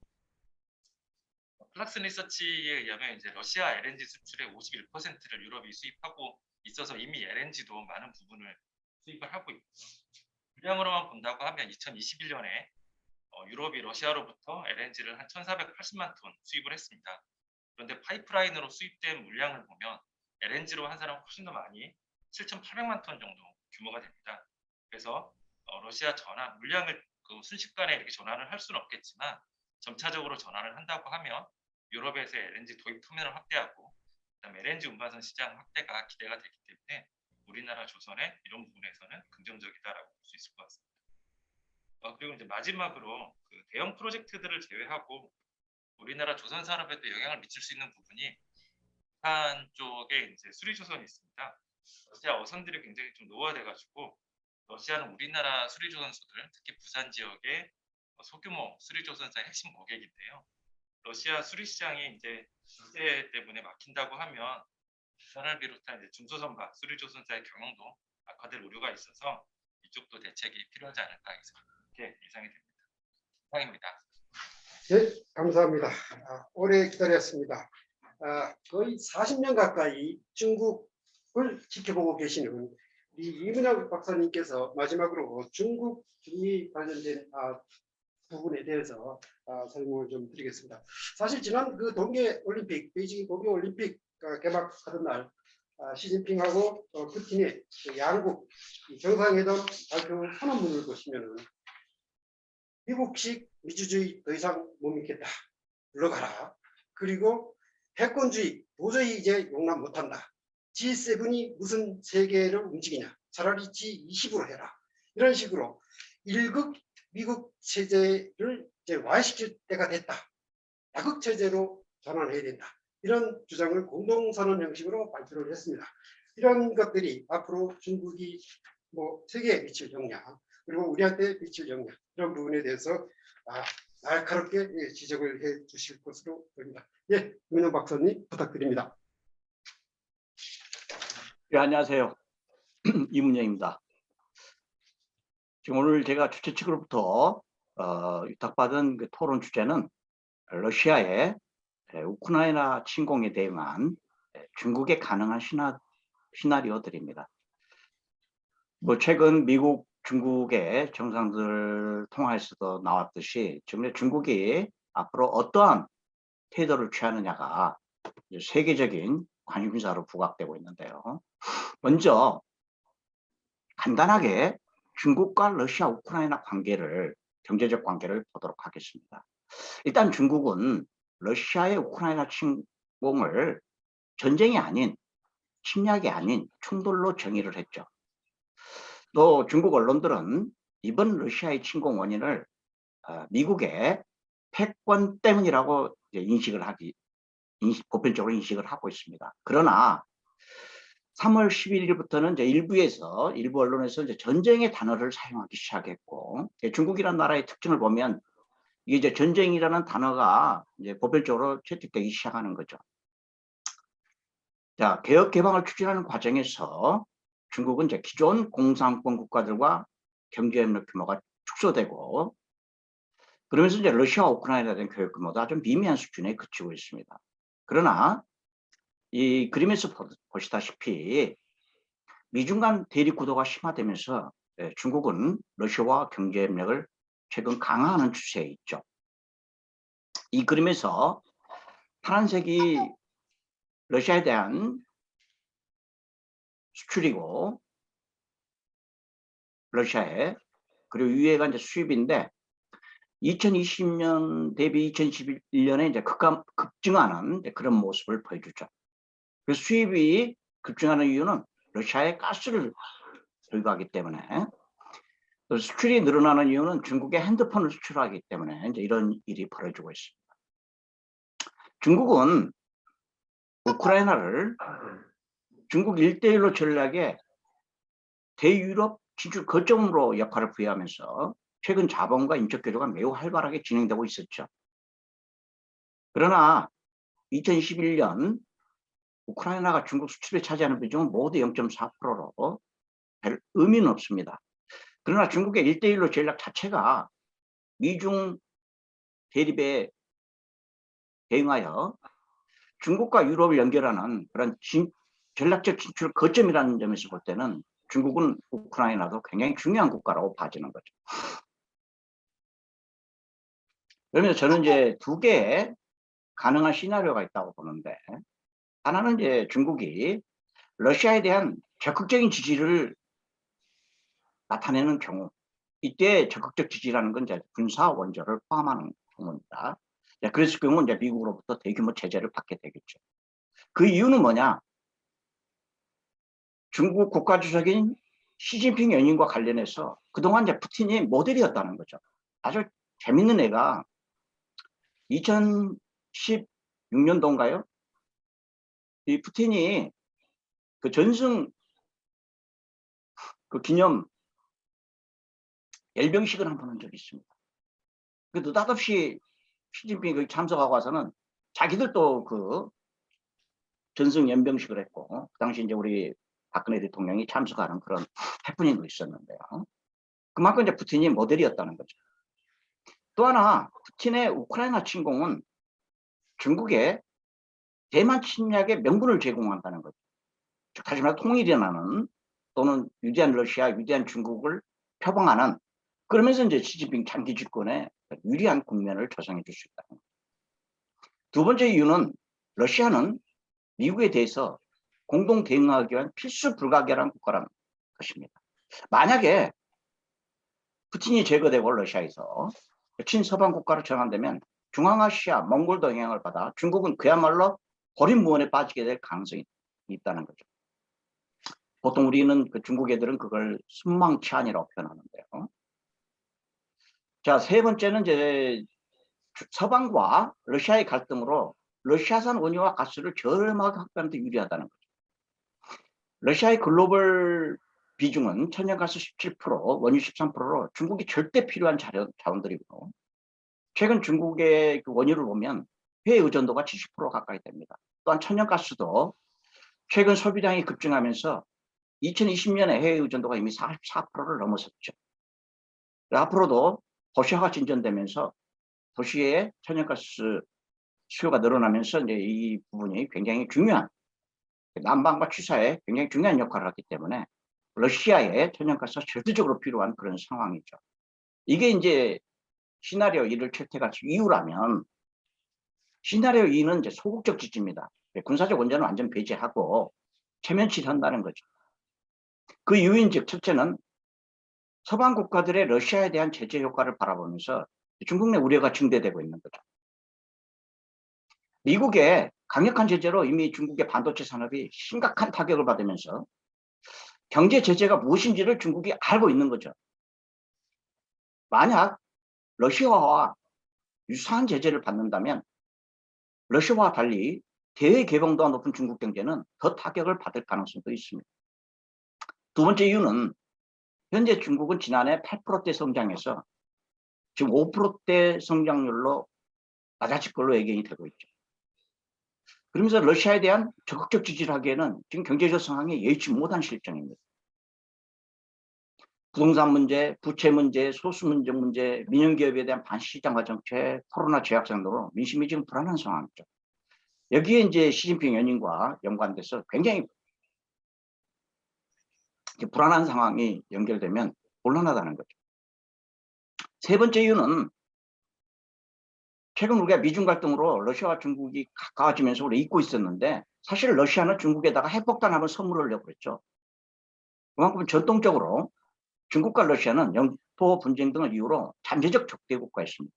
플락슨 리서치에 의하면 이제 러시아 LNG 수출의 51%를 유럽이 수입하고 있어서 이미 LNG도 많은 부분을 수입을 하고 있고 물량으로만 본다고 하면 2021년에 유럽이 러시아로부터 LNG를 한 1,480만 톤 수입을 했습니다. 그런데 파이프라인으로 수입된 물량을 보면 LNG로 한 사람 훨씬 더 많이 7,800만 톤 정도 규모가 됩니다. 그래서 러시아 물량을 순식간에 이렇게 전환을 할 수는 없겠지만 점차적으로 전환을 한다고 하면 유럽에서 LNG 도입 터미널을 확대하고 그다음에 LNG 운반선 시장 확대가 기대가 되기 때문에 우리나라 조선의 이런 부분에서는 긍정적이다라고 볼 수 있을 것 같습니다. 그리고 이제 마지막으로 그 대형 프로젝트들을 제외하고 우리나라 조선 산업에도 영향을 미칠 수 있는 부분이 북한 쪽에 이제 수리조선이 있습니다. 러시아 어선들이 굉장히 좀 노화돼가지고 러시아는 우리나라 수리조선소들 특히 부산 지역의 소규모 수리조선사의 핵심 고객인데요. 러시아 수리시장이 이제 규제 때문에 막힌다고 하면 부산을 비롯한 이제 중소선박 수리조선사의 경영도 악화될 우려가 있어서 이쪽도 대책이 필요하지 않을까 이렇게 예상이 됩니다. 이상입니다. 네, 감사합니다. 오래 기다렸습니다. 거의 40년 가까이 중국을 지켜보고 계시는 우리 이문혁 박사님께서 마지막으로 중국이 관련된 부분에 대해서 설명을 좀 드리겠습니다. 사실 지난 그 동계올림픽, 베이징 동계올림픽 개막하던 날 시진핑하고 푸틴의 양국 정상회담 발표 선언문을 보시면은 미국식 민주주의 더 이상 못 믿겠다. 물러가라. 그리고 패권주의 도저히 이제 용납 못한다. G7이 무슨 세계를 움직이냐. 차라리 G20으로 해라. 이런 식으로 일극 미국 체제를 이제 와해시킬 때가 됐다. 다극 체제로 전환해야 된다. 이런 주장을 공동선언 형식으로 발표를 했습니다. 이런 것들이 앞으로 중국이 뭐 세계에 미칠 영향, 그리고 우리한테 미칠 영향, 이런 부분에 대해서 날카롭게 지적을 해 주실 것으로 보입니다. 예, 윤영 박사님 부탁드립니다. 네, 안녕하세요. 이문영입니다. 지금 오늘 제가 주최 측으로부터 위탁받은 그 토론 주제는 러시아의 우크라이나 침공에 대응한 중국의 가능한 시나리오들입니다. 뭐 최근 미국, 중국의 정상들 통화에서도 나왔듯이 지금 중국이 앞으로 어떠한 태도를 취하느냐가 세계적인 관심사로 부각되고 있는데요. 먼저 간단하게 중국과 러시아, 우크라이나 관계를, 경제적 관계를 보도록 하겠습니다. 일단 중국은 러시아의 우크라이나 침공을 전쟁이 아닌, 침략이 아닌 충돌로 정의를 했죠. 또 중국 언론들은 이번 러시아의 침공 원인을 미국의 패권 때문이라고 보편적으로 인식을 하고 있습니다. 그러나 3월 11일부터는 이제 일부 언론에서 이제 전쟁의 단어를 사용하기 시작했고, 중국이라는 나라의 특징을 보면 이게 이제 전쟁이라는 단어가 이제 보편적으로 채택되기 시작하는 거죠. 자, 개혁 개방을 추진하는 과정에서 중국은 이제 기존 공산권 국가들과 경제협력 규모가 축소되고, 그러면서 이제 러시아와 우크라이나에 대한 교역 규모도 아주 미미한 수준에 그치고 있습니다. 그러나 이 그림에서 보시다시피 미중 간 대립 구도가 심화되면서 중국은 러시아와 경제협력을 최근 강화하는 추세에 있죠. 이 그림에서 파란색이 러시아에 대한 수출이고, 러시아에, 그리고 위에가 이제 수입인데 2020년 대비 2021년에 이제 급증하는 그런 모습을 보여주죠. 그 수입이 급증하는 이유는 러시아에 가스를 보유하기 때문에, 수출이 늘어나는 이유는 중국의 핸드폰을 수출하기 때문에 이제 이런 일이 벌어지고 있습니다. 중국은 우크라이나를 중국 1대1로 전략에 대유럽 진출 거점으로 역할을 부여하면서 최근 자본과 인적 교류가 매우 활발하게 진행되고 있었죠. 그러나 2021년 우크라이나가 중국 수출에 차지하는 비중은 모두 0.4%로 별 의미는 없습니다. 그러나 중국의 1대1로 전략 자체가 미중 대립에 대응하여 중국과 유럽을 연결하는 그런 전략적 진출 거점이라는 점에서 볼 때는 중국은 우크라이나도 굉장히 중요한 국가라고 봐지는 거죠. 그러면 저는 이제 두 개의 가능한 시나리오가 있다고 보는데, 하나는 이제 중국이 러시아에 대한 적극적인 지지를 나타내는 경우, 이때 적극적 지지라는 건 이제 군사 원조를 포함하는 경우입니다. 그랬을 경우 이제 미국으로부터 대규모 제재를 받게 되겠죠. 그 이유는 뭐냐? 중국 국가주석인 시진핑 연인과 관련해서 그동안 이제 푸틴이 모델이었다는 거죠. 아주 재밌는 애가 2016년도인가요? 이 푸틴이 그 전승 그 기념 열병식을 한번 한 적이 있습니다. 그 느닷없이 시진핑이 참석하고 와서는 자기들도 그 전승 연병식을 했고, 그 당시 이제 우리 박근혜 대통령이 참석하는 그런 해프닝도 있었는데요. 그만큼 이제 푸틴이 모델이었다는 거죠. 또 하나, 푸틴의 우크라이나 침공은 중국의 대만 침략의 명분을 제공한다는 거죠. 즉 다시 말해 통일이라는, 또는 위대한 러시아, 위대한 중국을 표방하는, 그러면서 이제 시진핑 장기 집권에 유리한 국면을 조성해 줄 수 있다는 거죠. 두 번째 이유는 러시아는 미국에 대해서 공동 대응하기 위한 필수 불가결한 국가라는 것입니다. 만약에 푸틴이 제거되고 러시아에서 친서방 국가로 전환되면 중앙아시아, 몽골도 영향을 받아 중국은 그야말로 고립무원에 빠지게 될 가능성이 있다는 거죠. 보통 우리는 그 중국 애들은 그걸 순망치안이라고 표현하는데요. 자, 세 번째는 이제 서방과 러시아의 갈등으로 러시아산 원유와 가스를 저렴하게 확보하는 데 유리하다는 거죠. 러시아의 글로벌 비중은 천연가스 17%, 원유 13%로 중국이 절대 필요한 자원들이고, 최근 중국의 그 원유를 보면 해외 의존도가 70% 가까이 됩니다. 또한 천연가스도 최근 소비량이 급증하면서 2020년에 해외 의존도가 이미 44%를 넘어섰죠. 앞으로도 도시화가 진전되면서 도시의 천연가스 수요가 늘어나면서 이제 이 부분이 굉장히 중요한, 난방과 취사에 굉장히 중요한 역할을 하기 때문에 러시아의 천연가스가 절대적으로 필요한 그런 상황이죠. 이게 이제 시나리오 1을 채택할 이유라면, 시나리오 2는 이제 소극적 지지입니다. 군사적 원전은 완전 배제하고 체면치한다는 거죠. 그 이유인즉, 첫째는 서방 국가들의 러시아에 대한 제재 효과를 바라보면서 중국 내 우려가 증대되고 있는 거죠. 미국의 강력한 제재로 이미 중국의 반도체 산업이 심각한 타격을 받으면서 경제 제재가 무엇인지를 중국이 알고 있는 거죠. 만약 러시아와 유사한 제재를 받는다면 러시아와 달리 대외 개방도가 높은 중국 경제는 더 타격을 받을 가능성도 있습니다. 두 번째 이유는 현재 중국은 지난해 8%대 성장해서 지금 5%대 성장률로 낮아질 걸로 예견이 되고 있죠. 그러면서 러시아에 대한 적극적 지지를 하기에는 지금 경제적 상황이 예의치 못한 실정입니다. 부동산 문제, 부채 문제, 소수민족 문제, 민영기업에 대한 반시장화 정책, 코로나 제약상 등으로 민심이 지금 불안한 상황이죠. 여기에 이제 시진핑 연인과 연관돼서 굉장히 불안한 상황이 연결되면 곤란하다는 거죠. 세 번째 이유는 최근 우리가 미중 갈등으로 러시아와 중국이 가까워지면서 우리 잊고 있었는데, 사실 러시아는 중국에다가 핵폭탄 한번 선물을 내버렸죠. 그만큼 전통적으로 중국과 러시아는 영토 분쟁 등을 이유로 잠재적 적대 국가였습니다.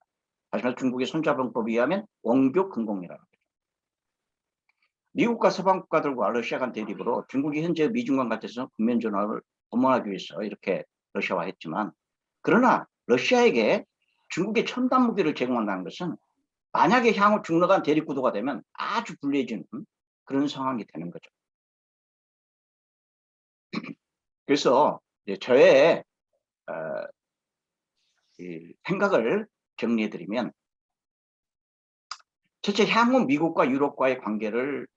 하지만 중국의 손자병법에 의하면 원교 근공이라는 거죠. 미국과 서방 국가들과 러시아 간 대립으로 중국이 현재 미중 간 갈등에서 국면 전환을 도모하기 위해서 이렇게 러시아화 했지만, 그러나 러시아에게 중국의 첨단 무기를 제공한다는 것은 만약에 향후 중러 간 대립 구도가 되면 아주 불리해지는 그런 상황이 되는 거죠. 그래서 이제 저의 이 생각을 정리해드리면, 첫째, 향후 미국과 유럽과의 관계를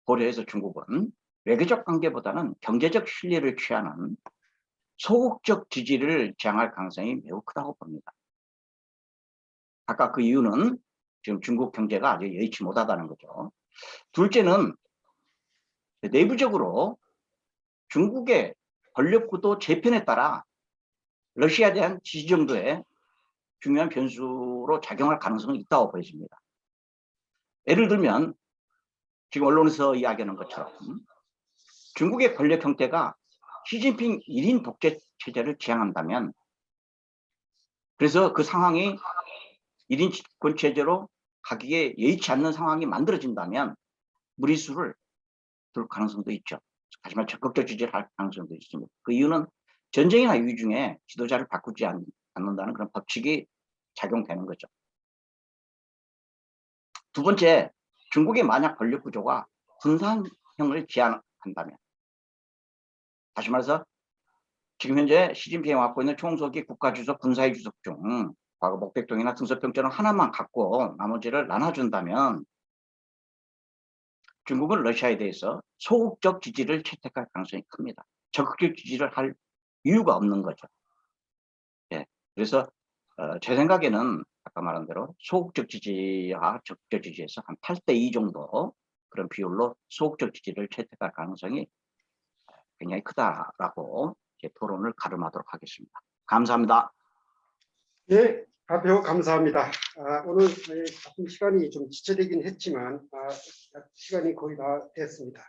고려해서 중국은 외교적 관계보다는 경제적 신뢰를 취하는 소극적 지지를 지향할 가능성이 매우 크다고 봅니다. 아까 그 이유는 지금 중국 경제가 아주 여의치 못하다는 거죠. 둘째는 내부적으로 중국의 권력구도 재편에 따라 러시아에 대한 지지 정도의 중요한 변수로 작용할 가능성이 있다고 보여집니다. 예를 들면 지금 언론에서 이야기하는 것처럼 중국의 권력 형태가 시진핑 1인 독재 체제를 지향한다면, 그래서 그 상황이 1인 집권 체제로 가기에 여의치 않는 상황이 만들어진다면 무리수를 둘 가능성도 있죠. 하지만 적극적 지지를 할 가능성도 있습니다. 그 이유는 전쟁이나 위기 중에 지도자를 바꾸지 않는다는 그런 법칙이 작용되는 거죠. 두 번째, 중국의 만약 권력 구조가 분산형을 지향한다면, 다시 말해서 지금 현재 시진핑이 맡고 있는 총석이 국가주석, 군사위 주석 중 과거 목백동이나 등소평처럼 하나만 갖고 나머지를 나눠준다면 중국은 러시아에 대해서 소극적 지지를 채택할 가능성이 큽니다. 적극적 지지를 할 이유가 없는 거죠. 예, 그래서 제 생각에는 아까 말한 대로 소극적 지지와 적극적 지지에서 한 8대2 정도 그런 비율로 소극적 지지를 채택할 가능성이 굉장히 크다라고 토론을 가름하도록 하겠습니다. 감사합니다. 네, 발표 감사합니다. 오늘 바쁜 시간이 좀 지체되긴 했지만 시간이 거의 다 됐습니다.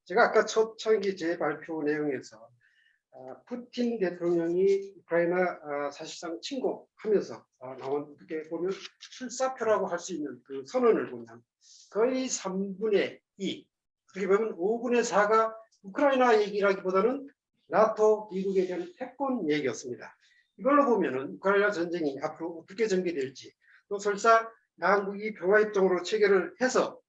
제가 아까 초창기 제 발표 내용에서 푸틴 대통령이 우크라이나 사실상 침공하면서 나온 어떻게 보면 출사표라고 할 수 있는 그 선언을 보면 거의 3분의 2, 어떻게 보면 5분의 4가 우크라이나 얘기라기보다는 나토, 미국에 대한 패권 얘기였습니다. 이걸로 보면은 우크라이나 전쟁이 앞으로 어떻게 전개될지, 또 설사 양국이 평화협정으로 체결을 해서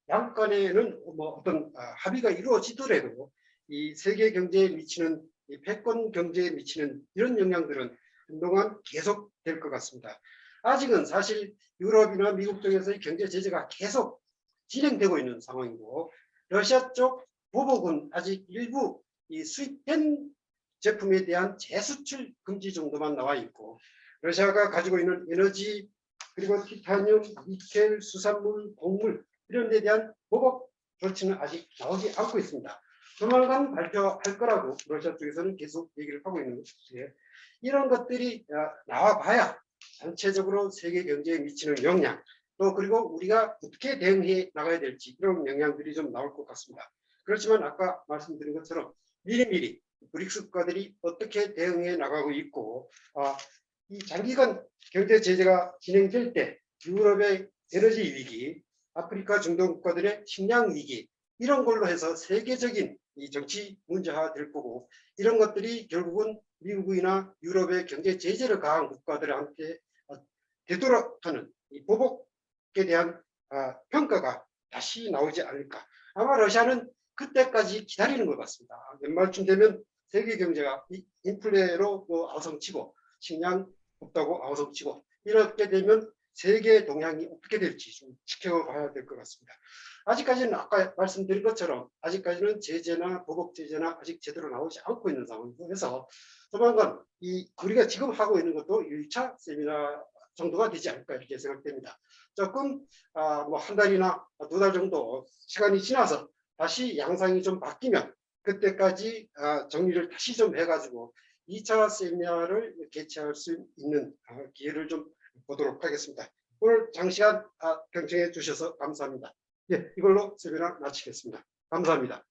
양간에는 뭐 어떤 합의가 이루어지더라도 이 세계 경제에 미치는, 이 패권 경제에 미치는 이런 영향들은 한동안 계속될 것 같습니다. 아직은 사실 유럽이나 미국 쪽에서의 경제 제재가 계속 진행되고 있는 상황이고, 러시아 쪽 보복은 아직 일부 이 수입된 제품에 대한 재수출 금지 정도만 나와 있고, 러시아가 가지고 있는 에너지, 그리고 티타늄, 니켈, 수산물, 곡물 이런 데 대한 보복 조치는 아직 나오지 않고 있습니다. 조만간 발표할 거라고 러시아 쪽에서는 계속 얘기를 하고 있는 것인데, 이런 것들이 나와 봐야 전체적으로 세계 경제에 미치는 영향, 또 그리고 우리가 어떻게 대응해 나가야 될지 이런 영향들이 좀 나올 것 같습니다. 그렇지만 아까 말씀드린 것처럼 미리미리 브릭스 국가들이 어떻게 대응해 나가고 있고, 이 장기간 경제 제재가 진행될 때 유럽의 에너지 위기, 아프리카 중동 국가들의 식량 위기, 이런 걸로 해서 세계적인 이 정치 문제화 될 거고, 이런 것들이 결국은 미국이나 유럽의 경제 제재를 가한 국가들한테 되돌아가는 이 보복에 대한 평가가 다시 나오지 않을까. 아마 러시아는 그때까지 기다리는 것 같습니다. 연말쯤 되면 세계 경제가 인플레로 아우성치고 식량 없다고 아우성치고, 이렇게 되면 세계 동향이 어떻게 될지 좀 지켜봐야 될 것 같습니다. 아직까지는 아까 말씀드린 것처럼 아직까지는 제재나 보복 제재나 아직 제대로 나오지 않고 있는 상황이고 해서 조만간 우리가 지금 하고 있는 것도 1차 세미나 정도가 되지 않을까 이렇게 생각됩니다. 조금 뭐 한 달이나 2달 정도 시간이 지나서 다시 양상이 좀 바뀌면 그때까지 정리를 다시 좀 해가지고 2차 세미나를 개최할 수 있는 기회를 좀 보도록 하겠습니다. 오늘 장시간 경청해 주셔서 감사합니다. 예, 이걸로 세미나 마치겠습니다. 감사합니다.